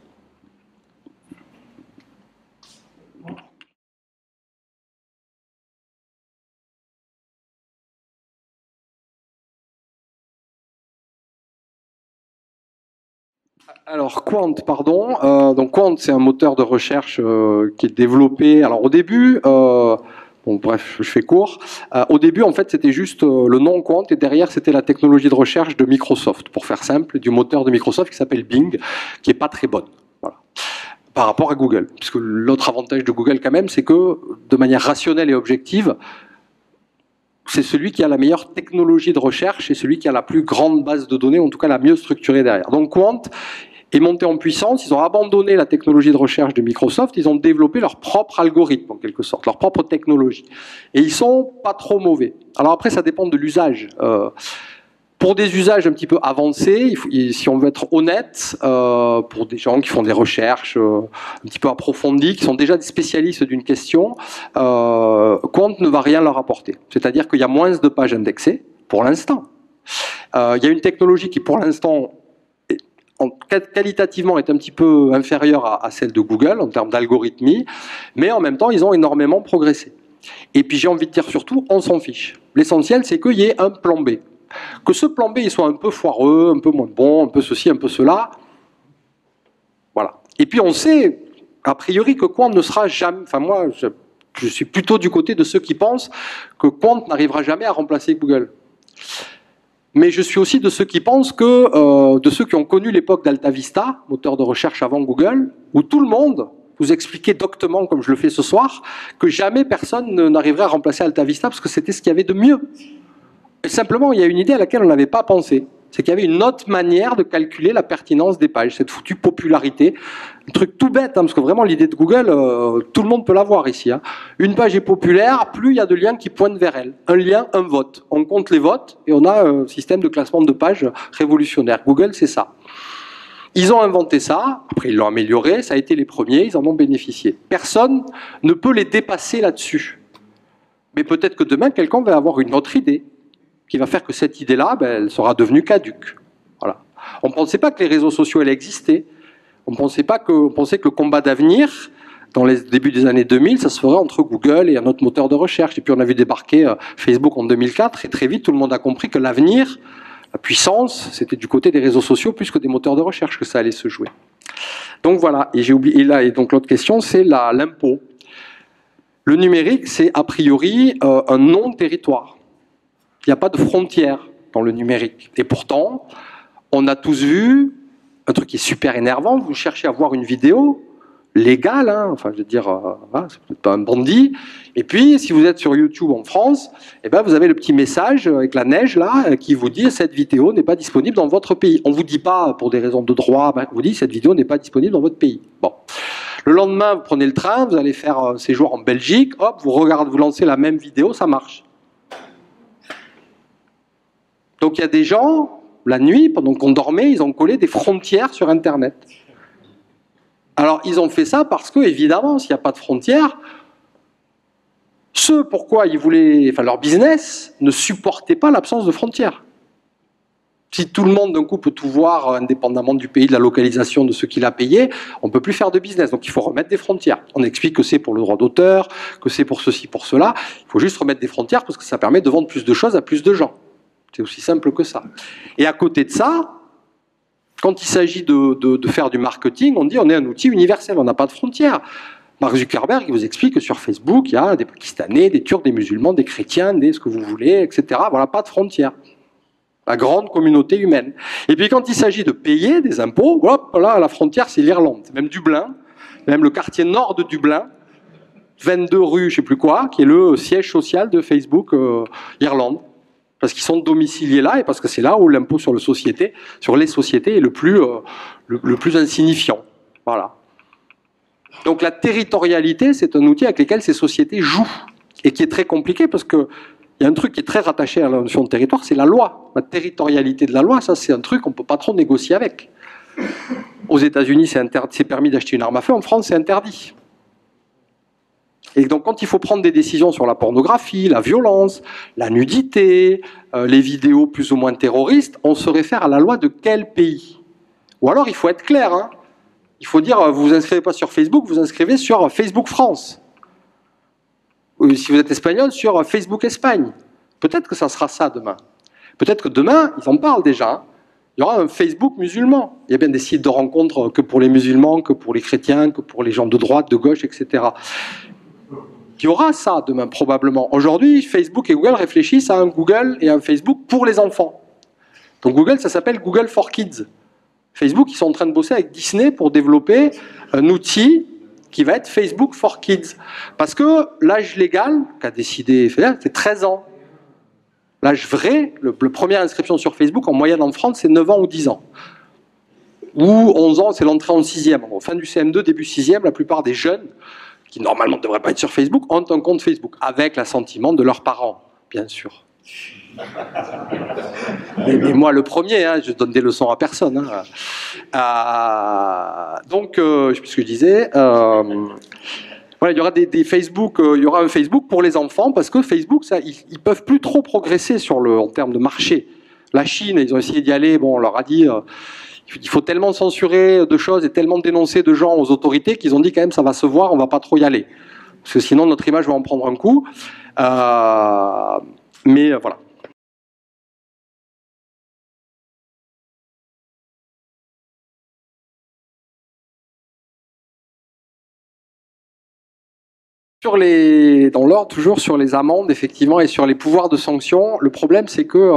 Alors, Quant, pardon. Donc, Quant, c'est un moteur de recherche qui est développé... Alors, au début... Bon, bref, je fais court. Au début, en fait, c'était juste le nom Quant, et derrière, c'était la technologie de recherche de Microsoft, pour faire simple, du moteur de Microsoft qui s'appelle Bing, qui n'est pas très bonne. Voilà. Par rapport à Google. Puisque l'autre avantage de Google, quand même, c'est que, de manière rationnelle et objective, c'est celui qui a la meilleure technologie de recherche et celui qui a la plus grande base de données, en tout cas la mieux structurée derrière. Donc Quant est monté en puissance, ils ont abandonné la technologie de recherche de Microsoft, ils ont développé leur propre algorithme en quelque sorte, leur propre technologie. Et ils sont pas trop mauvais. Alors après, ça dépend de l'usage. Pour des usages un petit peu avancés, si on veut être honnête, pour des gens qui font des recherches un petit peu approfondies, qui sont déjà des spécialistes d'une question, Quant ne va rien leur apporter. C'est-à-dire qu'il y a moins de pages indexées, pour l'instant. Il y a une technologie qui, pour l'instant, qualitativement est un petit peu inférieure à celle de Google en termes d'algorithmie, mais en même temps, ils ont énormément progressé. Et puis j'ai envie de dire surtout, on s'en fiche. L'essentiel, c'est qu'il y ait un plan B. Que ce plan B il soit un peu foireux, un peu moins bon, un peu ceci, un peu cela. Voilà. Et puis on sait, a priori, que Quant ne sera jamais... Enfin moi, je suis plutôt du côté de ceux qui pensent que Quant n'arrivera jamais à remplacer Google. Mais je suis aussi de ceux qui pensent que, de ceux qui ont connu l'époque d'AltaVista, moteur de recherche avant Google, où tout le monde vous expliquait doctement, comme je le fais ce soir, que jamais personne n'arriverait à remplacer AltaVista parce que c'était ce qu'il y avait de mieux. Et simplement, il y a une idée à laquelle on n'avait pas pensé. C'est qu'il y avait une autre manière de calculer la pertinence des pages, cette foutue popularité. Un truc tout bête, hein, parce que vraiment l'idée de Google, tout le monde peut l'avoir ici. Hein. Une page est populaire, plus il y a de liens qui pointent vers elle. Un lien, un vote. On compte les votes et on a un système de classement de pages révolutionnaire. Google, c'est ça. Ils ont inventé ça, après ils l'ont amélioré, ça a été les premiers, ils en ont bénéficié. Personne ne peut les dépasser là-dessus. Mais peut-être que demain, quelqu'un va avoir une autre idée qui va faire que cette idée-là, elle sera devenue caduque. Voilà. On ne pensait pas que les réseaux sociaux allaient exister. On pensait que le combat d'avenir, dans les débuts des années 2000, ça se ferait entre Google et un autre moteur de recherche. Et puis on a vu débarquer Facebook en 2004, et très vite, tout le monde a compris que l'avenir, la puissance, c'était du côté des réseaux sociaux plus que des moteurs de recherche que ça allait se jouer. Donc voilà, et j'ai oublié là, et donc l'autre question, c'est l'impôt. Le numérique, c'est a priori un non-territoire. Il n'y a pas de frontières dans le numérique. Et pourtant, on a tous vu un truc qui est super énervant. Vous cherchez à voir une vidéo légale, hein, enfin, je veux dire, c'est peut-être pas un bandit. Et puis, si vous êtes sur YouTube en France, eh ben, vous avez le petit message avec la neige là qui vous dit cette vidéo n'est pas disponible dans votre pays. On ne vous dit pas pour des raisons de droit, on vous dit cette vidéo n'est pas disponible dans votre pays. Bon. Le lendemain, vous prenez le train, vous allez faire un séjour en Belgique, hop, vous lancez la même vidéo, ça marche. Donc il y a des gens, la nuit, pendant qu'on dormait, ils ont collé des frontières sur Internet. Alors ils ont fait ça parce que, évidemment, s'il n'y a pas de frontières, pourquoi ils voulaient, enfin leur business ne supportait pas l'absence de frontières. Si tout le monde d'un coup peut tout voir indépendamment du pays, de la localisation de ce qu'il a payé, on ne peut plus faire de business. Donc il faut remettre des frontières. On explique que c'est pour le droit d'auteur, que c'est pour ceci, pour cela. Il faut juste remettre des frontières parce que ça permet de vendre plus de choses à plus de gens. C'est aussi simple que ça. Et à côté de ça, quand il s'agit de faire du marketing, on dit on est un outil universel, on n'a pas de frontières. Mark Zuckerberg il vous explique que sur Facebook, il y a des Pakistanais, des Turcs, des musulmans, des chrétiens, des ce que vous voulez, etc. Voilà, pas de frontières. La grande communauté humaine. Et puis quand il s'agit de payer des impôts, hop, là, la frontière, c'est l'Irlande. C'est même Dublin, même le quartier nord de Dublin, 22 rue, je sais plus quoi, qui est le siège social de Facebook Irlande. Parce qu'ils sont domiciliés là et parce que c'est là où l'impôt sur les sociétés est le plus insignifiant. Voilà. Donc la territorialité, c'est un outil avec lequel ces sociétés jouent et qui est très compliqué parce que il y a un truc qui est très rattaché à la notion de territoire, c'est la loi. La territorialité de la loi, ça c'est un truc qu'on ne peut pas trop négocier avec. Aux États-Unis, c'est permis d'acheter une arme à feu, en France, c'est interdit. Et donc quand il faut prendre des décisions sur la pornographie, la violence, la nudité, les vidéos plus ou moins terroristes, on se réfère à la loi de quel pays? Ou alors il faut être clair, hein. Il faut dire, vous vous inscrivez pas sur Facebook, vous vous inscrivez sur Facebook France. Ou si vous êtes espagnol, sur Facebook Espagne. Peut-être que ça sera ça demain. Peut-être que demain, ils en parlent déjà, hein. Il y aura un Facebook musulman. Il y a bien des sites de rencontres que pour les musulmans, que pour les chrétiens, que pour les gens de droite, de gauche, etc. Il y aura ça demain, probablement. Aujourd'hui, Facebook et Google réfléchissent à un Google et un Facebook pour les enfants. Donc Google, ça s'appelle Google for Kids. Facebook, ils sont en train de bosser avec Disney pour développer un outil qui va être Facebook for Kids. Parce que l'âge légal qu'a décidé FEDER, c'est 13 ans. L'âge vrai, le première inscription sur Facebook, en moyenne en France, c'est 9 ans ou 10 ans. Ou 11 ans, c'est l'entrée en 6e. En fin du CM2, début 6e, la plupart des jeunes qui normalement ne devraient pas être sur Facebook, ont un compte Facebook, avec l'assentiment de leurs parents, bien sûr. Mais moi, le premier, hein, je donne des leçons à personne. Hein. Donc, je sais plus ce que je disais. Voilà, il y aura des Facebook, il y aura un Facebook pour les enfants, parce que Facebook, ça, ils peuvent plus trop progresser en termes de marché. La Chine, ils ont essayé d'y aller, bon, on leur a dit... Il faut tellement censurer de choses et tellement dénoncer de gens aux autorités qu'ils ont dit quand même ça va se voir, on va pas trop y aller. Parce que sinon notre image va en prendre un coup. Mais voilà. Dans l'ordre, toujours sur les amendes, effectivement, et sur les pouvoirs de sanction, le problème, c'est que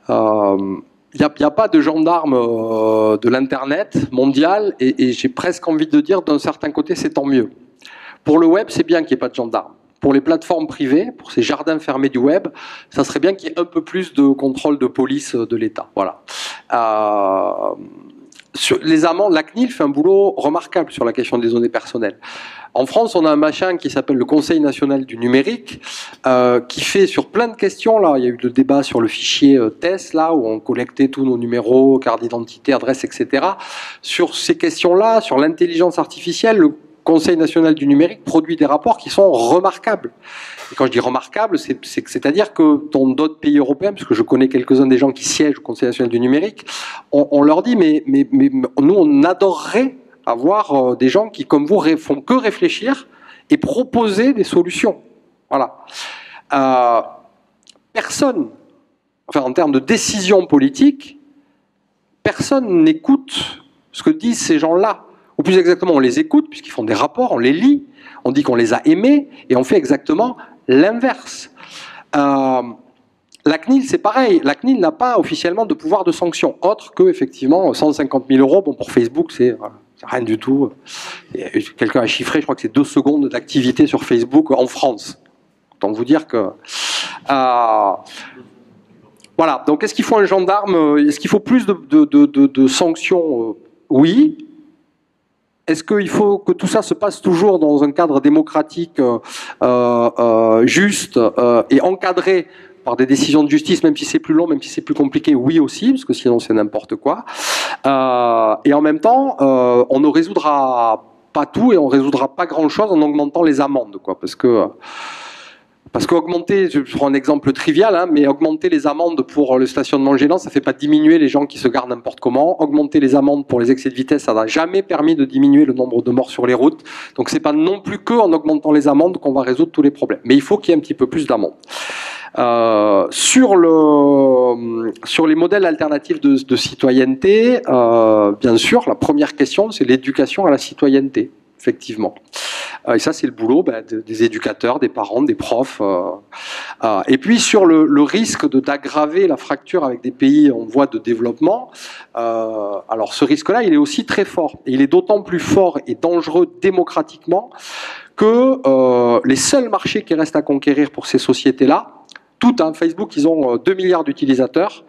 il n'y a pas de gendarme de l'Internet mondial, et j'ai presque envie de dire, d'un certain côté, c'est tant mieux. Pour le web, c'est bien qu'il n'y ait pas de gendarme. Pour les plateformes privées, pour ces jardins fermés du web, ça serait bien qu'il y ait un peu plus de contrôle de police de l'État. Voilà. Sur les amendes, la CNIL fait un boulot remarquable sur la question des données personnelles. En France, on a un machin qui s'appelle le Conseil national du numérique, qui fait sur plein de questions, là, il y a eu le débat sur le fichier TES, là, où on collectait tous nos numéros, carte d'identité, adresse, etc. Sur ces questions-là, sur l'intelligence artificielle, le Conseil national du numérique produit des rapports qui sont remarquables. Et quand je dis remarquables, c'est-à-dire que dans d'autres pays européens, parce que je connais quelques-uns des gens qui siègent au Conseil national du numérique, on leur dit, mais nous, on adorerait avoir des gens qui, comme vous, font que réfléchir et proposer des solutions. Voilà. Personne, enfin en termes de décision politique, personne n'écoute ce que disent ces gens-là. Ou plus exactement, on les écoute, puisqu'ils font des rapports, on les lit, on dit qu'on les a aimés, et on fait exactement l'inverse. La CNIL, c'est pareil. La CNIL n'a pas officiellement de pouvoir de sanction, autre que, effectivement, 150 000 €. Bon, pour Facebook, c'est rien du tout. Quelqu'un a chiffré, je crois que c'est 2 secondes d'activité sur Facebook en France. Autant vous dire que... voilà, donc est-ce qu'il faut un gendarme? Est-ce qu'il faut plus de sanctions? Oui. Est-ce qu'il faut que tout ça se passe toujours dans un cadre démocratique juste et encadré par des décisions de justice, même si c'est plus long, même si c'est plus compliqué? Oui aussi, parce que sinon c'est n'importe quoi. Et en même temps, on ne résoudra pas tout et on ne résoudra pas grand-chose en augmentant les amendes, quoi, parce qu'augmenter, je prends un exemple trivial, hein, mais augmenter les amendes pour le stationnement gênant, ça ne fait pas diminuer les gens qui se garent n'importe comment. Augmenter les amendes pour les excès de vitesse, ça n'a jamais permis de diminuer le nombre de morts sur les routes. Donc c'est pas non plus qu'en augmentant les amendes qu'on va résoudre tous les problèmes. Mais il faut qu'il y ait un petit peu plus d'amendes. Sur les modèles alternatifs de citoyenneté, bien sûr, la première question, c'est l'éducation à la citoyenneté. Effectivement. Et ça, c'est le boulot des éducateurs, des parents, des profs. Et puis, sur le risque d'aggraver la fracture avec des pays en voie de développement, alors ce risque-là, il est aussi très fort. Et il est d'autant plus fort et dangereux démocratiquement que les seuls marchés qui restent à conquérir pour ces sociétés-là, toutes, hein, Facebook, ils ont 2 milliards d'utilisateurs.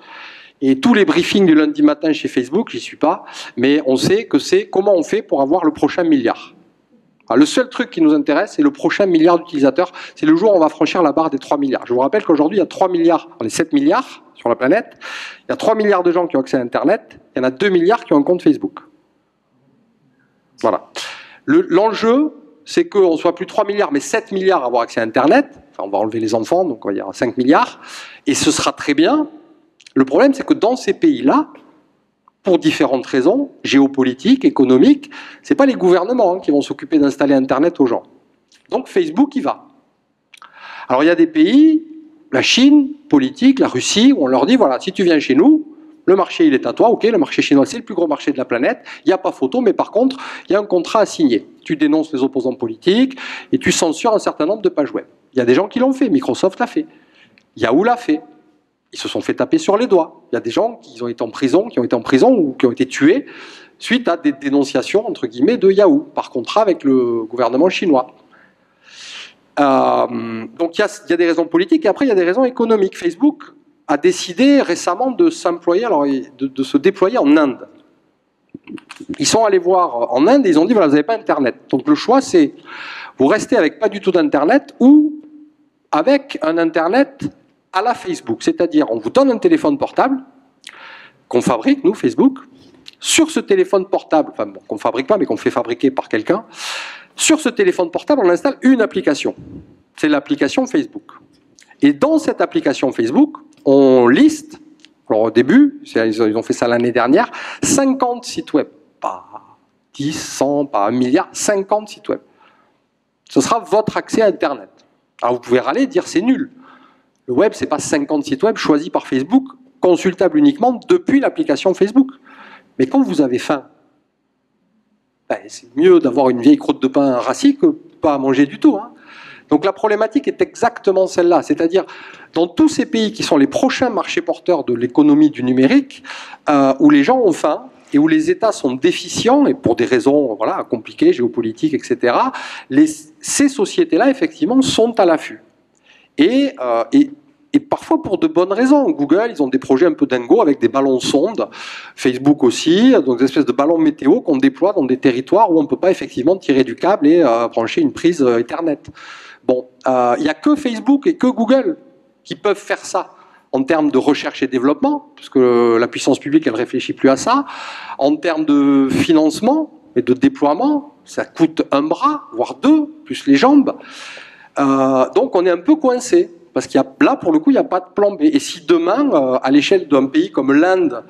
Et tous les briefings du lundi matin chez Facebook, j'y suis pas, mais on sait que c'est comment on fait pour avoir le prochain milliard. Alors, le seul truc qui nous intéresse, c'est le prochain milliard d'utilisateurs. C'est le jour où on va franchir la barre des 3 milliards. Je vous rappelle qu'aujourd'hui, il y a 3 milliards, on est 7 milliards sur la planète. Il y a 3 milliards de gens qui ont accès à Internet. Il y en a 2 milliards qui ont un compte Facebook. Voilà. L'enjeu, c'est qu'on soit plus 3 milliards, mais 7 milliards à avoir accès à Internet. Enfin, on va enlever les enfants, donc il y aura 5 milliards. Et ce sera très bien. Le problème, c'est que dans ces pays-là, pour différentes raisons, géopolitiques, économiques, ce n'est pas les gouvernements qui vont s'occuper d'installer Internet aux gens. Donc Facebook y va. Alors il y a des pays, la Chine, politique, la Russie, où on leur dit, voilà, si tu viens chez nous, le marché il est à toi, ok, le marché chinois c'est le plus gros marché de la planète, il n'y a pas photo, mais par contre, il y a un contrat à signer. Tu dénonces les opposants politiques et tu censures un certain nombre de pages web. Il y a des gens qui l'ont fait, Microsoft l'a fait, Yahoo l'a fait. Ils se sont fait taper sur les doigts. Il y a des gens qui ont été en prison ou qui ont été tués suite à des dénonciations, entre guillemets, de Yahoo, par contrat avec le gouvernement chinois. Donc il y a des raisons politiques et après il y a des raisons économiques. Facebook a décidé récemment de s'employer, alors de se déployer en Inde. Ils sont allés voir en Inde et ils ont dit, voilà, vous n'avez pas Internet. Donc le choix c'est, vous restez avec pas du tout d'Internet ou avec un Internet à la Facebook, c'est-à-dire on vous donne un téléphone portable qu'on fabrique, nous, Facebook. Sur ce téléphone portable, enfin bon, qu'on ne fabrique pas, mais qu'on fait fabriquer par quelqu'un, sur ce téléphone portable, on installe une application. C'est l'application Facebook. Et dans cette application Facebook, on liste Alors au début, ils ont fait ça l'année dernière, 50 sites web, pas 10, 100, pas 1 milliard, 50 sites web. Ce sera votre accès à Internet. Alors vous pouvez râler et dire c'est nul. Le web, c'est pas 50 sites web choisis par Facebook, consultables uniquement depuis l'application Facebook. Mais quand vous avez faim, ben, c'est mieux d'avoir une vieille croûte de pain rassis que pas à manger du tout. Hein. Donc la problématique est exactement celle-là, c'est-à-dire dans tous ces pays qui sont les prochains marchés porteurs de l'économie du numérique, où les gens ont faim et où les États sont déficients, et pour des raisons voilà, compliquées, géopolitiques, etc., ces sociétés-là, effectivement, sont à l'affût. Et parfois pour de bonnes raisons. Google, ils ont des projets un peu dingo avec des ballons sondes, Facebook aussi, donc des espèces de ballons météo qu'on déploie dans des territoires où on ne peut pas effectivement tirer du câble et brancher une prise Ethernet. Bon, il n'y a que Facebook et que Google qui peuvent faire ça en termes de recherche et développement, parce que la puissance publique, elle ne réfléchit plus à ça. En termes de financement et de déploiement, ça coûte un bras, voire deux, plus les jambes. Donc on est un peu coincé. Parce qu'il y a, là, pour le coup, il n'y a pas de plan B. Et si demain, à l'échelle d'un pays comme l'Inde,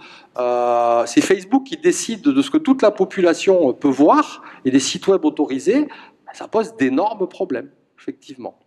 c'est Facebook qui décide de ce que toute la population peut voir, et des sites web autorisés, ça pose d'énormes problèmes, effectivement.